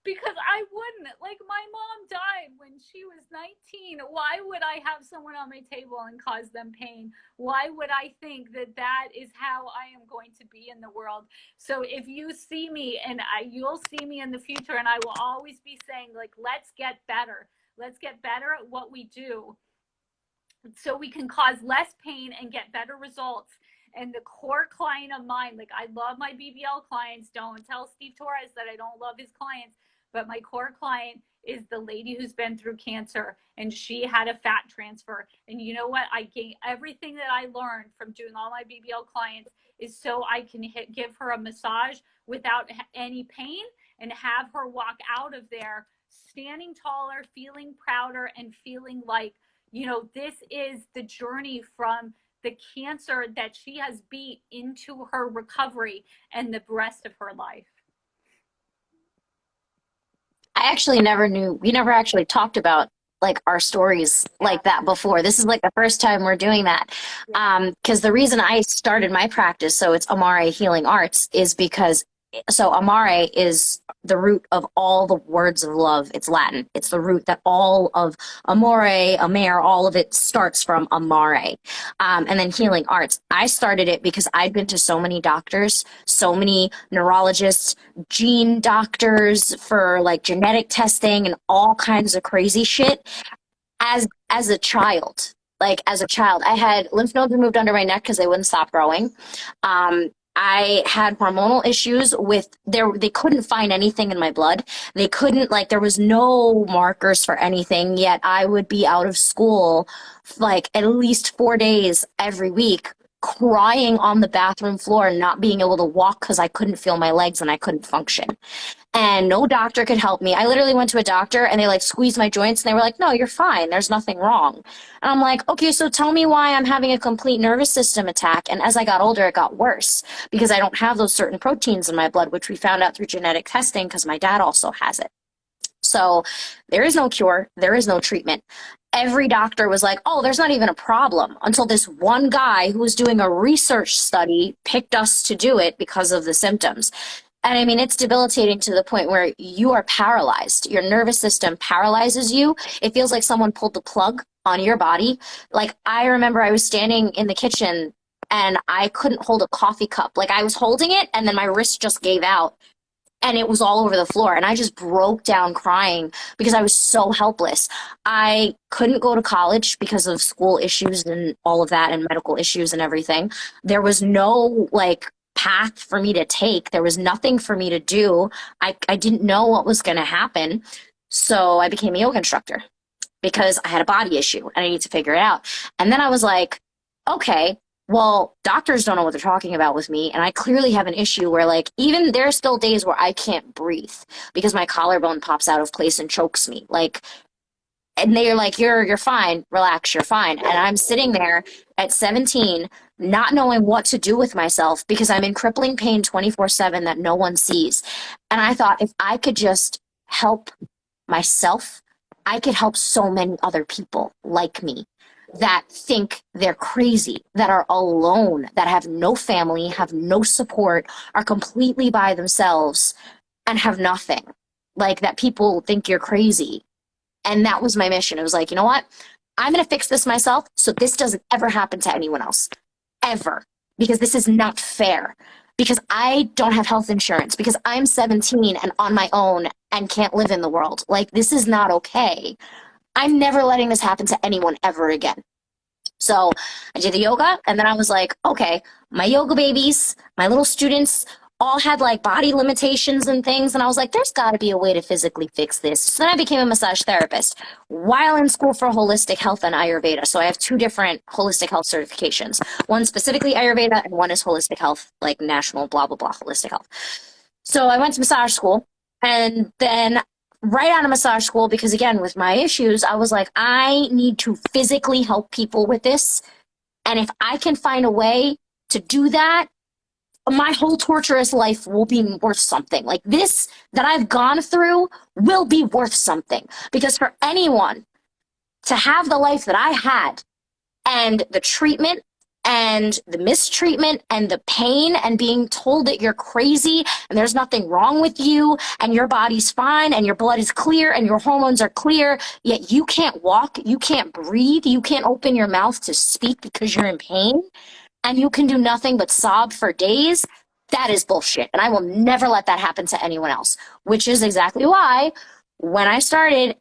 Speaker 1: because I wouldn't. Like, my mom died when she was 19. Why would I have someone on my table and cause them pain? Why would I think that that is how I am going to be in the world? So if you see me, and you'll see me in the future, and I will always be saying, like, let's get better. Let's get better at what we do so we can cause less pain and get better results. And the core client of mine, like, I love my BBL clients. Don't tell Steve Torres that I don't love his clients. but my core client is the lady who's been through cancer, and she had a fat transfer. And you know what? I gained everything that I learned from doing all my BBL clients is so I can give her a massage without any pain and have her walk out of there standing taller, feeling prouder, and feeling like, you know, this is the journey from the cancer that she has beat into her recovery and the rest of her life.
Speaker 2: I actually never knew, we never actually talked about like our stories like that before. This is like the first time we're doing that. Because the reason I started my practice, so it's Amare Healing Arts, is because so Amare is the root of all the words of love. It's Latin. It's the root that all of Amare, all of it starts from Amare. And then Healing Arts. I started it because I'd been to so many doctors, so many neurologists, gene doctors for like genetic testing and all kinds of crazy shit as a child. Like as a child, I had lymph nodes removed under my neck because they wouldn't stop growing. I had hormonal issues with they couldn't find anything in my blood. They couldn't, like, there was no markers for anything, yet I would be out of school like at least 4 days every week, crying on the bathroom floor and not being able to walk because I couldn't feel my legs and I couldn't function. And no doctor could help me. I literally went to a doctor and they like squeezed my joints and they were like, no, you're fine. There's nothing wrong. And I'm like, okay, so tell me why I'm having a complete nervous system attack. And as I got older, it got worse because I don't have those certain proteins in my blood, which we found out through genetic testing because my dad also has it. So there is no cure. There is no treatment. Every doctor was like, oh, there's not even a problem, until this one guy who was doing a research study picked us to do it because of the symptoms. And I mean, it's debilitating to the point where you are paralyzed. Your nervous system paralyzes you. It feels like someone pulled the plug on your body. Like, I remember I was standing in the kitchen and I couldn't hold a coffee cup. Like, I was holding it and then my wrist just gave out and it was all over the floor. And I just broke down crying because I was so helpless. I couldn't go to college because of school issues and all of that and medical issues and everything. There was no like path for me to take. There was nothing for me to do. I didn't know what was going to happen. So I became a yoga instructor because I had a body issue and I need to figure it out. And then I was like, okay, well, doctors don't know what they're talking about with me. And I clearly have an issue where like, even there are still days where I can't breathe because my collarbone pops out of place and chokes me. Like, and they're like, you're fine, relax, you're fine. And I'm sitting there at 17, not knowing what to do with myself because I'm in crippling pain 24/7 that no one sees. And I thought, if I could just help myself, I could help so many other people like me that think they're crazy, that are alone, that have no family, have no support, are completely by themselves and have nothing. Like, that people think you're crazy. And that was my mission. It was like, you know what? I'm going to fix this myself so this doesn't ever happen to anyone else. Ever. Because this is not fair. Because I don't have health insurance. Because I'm 17 and on my own and can't live in the world. Like, this is not okay. I'm never letting this happen to anyone ever again. So I did the yoga, and then I was like, okay, my yoga babies, my little students, all had like body limitations and things. And I was like, there's got to be a way to physically fix this. So then I became a massage therapist while in school for holistic health and Ayurveda. So I have 2 different holistic health certifications. One specifically Ayurveda and one is holistic health, like national blah, blah, blah, holistic health. So I went to massage school, and then right out of massage school, because again, with my issues, I was like, I need to physically help people with this. And if I can find a way to do that, my whole torturous life will be worth something. Like, this that I've gone through will be worth something. Because for anyone to have the life that I had, and the treatment and the mistreatment and the pain and being told that you're crazy and there's nothing wrong with you and your body's fine and your blood is clear and your hormones are clear, yet you can't walk, you can't breathe, you can't open your mouth to speak because you're in pain, and you can do nothing but sob for days, that is bullshit. And I will never let that happen to anyone else, which is exactly why when I started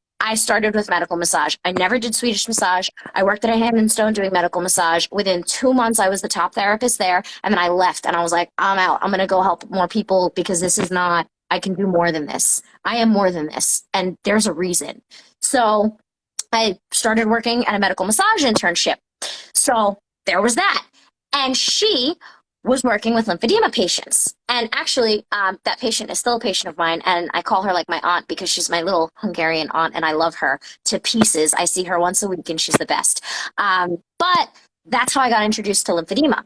Speaker 2: with medical massage. I never did Swedish massage. I worked at a Hand and Stone doing medical massage. Within 2 months, I was the top therapist there. And then I left and I was like, I'm out. I'm going to go help more people because this is not I can do more than this. I am more than this. And there's a reason. So I started working at a medical massage internship. So there was that. And she was working with lymphedema patients. And actually, that patient is still a patient of mine. And I call her like my aunt because she's my little Hungarian aunt and I love her to pieces. I see her once a week and she's the best. But that's how I got introduced to lymphedema.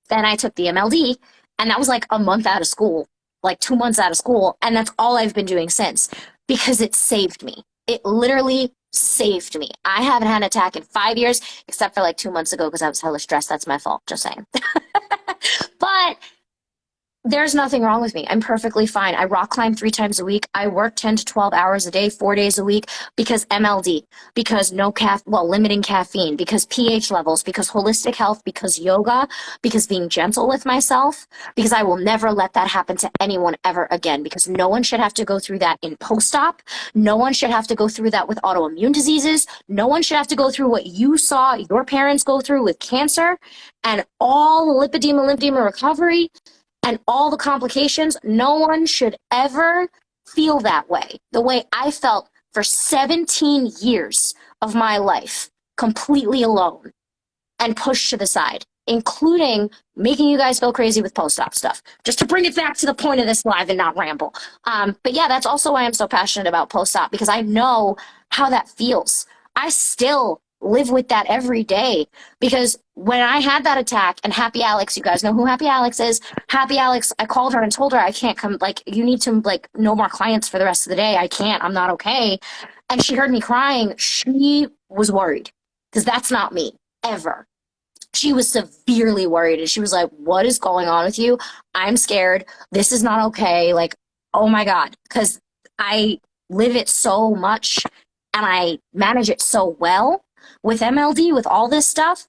Speaker 2: Then I took the MLD, and that was like a month out of school, like 2 months out of school. And that's all I've been doing since because it saved me. It literally saved me. I haven't had an attack in 5 years, except for like 2 months ago because I was hella stressed. That's my fault. Just saying. But there's nothing wrong with me. I'm perfectly fine. I rock climb 3 times a week. I work 10 to 12 hours a day, 4 days a week because MLD, because limiting caffeine, because pH levels, because holistic health, because yoga, because being gentle with myself, because I will never let that happen to anyone ever again, because no one should have to go through that in post-op. No one should have to go through that with autoimmune diseases. No one should have to go through what you saw your parents go through with cancer and all the lymphedema recovery and all the complications. No one should ever feel that way, the way I felt for 17 years of my life, completely alone and pushed to the side, including making you guys go crazy with post-op stuff, just to bring it back to the point of this live and not ramble. But yeah, that's also why I'm so passionate about post-op, because I know how that feels. I still live with that every day, because when I had that attack, and Happy Alex, you guys know who Happy Alex is. Happy Alex, I called her and told her I can't come, like, you need to, like, no more clients for the rest of the day. I can't, I'm not okay. And she heard me crying. She was worried, because that's not me, ever. She was severely worried, and she was like, what is going on with you? I'm scared. This is not okay. Like, oh my God, because I live it so much and I manage it so well with MLD, with all this stuff,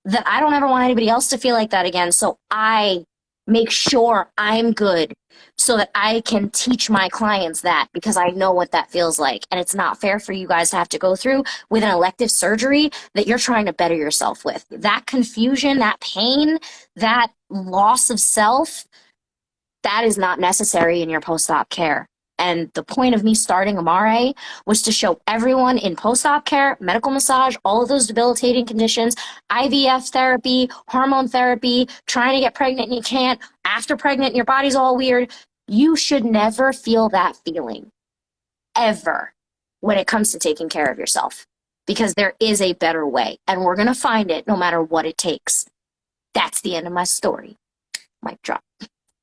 Speaker 2: that I don't ever want anybody else to feel like that again. So I make sure I'm good so that I can teach my clients that, because I know what that feels like. And it's not fair for you guys to have to go through with an elective surgery that you're trying to better yourself with. That confusion, that pain, that loss of self, that is not necessary in your post-op care. And the point of me starting Amare was to show everyone in post-op care, medical massage, all of those debilitating conditions, IVF therapy, hormone therapy, trying to get pregnant and you can't, after pregnant and your body's all weird. You should never feel that feeling, ever, when it comes to taking care of yourself, because there is a better way, and we're going to find it no matter what it takes. That's the end of my story. Mic drop.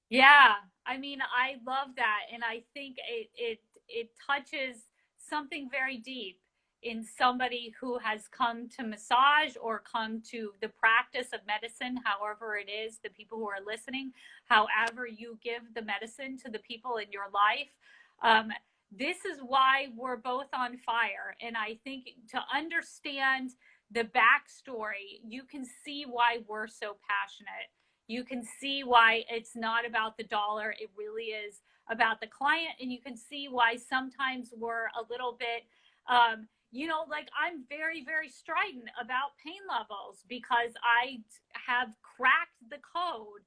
Speaker 1: Yeah, I mean, I love that, and I think it touches something very deep in somebody who has come to massage or come to the practice of medicine, however it is, the people who are listening, however you give the medicine to the people in your life. This is why we're both on fire, and I think to understand the backstory, you can see why we're so passionate. You can see why it's not about the dollar. It really is about the client. And you can see why sometimes we're a little bit, like I'm very, very strident about pain levels because I have cracked the code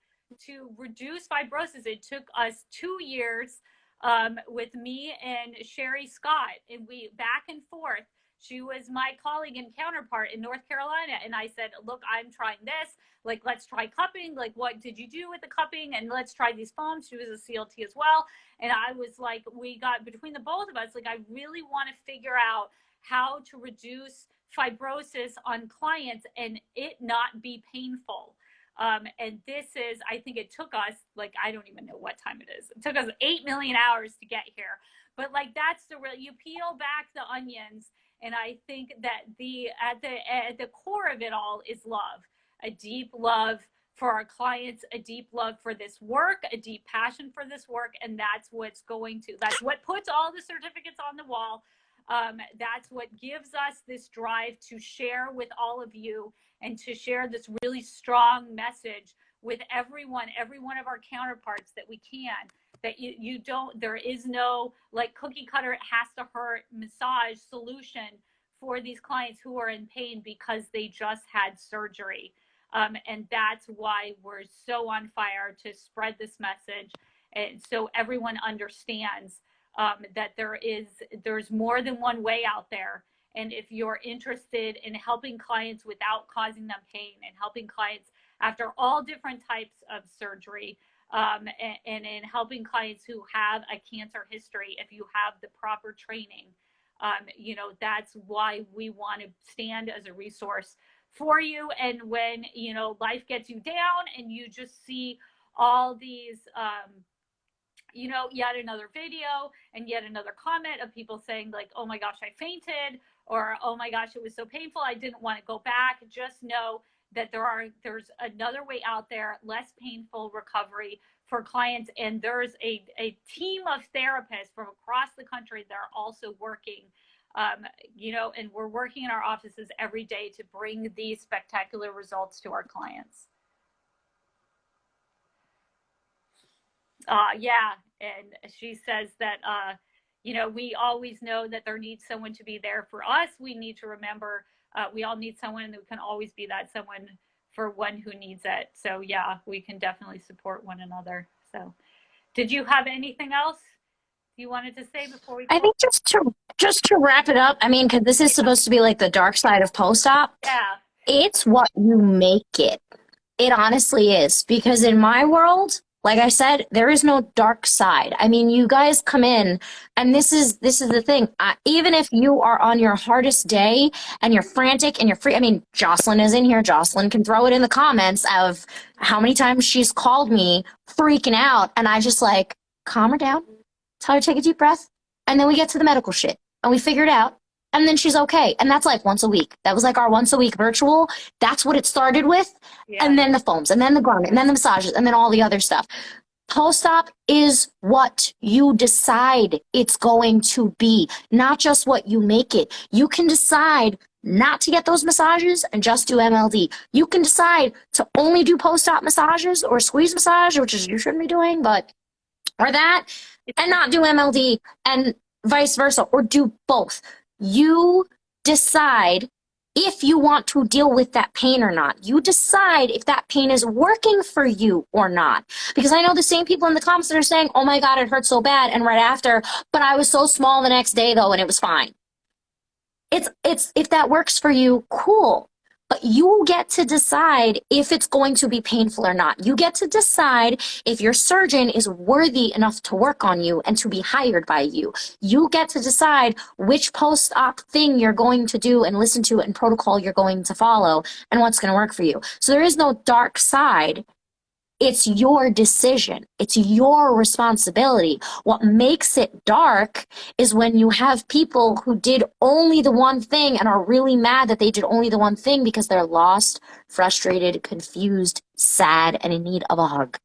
Speaker 1: to reduce fibrosis. It took us 2 years with me and Sherry Scott, and we back and forth. She was my colleague and counterpart in North Carolina. And I said, look, I'm trying this. Like, let's try cupping. Like, what did you do with the cupping? And let's try these foams. She was a CLT as well. And I was like, we got, between the both of us, like, I really want to figure out how to reduce fibrosis on clients and it not be painful. And this is, I think it took us, like, I don't even know what time it is. It took us 8 million hours to get here. But like, that's the real, you peel back the onions. And I think that at the core of it all is love, a deep love for our clients, a deep love for this work, a deep passion for this work. And that's what puts all the certificates on the wall. That's what gives us this drive to share with all of you and to share this really strong message with every one of our counterparts that we can. That there is no like cookie cutter, it has to hurt massage solution for these clients who are in pain because they just had surgery. And that's why we're so on fire to spread this message And so everyone understands that there's more than one way out there. And if you're interested in helping clients without causing them pain, and helping clients after all different types of surgery, and in helping clients who have a cancer history, if you have the proper training, you know, that's why we want to stand as a resource for you. And when, you know, life gets you down and you just see all these, you know, yet another video and yet another comment of people saying like, oh my gosh, I fainted, or oh my gosh, it was so painful, I didn't want to go back. Just know that there's another way out there, less painful recovery for clients. And there's a team of therapists from across the country that are also working, you know, and we're working in our offices every day to bring these spectacular results to our clients. Yeah, and she says that, you know, we always know that there needs someone to be there for us. We need to remember we all need someone who can always be that someone for one who needs it. So yeah, we can definitely support one another. So did you have anything else you wanted to say before we close?
Speaker 2: I think just to wrap it up, I mean, because this is supposed to be like the dark side of post-op.
Speaker 1: Yeah.
Speaker 2: It's what you make it. It honestly is. Because in my world, like I said, there is no dark side. I mean, you guys come in, and this is the thing. Even if you are on your hardest day and you're frantic and you're free, I mean, Jocelyn is in here. Jocelyn can throw it in the comments of how many times she's called me freaking out, and I just like, calm her down, tell her to take a deep breath, and then we get to the medical shit, and we figure it out. And then she's okay. And that's like once a week. That was like our once a week virtual. That's what it started with. Yeah. And then the foams, and then the garment, and then the massages, and then all the other stuff. Post-op is what you decide it's going to be, not just what you make it. You can decide not to get those massages and just do MLD. You can decide to only do post-op massages or squeeze massage, which is you shouldn't be doing, but or that, and not do MLD, and vice versa, or do both. You decide if you want to deal with that pain or not. You decide if that pain is working for you or not. Because I know the same people in the comments that are saying, oh my God, it hurt so bad, and right after, but I was so small the next day though, and it was fine. It's if that works for you, cool. But you get to decide if it's going to be painful or not. You get to decide if your surgeon is worthy enough to work on you and to be hired by you. You get to decide which post-op thing you're going to do and listen to and protocol you're going to follow and what's going to work for you. So there is no dark side. It's your decision. It's your responsibility. What makes it dark is when you have people who did only the one thing and are really mad that they did only the one thing because they're lost, frustrated, confused, sad, and in need of a hug.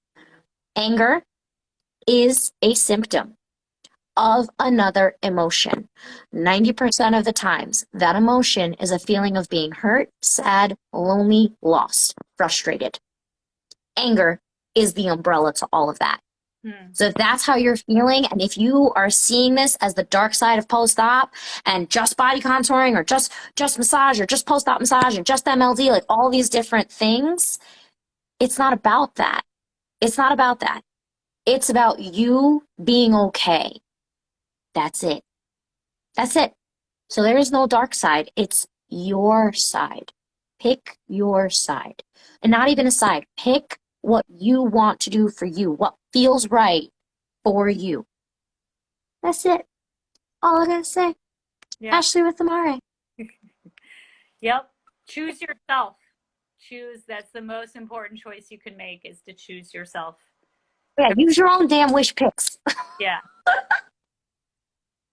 Speaker 2: Anger is a symptom of another emotion. 90% of the times, that emotion is a feeling of being hurt, sad, lonely, lost, frustrated. Anger is the umbrella to all of that. So if that's how you're feeling, and if you are seeing this as the dark side of post-op and just body contouring or just massage or just post-op massage and just MLD, like all these different things, it's not about that. It's not about that. It's about you being okay. That's it. That's it. So there is no dark side. It's your side. Pick your side. And not even a side. Pick what you want to do for you, what feels right for you. That's it. All I gotta say. Yeah. Ashley with Amare.
Speaker 1: Yep. Choose yourself. Choose. That's the most important choice you can make, is to choose yourself.
Speaker 2: Yeah, use your own damn wish picks.
Speaker 1: Yeah.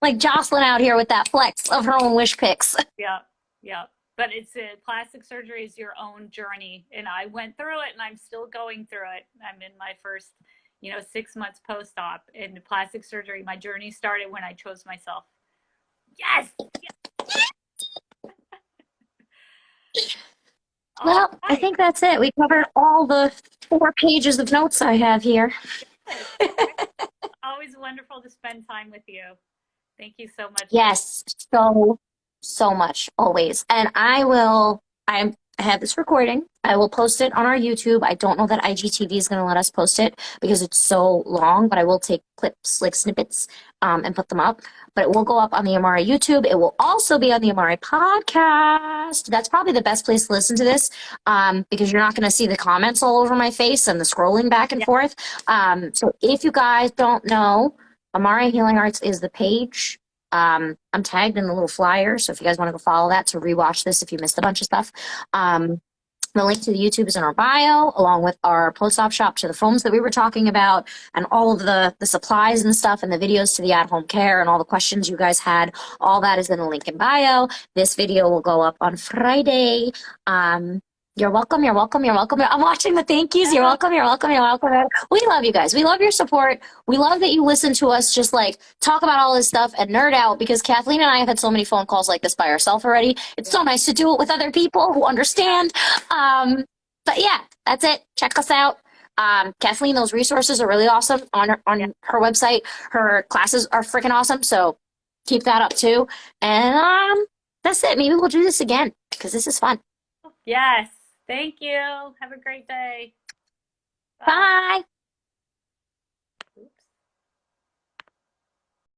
Speaker 2: Like Jocelyn out here with that flex of her own wish picks.
Speaker 1: Yeah. Yeah. But plastic surgery is your own journey. And I went through it, and I'm still going through it. I'm in my first, 6 months post-op. And plastic surgery, my journey started when I chose myself. Yes!
Speaker 2: Well, right. I think that's it. We covered all the 4 pages of notes I have here.
Speaker 1: Always wonderful to spend time with you. Thank you so much.
Speaker 2: Yes, so much, always. And I have this recording. I will post it on our YouTube. I don't know that IGTV is going to let us post it because it's so long, but I will take clips, like snippets, and put them up. But it will go up on the Amare YouTube. It will also be on the Amare podcast. That's probably the best place to listen to this, because you're not going to see the comments all over my face and the scrolling back and forth. So if you guys don't know, Amare Healing Arts is the page. I'm tagged in the little flyer, so if you guys want to go follow that to rewatch this if you missed a bunch of stuff. The link to the YouTube is in our bio, along with our post-op shop to the foams that we were talking about, and all of the supplies and stuff, and the videos to the at-home care, and all the questions you guys had. All that is in the link in bio. This video will go up on Friday. You're welcome. You're welcome. You're welcome. I'm watching the thank yous. You're welcome. You're welcome. You're welcome. We love you guys. We love your support. We love that you listen to us just like talk about all this stuff and nerd out, because Kathleen and I have had so many phone calls like this by ourselves already. It's so nice to do it with other people who understand. But yeah, that's it. Check us out. Kathleen, those resources are really awesome on her website. Her classes are freaking awesome. So keep that up too. And that's it. Maybe we'll do this again because this is fun.
Speaker 1: Yes. Thank you. Have a great day.
Speaker 2: Bye.